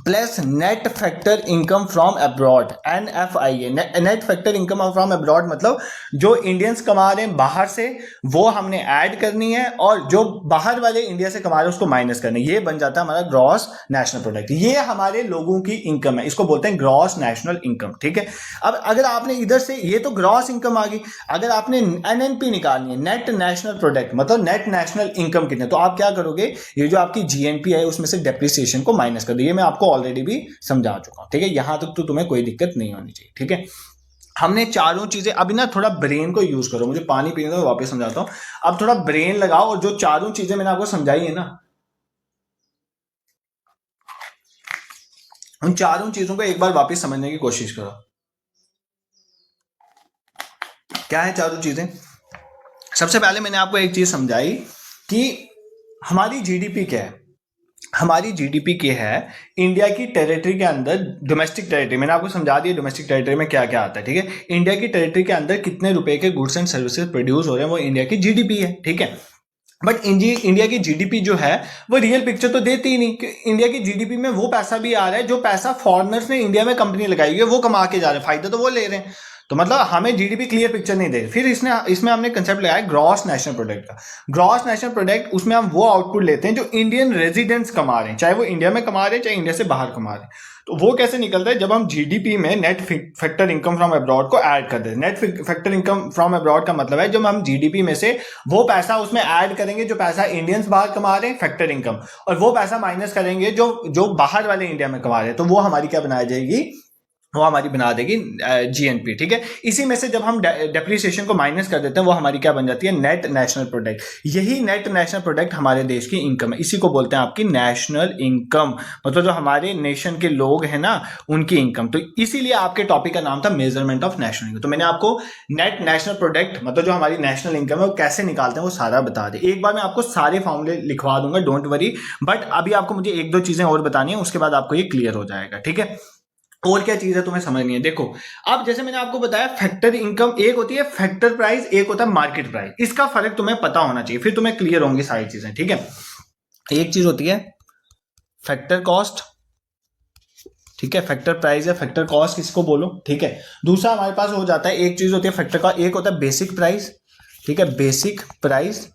A: plus net factor income from abroad, NFIA, net factor income from abroad, मतलब जो इंडियंस कमा रहे हैं बाहर से वो हमने ऐड करनी है, और जो बाहर वाले इंडिया से कमा रहे हैं उसको माइनस करना है। ये बन जाता है हमारा ग्रॉस नेशनल प्रोडक्ट। ये हमारे लोगों की इनकम है, इसको बोलते हैं ग्रॉस नेशनल इनकम। ठीक है, अब अगर आपने इधर से, ये तो ग्रॉस इनकम आ गई, अगर आपने NNP निकालनी है, नेट नेशनल प्रोडक्ट, मतलब नेट नेशनल इनकम कितने, तो आप क्या करोगे, ये जो आपकी जीएनपी है उसमें से डेप्रिसिएशन को माइनस कर दो। ये मैं आपको ऑलरेडी भी समझा चुका हूं, ठीक है, यहां तक तो तुम्हें कोई दिक्कत नहीं होनी चाहिए। ठीक है, हमने चारों चीजें, अभी ना थोड़ा ब्रेन को यूज करो, मुझे पानी पीने दो, वापस समझाता हूं। अब थोड़ा ब्रेन लगाओ और जो चारों चीजें मैंने आपको समझाई है ना, उन चारों चीजों को एक बार वापस समझने की कोशिश करो। क्या है चारों चीजें? सबसे पहले मैंने आपको एक चीज समझाई कि हमारी जीडीपी क्या है। हमारी जीडीपी की है इंडिया की टेरिटरी के अंदर, डोमेस्टिक टेरिटरी, मैंने आपको समझा दिया डोमेस्टिक टेरिटरी में क्या क्या आता है। ठीक है, इंडिया की टेरिटरी के अंदर कितने रुपए के गुड्स एंड सर्विसेज प्रोड्यूस हो रहे हैं, वो इंडिया की जीडीपी है। ठीक है, बट इंडिया की जीडीपी जो है वो रियल पिक्चर तो देती ही नहीं कि इंडिया की जीडीपी में वो पैसा भी आ रहा है जो पैसा फॉरेनर्स ने इंडिया में कंपनी लगाई हुई है वो कमा के जा रहे हैं, फायदा तो वो ले रहे हैं। तो मतलब हमें जीडीपी क्लियर पिक्चर नहीं दे। फिर इसमें हमने कंसेप्ट लगाया ग्रॉस नेशनल प्रोडक्ट का। ग्रॉस नेशनल प्रोडक्ट, उसमें हम वो आउटपुट लेते हैं जो इंडियन रेजिडेंट्स कमा रहे हैं, चाहे वो इंडिया में कमा रहे हैं चाहे इंडिया से बाहर कमा रहे हैं। तो वो कैसे निकलता है, जब हम जीडीपी में net factor income from abroad को ऐड कर दें। Net factor income from abroad का मतलब है जब हम जीडीपी में से वो पैसा उसमें ऐड करेंगे जो पैसा इंडियंस बाहर कमा रहे हैं, फैक्टर इनकम, और वो पैसा माइनस करेंगे जो बाहर वाले इंडिया में कमा रहे हैं, तो वो हमारी क्या बनाई जाएगी, वो हमारी बना देगी जीएनपी। ठीक है, इसी में से जब हम डेप्रिसिएशन को माइनस कर देते हैं वो हमारी क्या बन जाती है, नेट नेशनल प्रोडक्ट। यही नेट नेशनल प्रोडक्ट हमारे देश की इनकम है, इसी को बोलते हैं आपकी नेशनल इनकम, मतलब जो हमारे नेशन के लोग हैं ना उनकी इनकम। तो इसीलिए आपके टॉपिक का नाम था मेजरमेंट ऑफ नेशनल इनकम। तो मैंने आपको नेट नेशनल प्रोडक्ट मतलब जो हमारी नेशनल इनकम है वो कैसे निकालते हैं वो सारा बता दे। एक बार मैं आपको सारे फॉर्मूले लिखवा दूंगा, डोंट वरी, बट अभी आपको मुझे एक दो चीजें और बतानी है, उसके बाद आपको ये क्लियर हो जाएगा। ठीक है, और क्या चीज है तुम्हें समझनी है। देखो, अब जैसे मैंने आपको बताया फैक्टर इनकम एक होती है फैक्टर प्राइस, एक होता है मार्केट प्राइस। इसका फर्क तुम्हें पता होना चाहिए, फिर तुम्हें क्लियर होंगी सारी चीजें। ठीक है, एक चीज होती है फैक्टर कॉस्ट, ठीक है, फैक्टर प्राइस या फैक्टर कॉस्ट किसको बोलो। ठीक है, दूसरा हमारे पास हो जाता है, एक चीज होती है फैक्टर का, एक होता है बेसिक प्राइस, ठीक है, बेसिक प्राइस,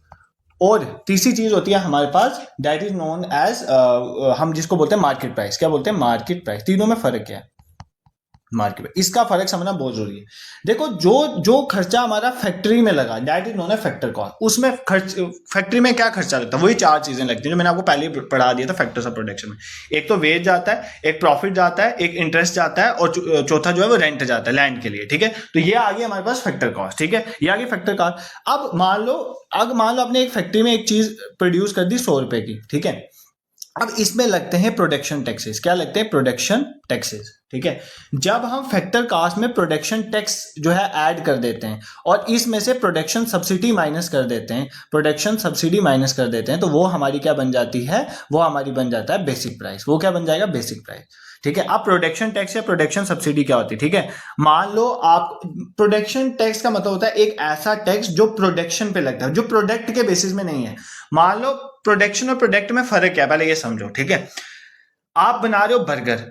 A: और तीसरी चीज होती है हमारे पास दैट इज नोन एज, हम जिसको बोलते हैं मार्केट प्राइस। क्या बोलते हैं, मार्केट प्राइस। तीनों में फर्क क्या है, मार्केट, इसका फर्क समझना बहुत जरूरी है। देखो, जो खर्चा हमारा फैक्ट्री में लगा दैट इज नोन है फैक्टर कॉस्ट। उसमें फैक्ट्री में क्या खर्चा लगता है, वही चार चीजें लगती हैं जो मैंने आपको पहले पढ़ा दिया था फैक्टर्स ऑफ प्रोडक्शन में। एक तो वेज जाता है, एक प्रॉफिट जाता है, एक इंटरेस्ट जाता है, और चौथा जो है वो रेंट जाता है लैंड के लिए। ठीक है, तो ये आ गया हमारे पास फैक्टर कॉस्ट। ठीक है, ये आ गई फैक्टर कॉस्ट। अब मान लो आपने एक फैक्ट्री में एक चीज प्रोड्यूस कर दी 100 रुपए की, ठीक है, अब इसमें लगते हैं प्रोडक्शन टैक्सेस। क्या लगते हैं? Production taxes. ठीक है, जब हम फैक्टर कास्ट में प्रोडक्शन टैक्स जो है ऐड कर देते हैं और इसमें से प्रोडक्शन सब्सिडी माइनस कर देते हैं, प्रोडक्शन सब्सिडी माइनस कर देते हैं, तो वो हमारी क्या बन जाती है? वो हमारी बन जाता है बेसिक प्राइस। वो क्या बन जाएगा? Basic price. ठीक है, अब प्रोडक्शन टैक्स या प्रोडक्शन सब्सिडी क्या होती है? ठीक है, मान लो आप, प्रोडक्शन टैक्स का मतलब होता है एक ऐसा टैक्स जो प्रोडक्शन पे लगता है, जो प्रोडक्ट के बेसिस में नहीं है। मान लो प्रोडक्शन और प्रोडक्ट में फर्क क्या है, पहले ये समझो। ठीक है, आप बना रहे हो बर्गर,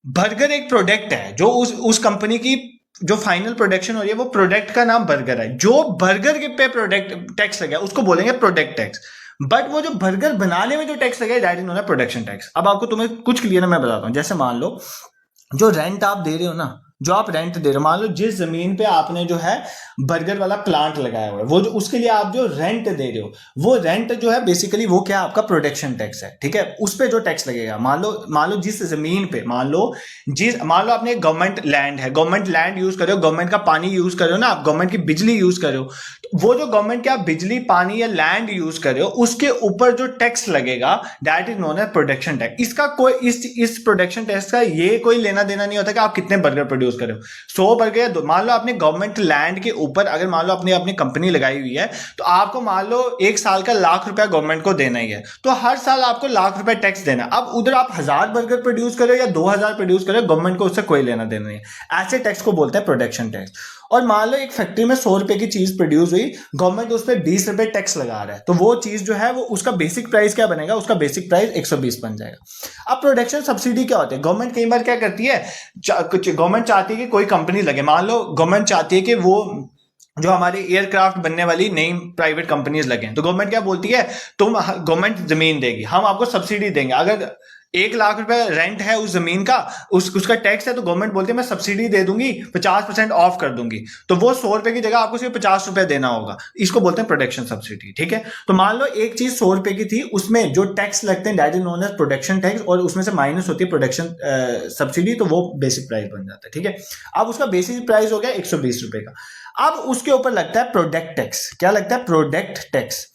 A: बर्गर एक प्रोडक्ट है, जो उस कंपनी की जो फाइनल प्रोडक्शन हो रही है, वो प्रोडक्ट का नाम बर्गर है। जो बर्गर के पे प्रोडक्ट टैक्स लगा उसको बोलेंगे प्रोडक्ट टैक्स। बट वो जो बर्गर बनाने में जो टैक्स लगा है, डायरेक्ट होना प्रोडक्शन टैक्स। अब आपको तुम्हें कुछ क्लियर मैं बताता हूं। जैसे मान लो जो रेंट आप दे रहे हो ना, जो आप रेंट दे रहे हो, मान लो जिस जमीन पे आपने जो है बर्गर वाला प्लांट लगाया हुआ है, वो जो उसके लिए आप जो रेंट दे रहे हो, वो रेंट जो है बेसिकली वो क्या आपका प्रोडक्शन टैक्स है। ठीक है, उस पे जो टैक्स लगेगा, मान लो जिस जमीन पे, मान लो आपने गवर्नमेंट लैंड है, गवर्नमेंट लैंड यूज कर रहे हो, गवर्नमेंट का पानी यूज कर रहे हो ना, आप गवर्नमेंट की बिजली यूज कर रहे हो, तो वो जो गवर्नमेंट की आप बिजली, पानी या लैंड यूज कर रहे हो, उसके ऊपर जो टैक्स लगेगा, that is known as production tax. इसका कोई इस प्रोडक्शन टैक्स का ये कोई लेना देना नहीं होता कि आप कितने बर्गर प्रोड्यूस कर रहे हो, 100 बर्गर या मान लो आपने गवर्नमेंट लैंड के ऊपर, अगर मान लो आपने अपनी कंपनी लगाई हुई है, तो आपको मान लो 1 साल का ₹1,00,000 गवर्नमेंट को देना ही है, तो हर साल आपको ₹1,00,000 टैक्स देना। अब उधर आप 1000 बर्गर प्रोड्यूस करो या 2000 प्रोड्यूस करो, गवर्नमेंट को उससे कोई लेना देना नहीं है। ऐसे टैक्स को बोलते हैं प्रोडक्शन टैक्स। और मान लो एक फैक्ट्री में 100 रुपए की चीज प्रोड्यूस हुई, गवर्नमेंट उस पर 20 रुपए टैक्स लगा रहा है, तो वो चीज जो है वो उसका बेसिक प्राइस क्या बनेगा? उसका बेसिक प्राइस 120 बन जाएगा। अब प्रोडक्शन सब्सिडी क्या होती है? गवर्नमेंट कई बार क्या करती है, गवर्नमेंट चाहती है कि कोई कंपनी लगे, मान लो गवर्नमेंट चाहती है कि वो जो हमारी एयरक्राफ्ट बनने वाली नई प्राइवेट कंपनीज लगे, तो गवर्नमेंट क्या बोलती है, तुम, गवर्नमेंट जमीन देगी, हम आपको सब्सिडी देंगे। अगर 1,00,000 रुपए रेंट है उस जमीन का, उसका टैक्स है, तो गवर्नमेंट बोलती है मैं सब्सिडी दे दूंगी, 50% ऑफ कर दूंगी, तो वो 100 रुपए की जगह आपको सिर्फ 50 रुपए देना होगा। इसको बोलते हैं प्रोडक्शन सब्सिडी। ठीक है, तो मान लो एक चीज 100 रुपए की थी, उसमें जो टैक्स लगते हैं that is known as production tax, और उसमें से माइनस होती है प्रोडक्शन सब्सिडी, तो वो बेसिक प्राइस बन जाता है। ठीक है, अब उसका बेसिक प्राइस हो गया 120 रुपए का। अब उसके ऊपर लगता है प्रोडक्ट टैक्स। क्या लगता है? Product tax.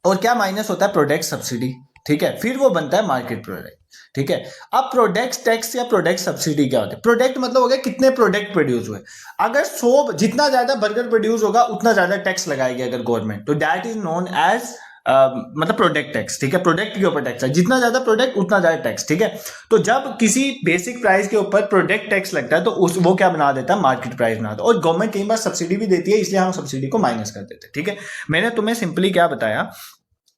A: और क्या माइनस होता है? Product subsidy. ठीक है, फिर वो बनता है मार्केट प्रोडक्ट। ठीक है, अब प्रोडक्ट टैक्स या प्रोडक्ट सब्सिडी क्या होता है? प्रोडक्ट मतलब हो गया कितने प्रोडक्ट प्रोड्यूस हुए। अगर 100, जितना ज्यादा बर्गर प्रोड्यूस होगा उतना ज्यादा टैक्स लगाएगी अगर गवर्नमेंट, तो दैट इज नोन एज मतलब प्रोडक्ट टैक्स। ठीक है, प्रोडक्ट के ऊपर टैक्स है, जितना ज्यादा प्रोडक्ट उतना ज्यादा टैक्स। ठीक है, तो जब किसी बेसिक प्राइस के ऊपर प्रोडक्ट टैक्स लगता है, तो वो क्या बना देता है? मार्केट प्राइस बना देता है। और गवर्नमेंट कई बार सब्सिडी भी देती है, इसलिए हम सब्सिडी को माइनस कर देते हैं। ठीक है, मैंने तुम्हें सिंपली क्या बताया,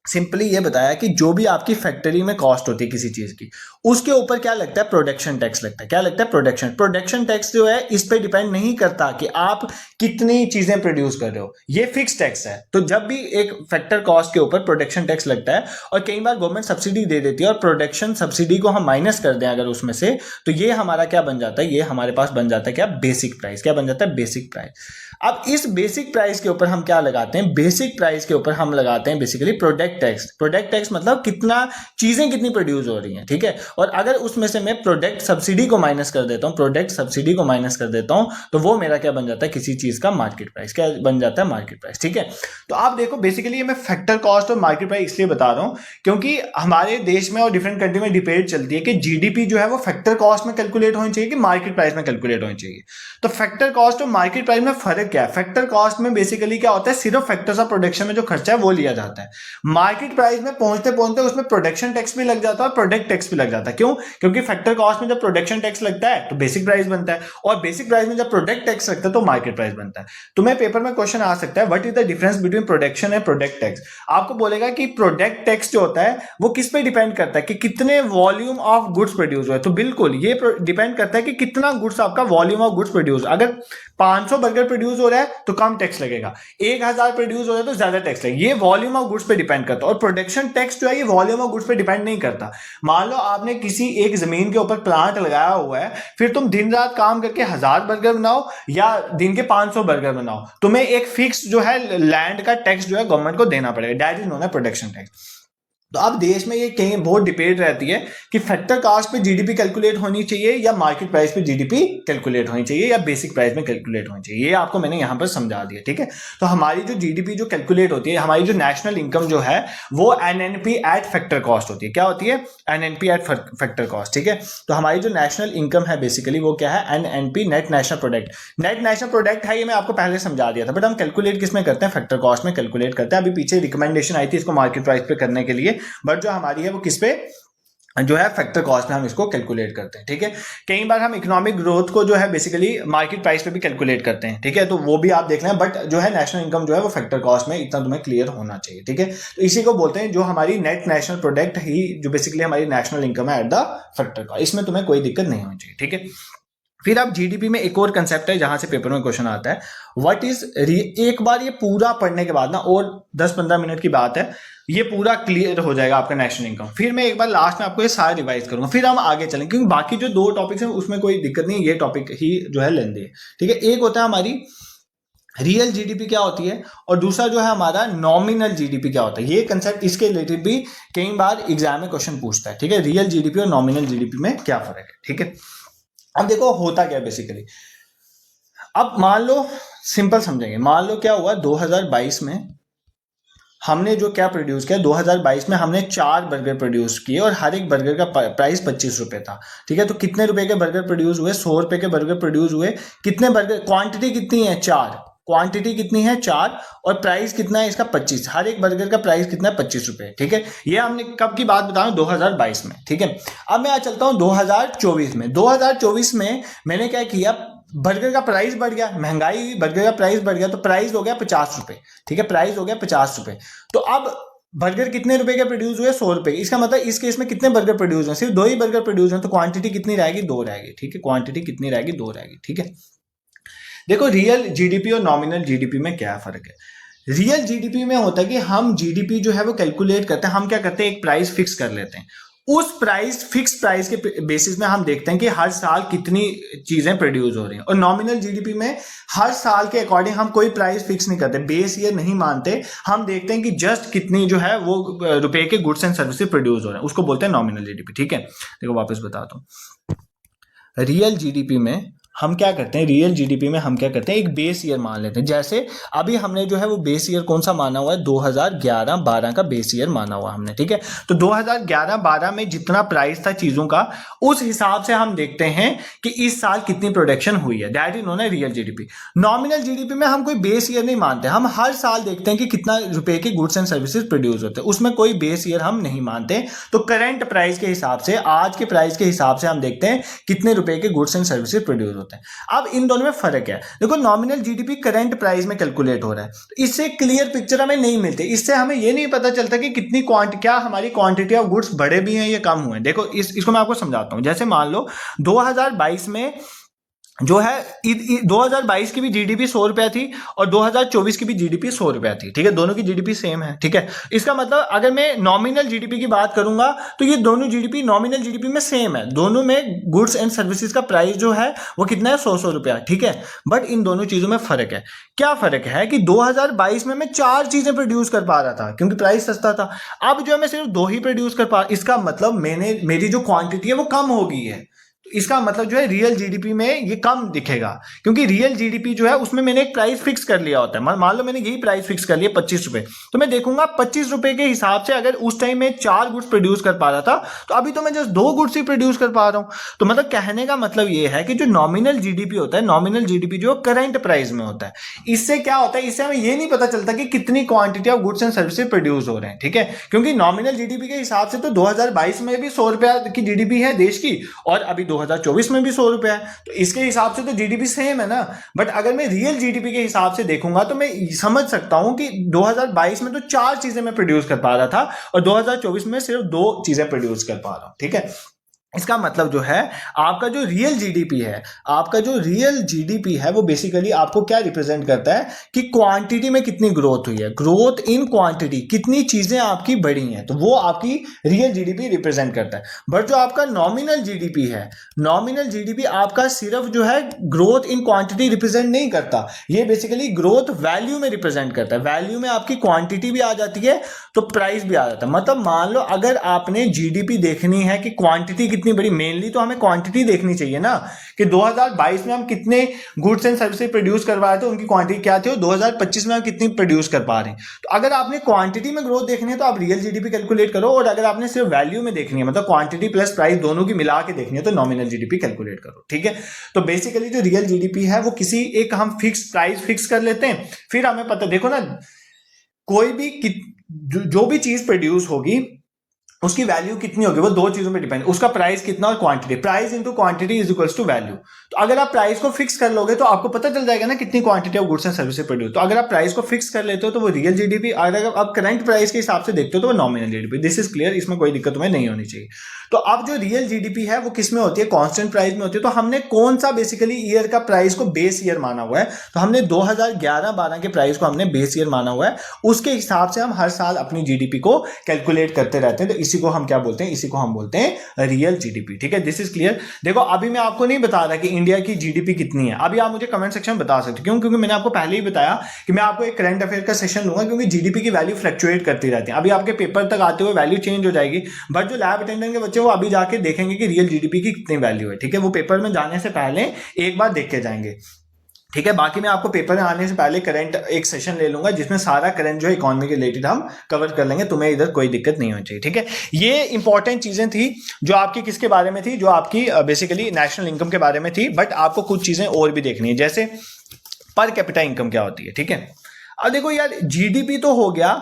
A: सिंपली ये बताया कि जो भी आपकी फैक्ट्री में कॉस्ट होती है किसी चीज की, उसके ऊपर क्या लगता है? प्रोडक्शन टैक्स लगता है। क्या लगता है? प्रोडक्शन टैक्स जो है इस पे डिपेंड नहीं करता कि आप कितनी चीजें प्रोड्यूस कर रहे हो, ये फिक्स टैक्स है। तो जब भी एक फैक्टर कॉस्ट के ऊपर प्रोडक्शन टैक्स लगता है, और कई बार गवर्नमेंट सब्सिडी दे देती है, और प्रोडक्शन सब्सिडी को हम माइनस कर दें अगर उसमें से, तो ये हमारा क्या बन जाता है? ये हमारे पास बन जाता है क्या? Basic price. क्या बन जाता है? Basic price. अब इस बेसिक प्राइस के ऊपर हम क्या लगाते हैं? बेसिक प्राइस के ऊपर हम लगाते हैं basically product tax. Product tax मतलब कितना चीजें कितनी प्रोड्यूस हो रही हैं। ठीक है, और अगर उसमें से मैं प्रोडक्ट सब्सिडी को माइनस कर देता हूं, प्रोडक्ट सब्सिडी को माइनस कर देता हूं, तो वो मेरा क्या बन जाता है? किसी चीज का मार्केट प्राइस। क्या बन जाता है? Market price. ठीक है, तो आप देखो बेसिकली ये मैं फैक्टर कॉस्ट और मार्केट प्राइस इसलिए बता रहा हूं क्योंकि हमारे देश में और डिफरेंट कंट्री में डिबेट चलती है कि जीडीपी जो है वो फैक्टर कॉस्ट में कैलकुलेट होनी चाहिए कि मार्केट प्राइस में कैलकुलेट होनी चाहिए। तो फैक्टर कॉस्ट और मार्केट प्राइस में फर्क क्या है? फैक्टर कॉस्ट में बेसिकली क्या होता है? सिर्फ फैक्टर्स ऑफ प्रोडक्शन में जो खर्चा है वो लिया जाता है। मार्केट प्राइस में पहुंचते पहुंचते उसमें प्रोडक्शन टैक्स भी लग जाता है और प्रोडक्ट टैक्स भी लग जाता है। क्यों? क्योंकि फैक्टर कॉस्ट में जब प्रोडक्शन टैक्स लगता है तो बेसिक प्राइस बनता है, और बेसिक प्राइस में जब प्रोडक्ट टैक्स लगता है तो मार्केट प्राइस बनता है। तुम्हें पेपर में क्वेश्चन आ सकता है, what is the difference between production and product tax. आपको बोलेगा कि प्रोडक्ट टैक्स जो होता है वो किस पे डिपेंड करता है कि कितने वॉल्यूम ऑफ गुड्स प्रोड्यूस हुए। तो बिल्कुल ये डिपेंड करता है कि कितना गुड्स, आपका वॉल्यूम ऑफ गुड्स प्रोड्यूस। अगर 500 बर्गर प्रोड्यूस हो रहा है तो कम टैक्स लगेगा, 1000 प्रोड्यूस हो रहा है तो ज्यादा टैक्स लगेगा। ये वॉल्यूम ऑफ गुड्स पे डिपेंड करता है। और प्रोडक्शन टैक्स जो है ये वॉल्यूम ऑफ गुड्स पे डिपेंड नहीं करता। मान लो आपने किसी एक जमीन के ऊपर प्लांट लगाया हुआ है, फिर तुम दिन रात काम करके 1000 बर्गर बनाओ या दिन के 500 बर्गर बनाओ, तुम्हें एक फिक्स जो है लैंड का टैक्स जो है गवर्नमेंट को देना पड़ेगा। That is known as production tax. तो अब देश में ये कहीं बहुत डिबेट रहती है कि फैक्टर कास्ट पे जीडीपी कैलकुलेट होनी चाहिए या मार्केट प्राइस पे जीडीपी कैलकुलेट होनी चाहिए या बेसिक प्राइस में कैलकुलेट होनी चाहिए। ये आपको मैंने यहाँ पर समझा दिया, ठीक है। तो हमारी जो जीडीपी जो कैलकुलेट होती है, हमारी जो नेशनल इनकम जो है वो एनएनपी एट फैक्टर कॉस्ट होती है। क्या होती है? एनएनपी एट फैक्टर कॉस्ट, ठीक है। तो हमारी जो नेशनल इनकम है बेसिकली वो क्या है? NNP, net national product. Net national product है, ये मैं आपको पहले समझा दिया था, बट हम कैलकुलेट किस में करते हैं? फैक्टर कॉस्ट में कैलकुलेट करते हैं। अभी पीछे रिकमेंडेशन आई थी इसको मार्केट प्राइस पे करने के लिए, बट जो हमारी है वो किस पे जो है? फैक्टर कॉस्ट में हम इसको कैलकुलेट करते हैं, ठीक है। कई बार हम इकोनॉमिक ग्रोथ को जो है बेसिकली मार्केट प्राइस पे भी कैलकुलेट करते हैं, ठीक है। तो वो भी आप देख लें, बट जो है नेशनल इनकम जो है वो फैक्टर कॉस्ट में, इतना तुम्हें क्लियर होना चाहिए, ठीक है। तो इसी को बोलते हैं जो हमारी नेट नेशनल प्रोडक्ट ही जो बेसिकली हमारी नेशनल इनकम है एट द फैक्टर कॉस्ट। इसमें तुम्हें कोई दिक्कत नहीं होनी चाहिए, ठीक है। फिर अब जीडीपी में एक और कंसेप्ट है जहां से पेपर में क्वेश्चन आता है, व्हाट इज। एक बार ये पूरा पढ़ने के बाद ना, और 10-15 मिनट की बात है, ये पूरा क्लियर हो जाएगा आपका नेशनल इनकम। फिर मैं एक बार लास्ट में आपको ये सारा रिवाइज करूंगा, फिर हम आगे चलेंगे, क्योंकि बाकी जो 2 टॉपिक्स हैं उसमें कोई दिक्कत नहीं, ये टॉपिक ही जो है लेंदी है, ठीक है। एक होता है हमारी रियल जीडीपी क्या होती है, और दूसरा जो है हमारा नॉमिनल जीडीपी क्या होता है। ये कंसेप्ट इसके रिलेटेड भी कई बार एग्जाम में क्वेश्चन पूछता है, ठीक है। रियल जीडीपी और नॉमिनल जीडीपी में क्या फर्क है, ठीक है। अब देखो होता क्या बेसिकली, अब मान लो, सिंपल समझेंगे, मान लो क्या हुआ 2022 में हमने जो क्या प्रोड्यूस किया, 2022 में हमने 4 बर्गर प्रोड्यूस किए और हर एक बर्गर का प्राइस 25 रुपए था, ठीक है। तो कितने रुपए के बर्गर प्रोड्यूस हुए? 100 रुपए के बर्गर प्रोड्यूस हुए। कितने बर्गर, क्वांटिटी कितनी है? 4। क्वांटिटी कितनी है? 4। और प्राइस कितना है इसका? 25। हर एक बर्गर का प्राइस कितना है? 25 रुपए, ठीक है। ये हमने कब की बात बता रहा हूं? 2022 में, ठीक है। अब मैं आ चलता हूं 2024 में। 2024 में मैंने क्या किया, बर्गर का प्राइस बढ़ गया, महंगाई हुई, बर्गर का प्राइस बढ़ गया, तो प्राइस हो गया 50 रुपए, ठीक है। प्राइस हो गया 50 रुपए। तो अब बर्गर कितने रुपए के प्रोड्यूस हुए? 100 रुपए। इसका मतलब इस केस में कितने बर्गर प्रोड्यूस हुए? सिर्फ 2 ही बर्गर प्रोड्यूस हुए, तो क्वांटिटी कितनी रहेगी? 2 रहेगी, ठीक है। क्वांटिटी कितनी रहेगी? 2 रहेगी, ठीक है। देखो रियल जीडीपी और नॉमिनल जीडीपी में क्या फर्क है। रियल जीडीपी में होता है कि हम जीडीपी जो है वो कैलकुलेट करते हैं, हम क्या करते हैं, एक प्राइस फिक्स कर लेते हैं। उस प्राइस, फिक्स प्राइस के बेसिस में हम देखते हैं कि हर साल कितनी चीजें प्रोड्यूस हो रही हैं। और नॉमिनल जीडीपी में हर साल के अकॉर्डिंग हम कोई प्राइस फिक्स नहीं करते, बेस ईयर नहीं मानते, हम देखते हैं कि जस्ट कितनी जो है वो रुपए के गुड्स एंड सर्विसेज प्रोड्यूस हो रहे हैं, उसको बोलते हैं नॉमिनल जीडीपी, ठीक है। देखो वापस बताता हूं, रियल जीडीपी में हम क्या करते हैं, रियल जीडीपी में हम क्या करते हैं, एक बेस ईयर मान लेते हैं। जैसे अभी हमने जो है वो बेस ईयर कौन सा माना हुआ है? 2011-12 का बेस ईयर माना हुआ हमने, ठीक है। तो 2011-12 में जितना प्राइस था चीजों का, उस हिसाब से हम देखते हैं कि इस साल कितनी प्रोडक्शन हुई है, दैट इज नोन है रियल जीडीपी। नॉमिनल जीडीपी में हम कोई बेस ईयर नहीं मानते, हम हर साल देखते हैं कि कितना रुपए के गुड्स एंड सर्विसेज प्रोड्यूस होते हैं, उसमें कोई बेस ईयर हम नहीं मानते। तो करंट प्राइस के हिसाब से, आज के प्राइस के हिसाब से हम देखते हैं कितने रुपए के गुड्स एंड सर्विसेज प्रोड्यूस होते हैं। अब इन दोनों में फर्क है। देखो नॉमिनल जीडीपी करंट प्राइस में कैलकुलेट हो रहा है, तो इससे क्लियर पिक्चर हमें नहीं मिलती, इससे हमें यह नहीं पता चलता कि कितनी क्या हमारी क्वांटिटी ऑफ गुड्स बढ़े भी हैं या कम हुए हैं। देखो इसको मैं आपको समझाता हूं। जैसे मान लो 2022 में जो है 2022 की भी जीडीपी 100 रुपया थी और 2024 की भी जीडीपी 100 रुपया थी, ठीक है। दोनों की जीडीपी सेम है, ठीक है। इसका मतलब अगर मैं नॉमिनल जीडीपी की बात करूंगा तो ये दोनों जीडीपी नॉमिनल जीडीपी में सेम है, दोनों में गुड्स एंड सर्विसेज का प्राइस जो है वो कितना है? 100 रुपया, ठीक है। बट इन दोनों चीजों में फर्क है। क्या फर्क है कि 2022 में मैं 4 चीजें प्रोड्यूस कर पा रहा था क्योंकि प्राइस सस्ता था। अब जो है मैं सिर्फ 2 ही प्रोड्यूस कर पा, इसका मतलब मेरी जो क्वांटिटी है वो कम हो गई है। इसका मतलब जो है रियल जीडीपी में ये कम दिखेगा, क्योंकि रियल जीडीपी जो है उसमें मैंने एक प्राइस फिक्स कर लिया होता है। मान लो मैंने यही प्राइस फिक्स कर लिया 25 रुपए, तो मैं देखूंगा 25 रुपए के हिसाब से अगर उस टाइम में 4 गुड्स प्रोड्यूस कर पा रहा था, तो अभी तो मैं जस्ट 2 गुड्स ही प्रोड्यूस कर पा रहा हूं। तो मतलब कहने का मतलब ये है कि जो नॉमिनल जीडीपी होता है, नॉमिनल जीडीपी जो करंट प्राइस में होता है, इससे क्या होता है, इससे हमें ये नहीं पता चलता कि कितनी quantity of goods and services produce हो रहे हैं, ठीक है। क्योंकि नॉमिनल जीडीपी के हिसाब से तो 2022 में भी 100 रुपया की जीडीपी है देश की, और अभी 2024 में भी 100 रुपया है, तो इसके हिसाब से तो जीडीपी सेम है ना। बट अगर मैं रियल जीडीपी के हिसाब से देखूंगा तो मैं समझ सकता हूं कि 2022 में तो 4 चीजें मैं प्रोड्यूस कर पा रहा था और 2024 में सिर्फ 2 चीजें प्रोड्यूस कर पा रहा हूं, ठीक है। इसका मतलब जो है आपका जो रियल जीडीपी है, आपका जो रियल जीडीपी है वो बेसिकली आपको क्या रिप्रेजेंट करता है कि क्वांटिटी में कितनी ग्रोथ हुई है, ग्रोथ इन क्वांटिटी, कितनी चीजें आपकी बढ़ी हैं, तो वो आपकी रियल जीडीपी रिप्रेजेंट करता है। बट जो आपका नॉमिनल जीडीपी है, नॉमिनल जीडीपी आपका सिर्फ जो है ग्रोथ इन क्वांटिटी रिप्रेजेंट नहीं करता, ये बेसिकली ग्रोथ वैल्यू में रिप्रेजेंट करता है। वैल्यू में आपकी क्वांटिटी भी आ जाती है तो प्राइस भी आ जाता है। मतलब मान लो अगर आपने जीडीपी देखनी है कि क्वांटिटी कितनी बड़ी, मेनली तो हमें क्वांटिटी देखनी चाहिए ना कि 2022 में हम कितने गुड्स एंड सर्विसेज प्रोड्यूस करवा रहे थे, उनकी क्वांटिटी क्या थी, और 2025 में हम कितनी प्रोड्यूस कर पा रहे हैं। तो अगर आपने क्वांटिटी में ग्रोथ देखनी है तो आप रियल जीडीपी कैलकुलेट करो, और अगर आपने सिर्फ वैल्यू में देखनी है, मतलब क्वांटिटी प्लस प्राइस दोनों की मिला के देखनी है, तो नॉमिनल जीडीपी कैलकुलेट करो। ठीक है, तो बेसिकली जो रियल जीडीपी है वो किसी एक हम फिक्स प्राइस फिक्स कर लेते हैं, फिर हमें पता, देखो ना, कोई भी जो भी चीज प्रोड्यूस होगी उसकी वैल्यू कितनी होगी वो दो चीजों पे डिपेंड, उसका प्राइस कितना और quantity, price into quantity is equals to value. तो अगर आप प्राइस को फिक्स कर लोगे तो आपको पता चल जाएगा ना कितनी quantity of goods and services produce. तो अगर आप प्राइस को फिक्स कर लेते हो तो वो रियल जीडीपी, अगर आप करंट प्राइस के हिसाब से देखते हो तो वो nominal GDP. This is clear, इसमें कोई दिक्कत तुम्हें नहीं होनी चाहिए। तो अब जो रियल जीडीपी है वो किस में होती है, कांस्टेंट प्राइस में होती है। तो हमने कौन सा बेसिकली ईयर का प्राइस को बेस ईयर माना हुआ है, तो हमने 2011-12 के प्राइस को हमने बेस ईयर माना हुआ है, उसके हिसाब से हम हर साल अपनी जीडीपी को कैलकुलेट करते रहते हैं। तो इसी को हम क्या बोलते हैं, इसी को हम बोलते हैं रियल जीडीपी। ठीक है, दिस इज क्लियर। देखो अभी मैं आपको नहीं बता रहा कि इंडिया की जीडीपी कितनी है, अभी आप मुझे कमेंट सेक्शन में बता सकते हो, क्यों, क्योंकि मैंने आपको पहले ही बताया कि मैं आपको एक करंट अफेयर का सेशन लूंगा, क्योंकि जीडीपी की वैल्यू फ्लक्चुएट करती रहती है। अभी आपके पेपर तक आते हुए वैल्यू चेंज हो जाएगी, बट जो लैब अटेंडेंट के बच्चे वो अभी जाके देखेंगे कि रियल जीडीपी की कितनी वैल्यू है। ठीक है, वो पेपर में जाने से पहले एक बार देख के जाएंगे। ठीक है, बाकी मैं आपको पेपर में आने से पहले करंट एक सेशन ले लूंगा जिसमें सारा करंट जो है इकोनॉमी के रिलेटेड हम कवर कर लेंगे, तुम्हें इधर कोई दिक्कत नहीं होनी चाहिए। ठीक है, ये इंपॉर्टेंट चीजें थी जो आपकी किसके बारे में थी, जो आपकी बेसिकली नेशनल इनकम के बारे में थी। बट आपको कुछ चीजें और भी देखनी है, जैसे पर कैपिटा इनकम क्या होती है। ठीक है, अब देखो यार, जीडीपी तो हो गया,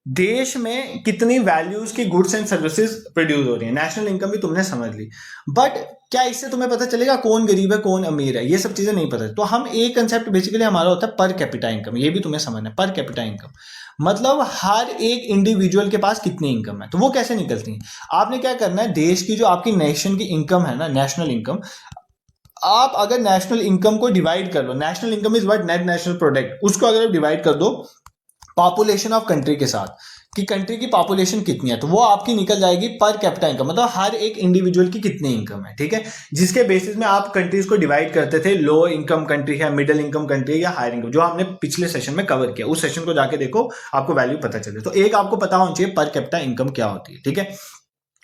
A: देश में कितनी वैल्यूज की गुड्स एंड सर्विसेज प्रोड्यूस हो रही है, नेशनल इनकम भी तुमने समझ ली। बट क्या इससे तुम्हें पता चलेगा कौन गरीब है कौन अमीर है, ये सब चीजें नहीं पता। तो हम एक कंसेप्ट बेसिकली हमारा होता है पर कैपिटा इनकम, ये भी तुम्हें समझना है। पर कैपिटा इनकम मतलब हर एक इंडिविजुअल के पास कितनी इनकम है। तो वो कैसे निकलती है, आपने क्या करना है, देश की जो आपकी नेशन की इनकम है ना, नेशनल इनकम, आप अगर नेशनल इनकम को डिवाइड कर लो, national income is what, net national product, उसको अगर आप डिवाइड कर दो पॉपुलेशन ऑफ कंट्री के साथ कि कंट्री की पॉपुलेशन कितनी है, तो वो आपकी निकल जाएगी पर कैपिटा इनकम, मतलब हर एक इंडिविजुअल की कितनी इनकम है। ठीक है, जिसके बेसिस में आप कंट्रीज को डिवाइड करते थे, लो इनकम कंट्री है, मिडिल इनकम कंट्री है या हायर इनकम, जो हमने पिछले सेशन में कवर किया, उस सेशन को जाके देखो, आपको वैल्यू पता चले। तो एक आपको पता होना चाहिए पर कैपिटा इनकम क्या होती है। ठीक है,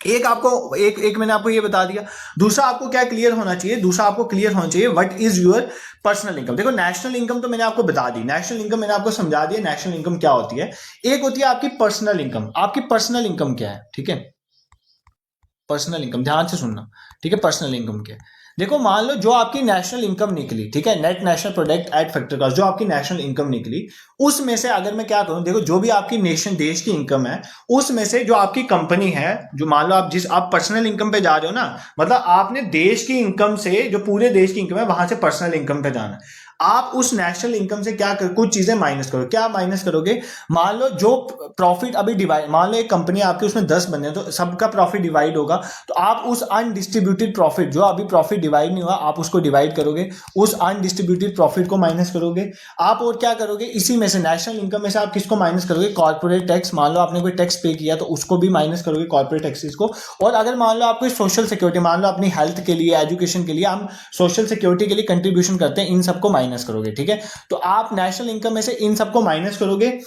A: एक आपको एक मैंने आपको ये बता दिया। दूसरा आपको क्या क्लियर होना चाहिए, दूसरा आपको क्लियर होना चाहिए what is your personal income. देखो नेशनल इनकम तो मैंने आपको बता दी, नेशनल इनकम मैंने आपको समझा दिया, नेशनल इनकम क्या होती है। एक होती है आपकी पर्सनल इनकम, आपकी पर्सनल इनकम क्या है। ठीक है, पर्सनल इनकम ध्यान से सुनना। ठीक है, पर्सनल इनकम क्या है, देखो मान लो जो आपकी नेशनल इनकम निकली, ठीक है, net national product at factor cost, जो आपकी नेशनल इनकम निकली, उसमें से अगर मैं क्या करूं, देखो जो भी आपकी नेशन देश की इनकम है, उसमें से जो आपकी कंपनी है, जो मान लो आप पर्सनल इनकम पे जा रहे हो ना, मतलब आपने देश की इनकम से, जो पूरे देश की इनकम है, वहां से पर्सनल इनकम पे जाना है। आप उस नेशनल इनकम से क्या कुछ चीजें माइनस करो, क्या माइनस करोगे, मान लो जो प्रॉफिट अभी डिवाइड, मान लो एक कंपनी आपकी उसमें 10 बंदे हैं तो सबका प्रॉफिट डिवाइड होगा, तो आप उस अनडिस्ट्रीब्यूटेड प्रॉफिट, जो अभी प्रॉफिट डिवाइड नहीं हुआ, आप उसको डिवाइड करोगे, उस अनडिस्ट्रीब्यूटेड प्रॉफिट को माइनस करोगे। आप और क्या करोगे, इसी में से नेशनल इनकम में से आप किसको माइनस करोगे, कॉर्पोरेट टैक्स, मान लो आपने कोई टैक्स पे किया तो उसको भी माइनस करोगे, कॉर्पोरेट टैक्सेस को। और अगर मान लो आप कोई सोशल सिक्योरिटी, मान लो अपनी हेल्थ के लिए, एजुकेशन के लिए हम सोशल सिक्योरिटी के लिए कंट्रीब्यूशन करते हैं, इन सबको माइनस करोगे। ठीक है, तो आप नेशनल इनकम में से इन सबको माइनस करोगे।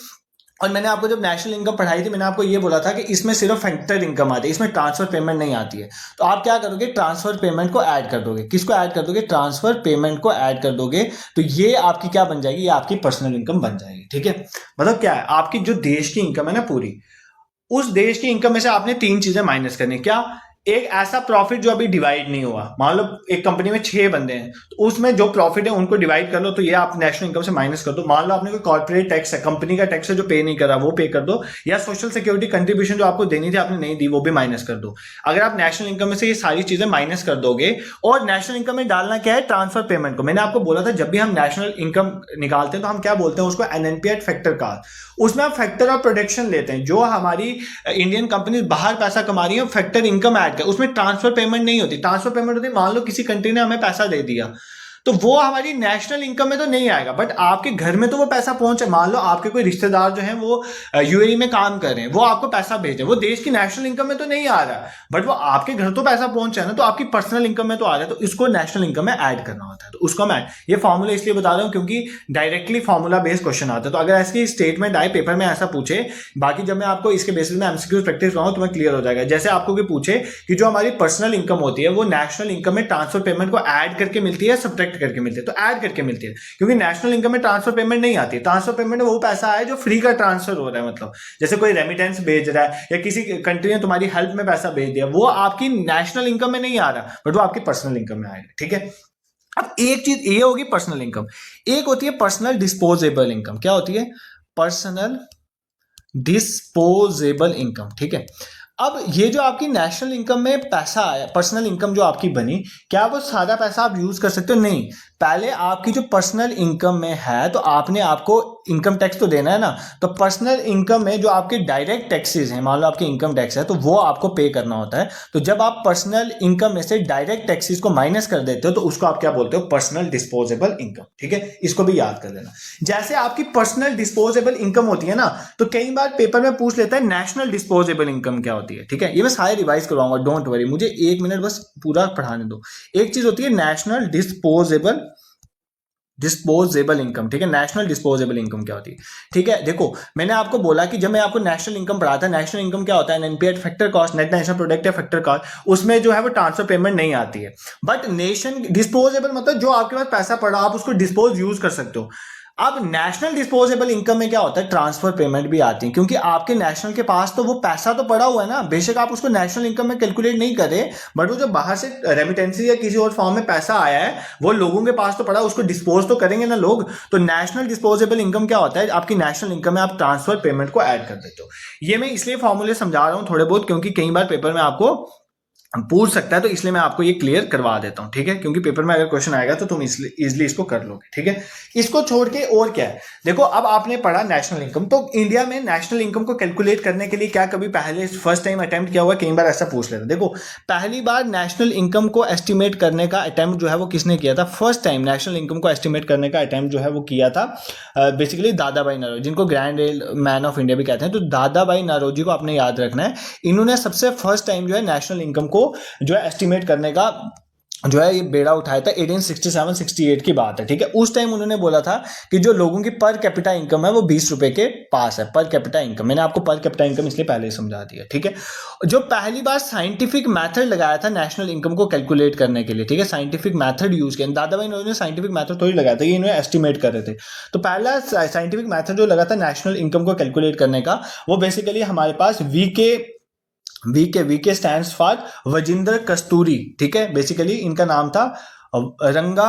A: और मैंने आपको जब नेशनल इनकम पढ़ाई थी, मैंने आपको ये बोला था कि इसमें सिर्फ फैक्टर इनकम आती है, इसमें ट्रांसफर पेमेंट नहीं आती है। तो आप क्या करोगे, ट्रांसफर पेमेंट को ऐड कर दोगे। किसको ऐड कर दोगे, ट्रांसफर पेमेंट को ऐड कर दोगे। तो ये आपकी क्या बन जाएगी, ये आपकी पर्सनल इनकम बन जाएगी। ठीक है, मतलब क्या है, आपकी जो देश की इनकम है ना पूरी, उस देश की इनकम में से आपने 3 चीजें माइनस करनी। क्या, एक ऐसा प्रॉफिट जो अभी डिवाइड नहीं हुआ, मान लो एक कंपनी में 6 बंदे हैं, तो उसमें जो प्रॉफिट है उनको डिवाइड कर लो, तो ये आप नेशनल इनकम से माइनस कर दो। मान लो आपने कोई कॉर्पोरेट टैक्स है, कंपनी का टैक्स है जो पे नहीं करा, वो पे कर दो, या सोशल सिक्योरिटी कंट्रीब्यूशन जो आपको देनी थी आपने नहीं दी, वो भी माइनस कर दो। अगर आप नेशनल इनकम में से ये सारी चीजें माइनस कर दोगे, और नेशनल इनकम में डालना क्या है, ट्रांसफर पेमेंट को। मैंने आपको बोला था जब भी हम नेशनल इनकम निकालते हैं तो हम क्या बोलते हैं उसको, एनएनपी फैक्टर का। उसमें आप फैक्टर ऑफ प्रोडक्शन लेते हैं, जो हमारी इंडियन कंपनी बाहर पैसा कमा रही है, फैक्टर इनकम ऐड ऐड कर, उसमें ट्रांसफर पेमेंट नहीं होती। ट्रांसफर पेमेंट होती मान लो किसी कंट्री ने हमें पैसा दे दिया, तो वो हमारी नेशनल इनकम में तो नहीं आएगा, बट आपके घर में तो वो पैसा पहुंचे। मान लो आपके कोई रिश्तेदार जो है वो यूएई में काम कर रहे हैं, वो आपको पैसा भेजे, वो देश की नेशनल इनकम में तो नहीं आ रहा, बट वो आपके घर तो पैसा पहुंचा है ना, तो आपकी पर्सनल इनकम में तो आ रहा है, तो इसको नेशनल इनकम में ऐड करना होता है। तो उसको मैं ये फॉर्मूला इसलिए बता रहा हूं क्योंकि डायरेक्टली फॉर्मूला बेस्ड क्वेश्चन आता है। तो अगर ऐसी स्टेटमेंट आए पेपर में ऐसा पूछे, बाकी जब मैं आपको इसके बेसिस में एमसीक्यू प्रैक्टिस कराऊं तो मैं क्लियर हो जाएगा। जैसे आपको कोई पूछे कि जो हमारी पर्सनल इनकम होती है वो नेशनल इनकम में ट्रांसफर पेमेंट को ऐड करके मिलती है, सब्ट्रैक्ट करके मिलती है, तो ऐड करके मिलती है, क्योंकि नेशनल इनकम में ट्रांसफर पेमेंट नहीं आती। ट्रांसफर पेमेंट वो पैसा है जो फ्री का ट्रांसफर हो रहा है, मतलब जैसे कोई रेमिटेंस भेज रहा है या किसी कंट्री ने तुम्हारी हेल्प में पैसा भेज दिया, वो आपकी नेशनल इनकम में नहीं आ रहा, बट वो आपकी पर्सनल इनकम में आएगा। ठीक है, अब एक चीज ये होगी पर्सनल इनकम, एक होती है पर्सनल डिस्पोजेबल इनकम। क्या होती है? Personal disposable income. ठीक है, अब ये जो आपकी नेशनल इनकम में पैसा आया, पर्सनल इनकम जो आपकी बनी, क्या वो सारा पैसा आप यूज कर सकते हो? नहीं, पहले आपकी जो पर्सनल इनकम में है तो आपने आपको इनकम टैक्स तो देना है ना, तो पर्सनल इनकम में जो आपके डायरेक्ट टैक्सेस हैं, मान लो आपकी इनकम टैक्स है, तो वो आपको पे करना होता है। तो जब आप पर्सनल इनकम में से डायरेक्ट टैक्सेस को माइनस कर देते हो तो उसको आप क्या बोलते हो? Personal disposable income. ठीक है, इसको भी याद कर लेना। जैसे आपकी पर्सनल डिस्पोजेबल इनकम होती है ना, तो कई बार पेपर में पूछ लेता है नेशनल डिस्पोजेबल इनकम क्या होती है। ठीक है, ये मैं सारे रिवाइज करवाऊंगा, डोंट वरी, मुझे 1 मिनट बस पूरा पढ़ाने दो। एक चीज होती है नेशनल डिस्पोजेबल इनकम। ठीक है, नेशनल डिस्पोजेबल इनकम क्या होती है? ठीक है, देखो मैंने आपको बोला कि जब मैं आपको नेशनल इनकम पढ़ाया था, नेशनल इनकम क्या होता है? NPR factor cost, net national product या फैक्टर कॉस्ट, उसमें जो है वो ट्रांसफर पेमेंट नहीं आती है। बट नेशन डिस्पोजेबल मतलब जो आपके पास पैसा पड़ा आप उसको डिस्पोज यूज कर सकते हो। अब नेशनल डिस्पोजेबल इनकम में क्या होता है? ट्रांसफर पेमेंट भी आती है, क्योंकि आपके नेशनल के पास तो वो पैसा तो पड़ा हुआ है ना, बेशक आप उसको नेशनल इनकम में कैलकुलेट नहीं कर रहे, बट वो जो बाहर से रेमिटेंसी या किसी और फॉर्म में पैसा आया है वो लोगों के पास तो पड़ा, उसको डिस्पोज तो करेंगे ना लोग। तो नेशनल डिस्पोजेबल इनकम क्या होता है? आपकी नेशनल इनकम में आप ट्रांसफर पेमेंट को ऐड कर देते हो। ये मैं इसलिए फॉर्मूले समझा रहा हूं थोड़े बहुत, क्योंकि कई बार पेपर में आपको पूछ सकता है, तो इसलिए मैं आपको ये क्लियर करवा देता हूं। ठीक है, क्योंकि पेपर में अगर क्वेश्चन आएगा तो तुम इजिली इसको कर लोगे। ठीक है, इसको छोड़ के और क्या है? देखो अब आपने पढ़ा नेशनल इनकम, तो इंडिया में नेशनल इनकम को कैलकुलेट करने के लिए क्या कभी पहले फर्स्ट टाइम अटेम्प्ट किया हुआ? कई बार ऐसा पूछ लेता। देखो पहली बार नेशनल इनकम को एस्टिमेट करने का अटेम्प्ट जो है वो किसने किया था? फर्स्ट टाइम नेशनल इनकम को एस्टिमेट करने का अटेम्प्ट जो है वो किया था बेसिकली दादा भाई नौरोजी, जिनको ग्रैंड मैन ऑफ इंडिया भी कहते हैं। तो दादा भाई नौरोजी को आपने याद रखना है, इन्होंने सबसे फर्स्ट टाइम जो है नेशनल इनकम को जो है एस्टिमेट करने का जो है ये बेड़ा उठाया था 1867-68 की बात है। ठीक है, उस टाइम उन्होंने बोला था कि जो लोगों की पर कैपिटा इनकम है वो 20 रुपए के पास है। पर कैपिटा इनकम, मैंने आपको पर कैपिटा इनकम इसलिए पहले ही समझा दिया। ठीक है, जो पहली बार साइंटिफिक मेथड लगाया था नेशनल इनकम को कैलकुलेट करने के लिए, ठीक है, साइंटिफिक मेथड यूज किया। दादा भाई ने साइंटिफिक मेथड थोड़ी लगाया था, ये इन्होंने एस्टिमेट कर रहे थे। तो पहला साइंटिफिक मेथड जो लगा था नेशनल इनकम को कैलकुलेट करने का, वो बेसिकली हमारे पास वीके स्टैंड्स फॉर वजिंदर कस्तूरी। ठीक है, बेसिकली इनका नाम था रंगा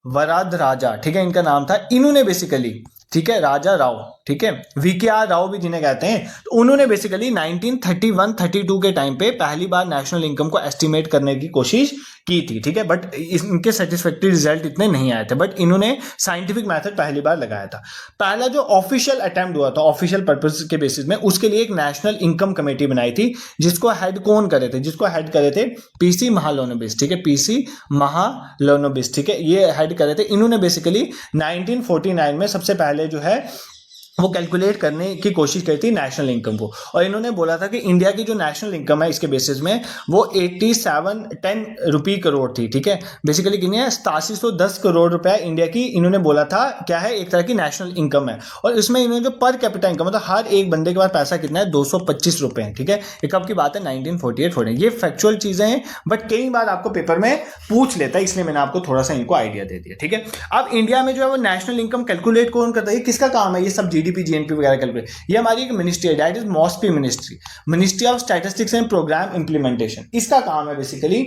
A: वराद राजा। ठीक है, इनका नाम था, इन्होंने बेसिकली, ठीक है, राजा राव, ठीक है, वीकेआर राव भी जिन्हें कहते हैं, तो उन्होंने बेसिकली 1931-32 के टाइम पे पहली बार नेशनल इनकम को एस्टिमेट करने की कोशिश की थी। ठीक है, बट इनके सेटिस्फैक्टरी रिजल्ट इतने नहीं आए थे, बट इन्होंने साइंटिफिक मेथड पहली बार लगाया था। पहला जो ऑफिशियल अटेम्प्ट हुआ था ऑफिशियल पर्पस के बेसिस में, उसके लिए एक नेशनल इनकम कमेटी बनाई थी, जिसको हेड कौन करे थे? जिसको हेड करे थे पीसी महालोनोबिस। ठीक है, पीसी महालोनोबिस, ठीक है, ये हेड करे थे। इन्होंने बेसिकली 1949 में सबसे पहले जो है वो कैलकुलेट करने की कोशिश करी थी नेशनल इनकम को, और इन्होंने बोला था कि इंडिया की जो नेशनल इनकम है इसके बेसिस में वो 8710 रुपये करोड़ थी। ठीक है, बेसिकली कितनी है? 8710 करोड़ रुपया इंडिया की, इन्होंने बोला था क्या है, एक तरह की नेशनल इनकम है। और इसमें इन्होंने जो पर कैपिटा इनकम, मतलब हर एक बंदे के पास पैसा कितना है? 225 रुपये है। ठीक है, ये कब की बात है? 1948। ये फैक्चुअल चीजें हैं, बट कई बार आपको पेपर में पूछ लेता है, इसलिए मैंने आपको थोड़ा सा इनको आइडिया दे दिया। ठीक है, अब इंडिया में जो है वो नेशनल इनकम कैलकुलेट कौन करता है? किसका काम है ये सब? जीडीपी जीएनपी वगैरह कैलकुलेट, ये हमारी एक मिनिस्ट्री है, that is ministry of statistics and programme implementation. इसका काम है बेसिकली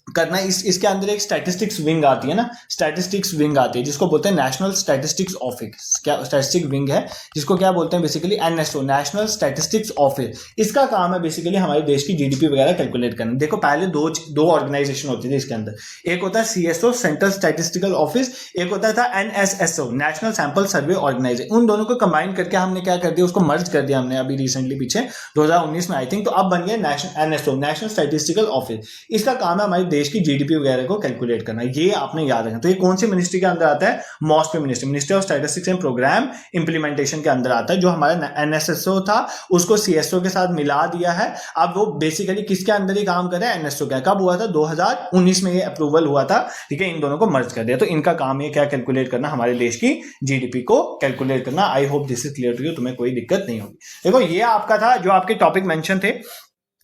A: करना है। इसके अंदर एक स्टैटिस्टिक्स विंग आती है ना, स्टैटिस्टिक्स विंग आती है जिसको बोलते हैं नेशनल स्टैटिस्टिक्स ऑफिस, क्या स्टैटिस्टिक विंग है जिसको क्या बोलते हैं basically, NSO, national statistics office. इसका काम है बेसिकली हमारे देश की जीडीपी वगैरह कैलकुलेट करना। देखो पहले दो ऑर्गेनाइजेशन होती थी इसके अंदर, एक होता है सीएसओ, सेंट्रल स्टैटिस्टिकल ऑफिस, एक होता था NSSO, national sample survey organisation. उन दोनों को कंबाइन करके हमने क्या कर दिया, उसको मर्ज कर दिया हमने अभी रिसेंटली पीछे 2019 में आई थिंक। तो अब बन गया एनएसओ, नेशनल स्टैटिस्टिकल ऑफिस। इसका काम है हमारे देश की जीडीपी वगैरह को कैलकुलेट करना, ये आपने याद रखना। तो ये कौन सी मिनिस्ट्री के अंदर आता है, MOSPI ministry, ministry of statistics and programme implementation के अंदर आता है। जो हमारा एनएसएसओ था उसको सीएसओ के साथ मिला दिया है। अब वो बेसिकली किसके अंदर ही काम कर रहा है, एनएसओ का। कब हुआ था, 2019 में ये अप्रूवल हुआ था, ठीक है। इन दोनों को मर्ज कर दिया। तो इनका काम ये क्या कैलकुलेट करना, हमारे देश की जीडीपी को कैलकुलेट करना। I hope this is clear to you, तुम्हें कोई दिक्कत नहीं होगी। देखो ये आपका था जो आपके टॉपिक मेंशन थे,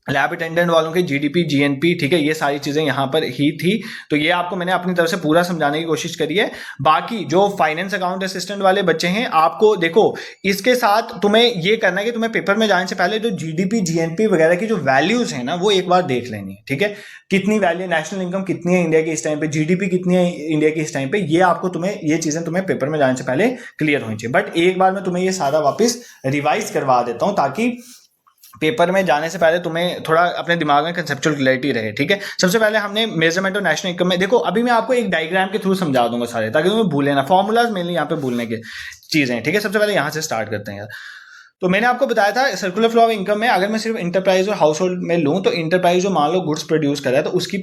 A: लैब अटेंडेंट वालों के जीडीपी, जीएनपी, ठीक है, ये सारी चीजें यहां पर ही थी। तो ये आपको मैंने अपनी तरफ से पूरा समझाने की कोशिश करी है। बाकी जो फाइनेंस अकाउंट असिस्टेंट वाले बच्चे हैं, आपको देखो इसके साथ तुम्हें ये करना है कि तुम्हें पेपर में जाने से पहले जो जीडीपी, जीएनपी वगैरह की जो वैल्यूज है ना, वो एक बार देख लेनी है, ठीक है। कितनी वैल्यू, नेशनल इनकम कितनी है इंडिया की इस टाइम पे, जीडीपी कितनी है इंडिया की इस टाइम पे, ये आपको ये चीजें तुम्हें पेपर में जाने से पहले क्लियर होनी चाहिए। बट एक बार मैं तुम्हें ये सारा वापस रिवाइज करवा देता हूं ताकि पेपर में जाने से पहले तुम्हें थोड़ा अपने दिमाग में कंसेप्चुअल क्लैरिटी रहे, ठीक है। सबसे पहले हमने मेजरमेंट ऑफ नेशनल इनकम में, देखो अभी मैं आपको एक डायग्राम के थ्रू समझा दूंगा सारे, ताकि तुम्हें भूले ना, फॉर्मूलाज मेनली यहाँ पे भूलने की चीजें, ठीक है। सबसे पहले यहाँ से स्टार्ट करते हैं यार। तो मैंने आपको बताया था सर्कुलर फ्लो ऑफ इनकम में अगर मैं सिर्फ इंटरप्राइज और हाउस होल्ड में लूं, तो इंटरप्राइज जो मान लो गुड्स प्रोड्यूस कर रहा है, तो उसकी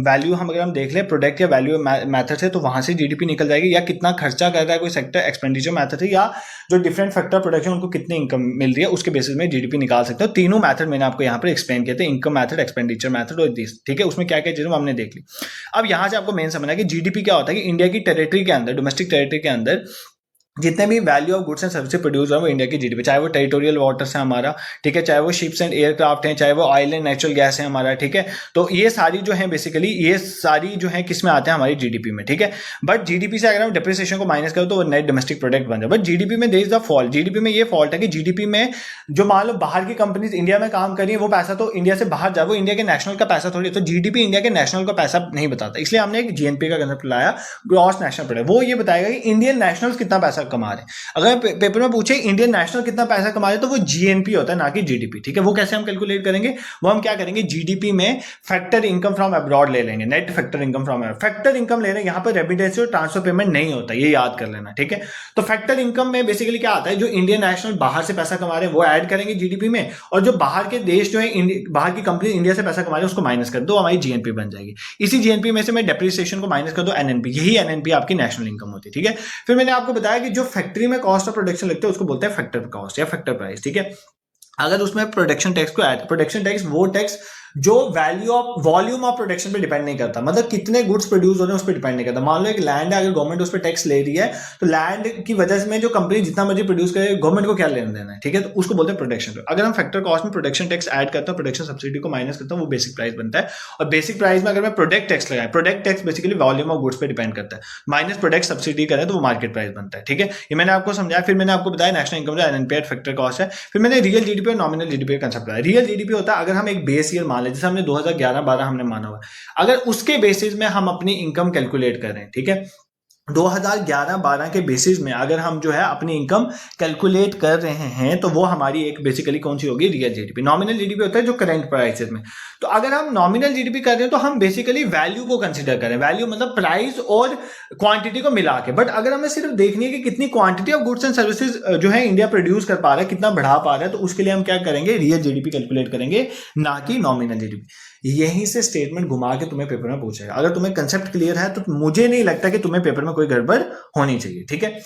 A: वैल्यू अगर हम देख लें प्रोडक्ट या वैल्यू मेथड से, तो वहां से जीडीपी निकल जाएगी। या कितना खर्चा कर रहा है कोई सेक्टर, एक्सपेंडिचर मेथड है, या जो डिफरेंट फैक्टर प्रोडक्शन उनको कितनी इनकम मिल रही है, उसके बेसिस में जीडीपी निकाल सकते हो। तीनों मेथड मैंने आपको यहाँ पर एक्सप्लेन किए थे, इनकम मेथड, एक्सपेंडिचर मेथड और दिस, ठीक है। उसमें क्या क्या चीजें हमने देख ली। अब यहाँ से आपको मेन समझना है कि जीडीपी क्या होता है, कि इंडिया की टेरिटरी के अंदर, डोमेस्टिक टेरिटरी के अंदर जितने भी value of goods and services produce हो वो इंडिया की जीडीपी, चाहे वो टेरिटोरियल वाटर्स है हमारा, ठीक है, चाहे वो शिप्स एंड एयरक्राफ्ट हैं, चाहे वो ऑयल एंड नेचुरल गैस है हमारा, ठीक है। तो ये सारी जो है बेसिकली, ये सारी जो है किस में आते हैं, हमारी जीडीपी में, ठीक है। बट जीडीपी से अगर हम डिप्रिसिएशन को माइनस करें तो वो नेट डोमेस्टिक प्रोडक्ट बन जाए। बट जीडीपी में there is the fault, GDP में ये फॉल्ट है कि जीडीपी में जो मान लो बाहर की कंपनीज इंडिया में काम कर रही है, वो पैसा तो इंडिया से बाहर जाए, वो इंडिया के नेशनल का पैसा थोड़ी, तो जीडीपी इंडिया के नेशनल का पैसा नहीं बताता। इसलिए हमने एक जीएनपी का कंसेप्ट लाया, ग्रॉस नेशनल प्रोडक्ट। वो ये बताएगा कि इंडियन नेशनल्स कितना पैसा कमा रहे हैं। अगर पेपर में पूछे इंडियन नेशनल कितना पैसा कमा रहे, तो वो जीएनपी होता है, ना कि जीडीपी, ठीक है। वो कैसे हम कैलकुलेट करेंगे, वो हम क्या करेंगे, जीडीपी में फैक्टर इनकम फ्रॉम अब्रॉड ले लेंगे, net factor income from abroad. Factor income ले रहे हैं, यहाँ पर रेमिटेंस और ट्रांसफर पेमेंट नहीं होता, ये याद कर लेना, ठीक है। तो फैक्टर इनकम में बेसिकली क्या आता है, जो इंडियन नेशनल बाहर से पैसा कमा रहे हैं वो ऐड करेंगे जीडीपी में, और जो बाहर के देश जो है, बाहर की कंपनी इंडिया से पैसा कमा रहे हैं उसको माइनस कर दो, हमारी जीएनपी बन जाएगी। इसी जीएनपी में से मैं डेप्रिसिएशन को माइनस कर दो, एनएनपी, यही एनएनपी आपकी नेशनल इनकम होती है, ठीक है। फिर मैंने आपको बताया कि जो फैक्ट्री में कॉस्ट ऑफ प्रोडक्शन लगते हैं उसको बोलते हैं फैक्टर कॉस्ट या फैक्टर प्राइस, ठीक है। अगर उसमें प्रोडक्शन टैक्स को ऐड, प्रोडक्शन टैक्स वो टैक्स जो value of volume of production पे डिपेंड नहीं करता, मतलब कितने गुड्स प्रोड्यूस हो रहे हैं उस पर डिपेंड नहीं करता। मान लो एक लैंड है, अगर गवर्नमेंट उस पर टैक्स ले रही है, तो लैंड की वजह से जो कंपनी जितना मर्जी प्रोड्यूस करे, गवर्नमेंट को क्या लेना देना है, ठीक है। तो उसको बोलते हैं प्रोडक्शन। अगर हम फैक्टर कॉस्ट में प्रोडक्शन टैक्स ऐड करते हैं, प्रोडक्शन सब्सिडी को माइनस करता हूं, वो बेसिक प्राइस बनता है। और बेसिक प्राइस में अगर मैं प्रोडक्ट टैक्स लगाए, product tax basically volume of goods पे डिपेंड करता है, माइनस प्रोडक्ट सब्सिडी करें तो वो मार्केट प्राइस बनता है, ठीक है। ये मैंने आपको समझाया। फिर मैंने आपको बताया नेशनल इनकम जो एनएनपी फैक्टर कॉस्ट है। फिर मैंने रियल जीडीपी और नॉमिनल जीडीपी का कंसेप्ट बताया। रियल जीडीपी होता है अगर हम एक बेस ईयर मान लें, जैसे हमने 2011-12 हमने माना हुआ, अगर उसके बेसिस में हम अपनी इनकम कैलकुलेट कर रहे हैं, ठीक है। 2011-12 के बेसिस में अगर हम जो है अपनी इनकम कैलकुलेट कर रहे हैं, तो वो हमारी एक बेसिकली कौन सी होगी, रियल जीडीपी। नॉमिनल जीडीपी होता है जो करंट प्राइसेस में। तो अगर हम नॉमिनल जीडीपी कर रहे हैं तो हम बेसिकली वैल्यू को कंसीडर करें, वैल्यू मतलब प्राइस और क्वांटिटी को मिला के। बट अगर हमें सिर्फ देखनी है कि कितनी quantity of goods and services जो है इंडिया प्रोड्यूस कर पा रहा है, कितना बढ़ा पा रहा है, तो उसके लिए हम क्या करेंगे, रियल जीडीपी कैलकुलेट करेंगे, ना कि नॉमिनल जीडीपी। यहीं से स्टेटमेंट घुमा के तुम्हें पेपर में पूछेगा। अगर तुम्हें कंसेप्ट क्लियर है तो मुझे नहीं लगता कि तुम्हें पेपर में कोई गड़बड़ होनी चाहिए, ठीक है।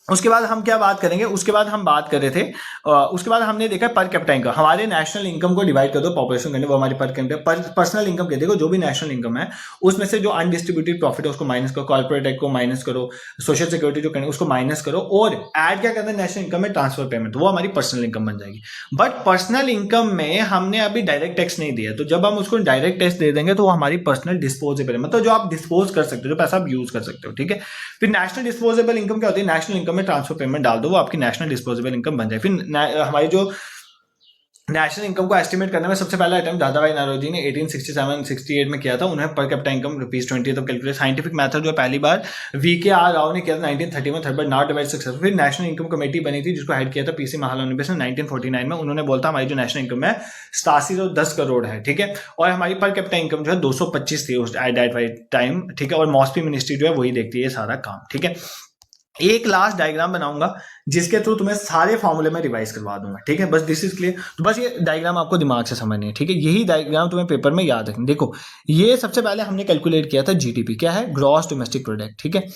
A: उसके बाद हम क्या बात करेंगे, उसके बाद हम बात कर रहे थे, उसके बाद हमने देखा पर कैपिटा इनकम। हमारे नेशनल इनकम को डिवाइड कर दो पॉपुलेशन करने, वो हमारी पर कैपिटा पर्सनल इनकम के देखो, जो भी नेशनल इनकम है उसमें से जो अनडिस्ट्रीब्यूटेड प्रॉफिट है उसको माइनस करो, कॉर्पोरेट टैक्स को माइनस करो, सोशल सिक्योरिटी जो करने उसको माइनस करो, और ऐड क्या करना है नेशनल इनकम में, ट्रांसफर पेमेंट, वो हमारी पर्सनल इनकम बन जाएगी। बट पर्सनल इनकम में हमने अभी डायरेक्ट टैक्स नहीं दिया, तो जब हम उसको डायरेक्ट टैक्स दे देंगे तो वो हमारी पर्सनल डिस्पोजेबल है, मतलब जो आप डिस्पोज कर सकते हो, जो पैसा आप यूज कर सकते हो, ठीक है। फिर नेशनल डिस्पोजेबल इनकम क्या होती है, नेशनल इनकम में ट्रांसफर पेमेंट डाल दो, वो आपकी नेशनल डिस्पोजेबल इनकम बन जाए। फिर हमारी जो नेशनल इनकम को एस्टिमेट करने में सबसे पहला अटेम्प्ट दादाभाई नौरोजी ने 1867-68 में किया था। उन्हें पर कैपिटा इनकम ₹20 तक कैलकुलेट। साइंटिफिक मेथड जो है पहली बार VKR राव ने किया था 1930 में, third bar not very successful. फिर नेशनल इनकम कमेटी बनी थी जिसको हेड किया था PC महालनोबिस ने 1949 में। उन्होंने बोलता हमारी जो नेशनल इनकम है 8710 करोड़ है, ठीक है, और हमारी पर कैपिटा इनकम जो है 225 थी उस टाइम, ठीक है, और मॉस्पी मिनिस्ट्री जो है वही देखती है ये सारा काम, ठीक है। एक लास्ट डायग्राम बनाऊंगा जिसके थ्रू तुम्हें सारे फॉर्मूले में रिवाइज करवा दूंगा, ठीक है, बस दिस इज क्लियर। तो बस ये डायग्राम आपको दिमाग से समझनी है, ठीक है, यही डायग्राम तुम्हें पेपर में याद रखना। देखो ये सबसे पहले हमने कैलकुलेट किया था GDP, क्या है, ग्रॉस डोमेस्टिक प्रोडक्ट, ठीक है।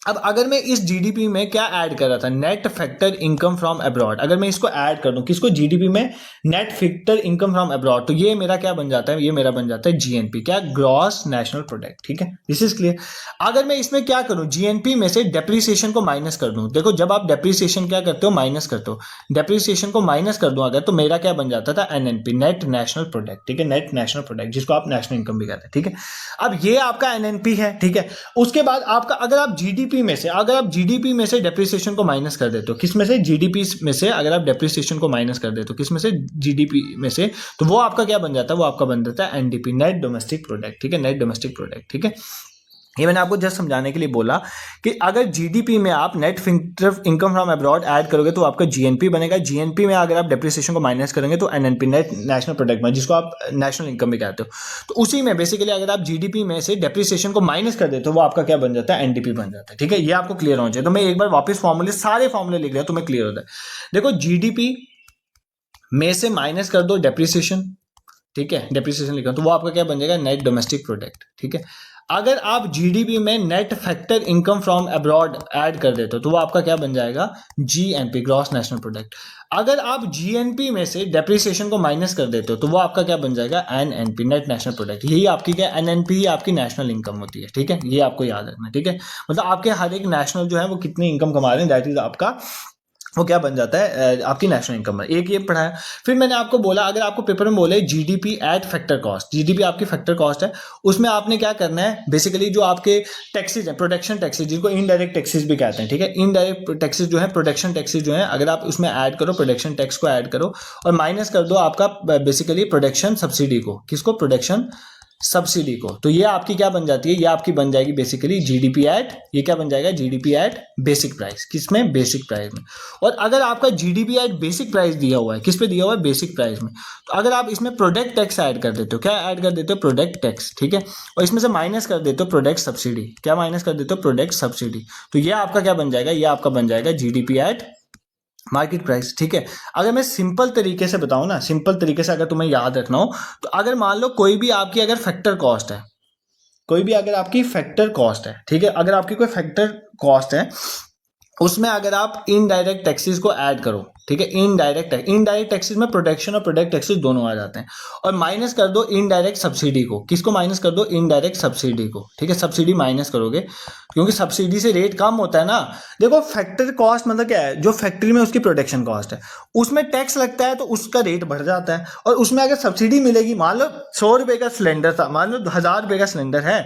A: अब अगर मैं इस GDP में क्या ऐड कर रहा था, net factor income from abroad, अगर मैं इसको ऐड कर दूं किसको, GDP में net factor income from abroad, तो ये मेरा क्या बन जाता है, ये मेरा बन जाता है GNP, क्या, ग्रॉस नेशनल प्रोडक्ट, ठीक है, दिस इज क्लियर। अगर मैं इसमें क्या करूं, GNP में से डेप्रिसिएशन को माइनस कर दूं, देखो जब आप डेप्रिसिएशन क्या करते हो, माइनस करते हो, डेप्रिसिएशन को माइनस कर दूं अगर, तो मेरा क्या बन जाता था, NNP, नेट नेशनल प्रोडक्ट, ठीक है, नेट नेशनल प्रोडक्ट, जिसको आप नेशनल इनकम भी कहते हैं, ठीक है। अब ये आपका NNP है, ठीक है। उसके बाद आपका अगर आप GDP में से, अगर आप GDP में से डेप्रिसिएशन को माइनस कर देते हो, किस में से, GDP में से अगर आप डेप्रिसिएशन को माइनस कर देते हो, किस में से, GDP में से, तो वो आपका क्या बन जाता है, वो आपका बन जाता है NDP, नेट डोमेस्टिक प्रोडक्ट, ठीक है, नेट डोमेस्टिक प्रोडक्ट, ठीक है। ये मैंने आपको जस्ट समझाने के लिए बोला कि अगर GDP में आप net income from abroad add करोगे तो आपका GNP बनेगा। GNP में अगर आप डेप्रिसिएशन को माइनस करेंगे तो NNP, नेट नेशनल प्रोडक्ट में, जिसको आप नेशनल इनकम भी कहते हो। तो उसी में बेसिकली अगर आप GDP में से डेप्रिसिएशन को माइनस कर देते हो, वो आपका क्या बन जाता है, NDP बन जाता है, ठीक है। ये आपको क्लियर होना चाहिए। तो मैं एक बार वापस फॉर्मूले, सारे फॉर्मूले लिख रहा हूं, तुम्हें क्लियर होता है। देखो GDP में से माइनस कर दो डेप्रिसिएशन, ठीक है, डेप्रिसिएशन लिखा तो वो आपका क्या बन जाएगा, नेट डोमेस्टिक प्रोडक्ट, ठीक है। अगर आप GDP में net factor income from abroad add कर देते हो तो वो आपका क्या बन जाएगा, GNP, ग्रॉस नेशनल प्रोडक्ट। अगर आप GNP में से डेप्रिसिएशन को माइनस कर देते हो तो वो आपका क्या बन जाएगा, NNP, नेट नेशनल प्रोडक्ट। यही आपकी क्या, NNP ही आपकी नेशनल इनकम होती है, ठीक है, ये आपको याद रखना, ठीक है। मतलब आपके हर एक नेशनल जो है वो कितनी इनकम कमा रहे हैं, दैट इज आपका वो क्या बन जाता है, आपकी नेशनल इनकम है। एक ये पढ़ाया। फिर मैंने आपको बोला अगर आपको पेपर में बोले GDP eight factor cost, GDP आपकी फैक्टर कॉस्ट है, उसमें आपने क्या करना है, बेसिकली जो आपके टैक्सेस हैं, प्रोडक्शन टैक्सेस, जिनको इनडायरेक्ट टैक्सेस भी कहते हैं, ठीक है, इनडायरेक्ट टैक्सेस जो है, प्रोडक्शन टैक्सेस जो है, अगर आप उसमें ऐड करो, प्रोडक्शन टैक्स को ऐड करो और माइनस कर दो आपका बेसिकली प्रोडक्शन सब्सिडी को, किसको, प्रोडक्शन सब्सिडी को, तो ये आपकी क्या बन जाती है, ये आपकी बन जाएगी बेसिकली GDP एट, ये क्या बन जाएगा, GDP एट बेसिक प्राइस, किसमें, बेसिक प्राइस में। और अगर आपका GDP एट बेसिक प्राइस दिया हुआ है, किस पे दिया हुआ है, बेसिक प्राइस में, तो अगर आप इसमें प्रोडक्ट टैक्स ऐड कर देते हो, क्या ऐड कर देते हो, प्रोडक्ट टैक्स, ठीक है, और इसमें से माइनस कर देते हो प्रोडक्ट सब्सिडी, क्या माइनस कर देते हो, प्रोडक्ट सब्सिडी, तो ये आपका क्या बन जाएगा, ये आपका बन जाएगा GDP एट मार्केट प्राइस, ठीक है। अगर मैं सिंपल तरीके से बताऊं ना, सिंपल तरीके से अगर तुम्हें याद रखना हो, तो अगर मान लो कोई भी आपकी अगर फैक्टर कॉस्ट है, कोई भी अगर आपकी फैक्टर कॉस्ट है, ठीक है, अगर आपकी कोई फैक्टर कॉस्ट है, उसमें अगर आप इनडायरेक्ट टैक्सेस को ऐड करो, ठीक है, इनडायरेक्ट टैक्सेस में प्रोडक्शन और प्रोडक्ट टैक्सेस दोनों आ जाते हैं, और माइनस कर दो इनडायरेक्ट सब्सिडी को, किसको माइनस कर दो, इनडायरेक्ट सब्सिडी को, ठीक है, सब्सिडी माइनस करोगे क्योंकि सब्सिडी से रेट कम होता है ना। देखो फैक्टर कॉस्ट मतलब क्या है, जो फैक्ट्री में उसकी प्रोडक्शन कॉस्ट है उसमें टैक्स लगता है तो उसका रेट बढ़ जाता है, और उसमें अगर सब्सिडी मिलेगी, मान लो 100 रुपए का सिलेंडर था, मान लो 1000 रुपए का सिलेंडर है,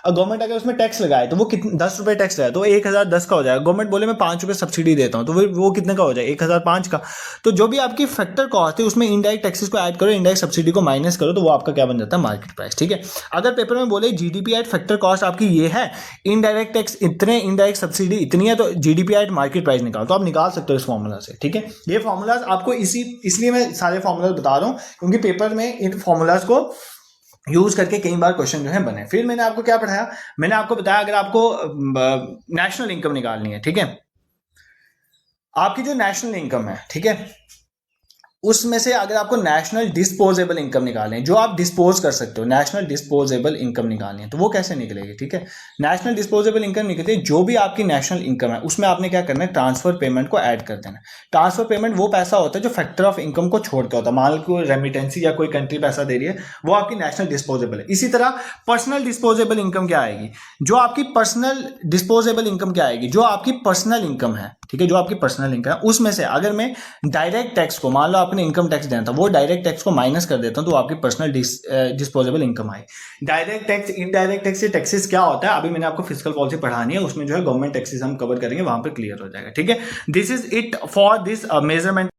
A: और गवर्नमेंट अगर उसमें टैक्स लगाए तो वो कितने, 10 रुपए टैक्स लगाए तो 1010 का हो जाएगा। गवर्नमेंट बोले मैं 5 रुपए सब्सिडी देता हूँ तो वो कितने का हो जाए, 1005 का। तो जो भी आपकी फैक्टर कॉस्ट है उसमें इनडायरेक्ट टैक्सेस को ऐड करो, इनडायरेक्ट सब्सिडी को माइनस करो, तो वो आपका क्या बन जाता है, मार्केट प्राइस, ठीक है। अगर पेपर में बोले GDP एट फैक्टर कॉस्ट आपकी ये है, इनडायरेक्ट टैक्स इतने, इनडायरेक्ट सब्सिडी इतनी है, तो GDP एट मार्केट प्राइस निकालो, तो आप निकाल सकते हो इस फॉर्मूला से, ठीक है। ये फॉर्मूलाज आपको इसलिए मैं सारे फॉर्मूलाज बता रहा हूँ क्योंकि पेपर में इन फॉर्मूलाज को यूज करके कई बार क्वेश्चन जो है बने। फिर मैंने आपको क्या पढ़ाया, मैंने आपको बताया अगर आपको नेशनल इनकम निकालनी है, ठीक है, आपकी जो नेशनल इनकम है, ठीक है, उसमें से अगर आपको नेशनल डिस्पोजेबल इनकम निकालनी है, जो आप डिस्पोज कर सकते हो, नेशनल डिस्पोजेबल इनकम निकालनी है, तो वो कैसे निकलेगी, ठीक है। नेशनल डिस्पोजेबल इनकम निकलती है, जो भी आपकी नेशनल इनकम है उसमें आपने क्या करना है, ट्रांसफर पेमेंट को ऐड कर देना। ट्रांसफर पेमेंट वो पैसा होता है जो फैक्टर ऑफ इनकम को छोड़ के होता है, मान लो कोई रेमिटेंसी या कोई कंट्री पैसा दे रही है, वो आपकी नेशनल डिस्पोजेबल है। इसी तरह पर्सनल डिस्पोजेबल इनकम क्या आएगी, जो आपकी पर्सनल डिस्पोजेबल इनकम क्या आएगी, जो आपकी पर्सनल इनकम है, ठीक है, जो आपकी पर्सनल इनकम है उसमें से अगर मैं डायरेक्ट टैक्स को, मान लो आपने इनकम टैक्स देना था, वो डायरेक्ट टैक्स को माइनस कर देता हूं तो आपकी पर्सनल डिस्पोजेबल इनकम आई। Direct tax, indirect tax, taxes क्या होता है, अभी मैंने आपको फिस्कल पॉलिसी पढ़ानी है, उसमें जो है गवर्नमेंट टैक्सेस हम कवर करेंगे, वहां पर क्लियर हो जाएगा, ठीक है। This is it for this measurement.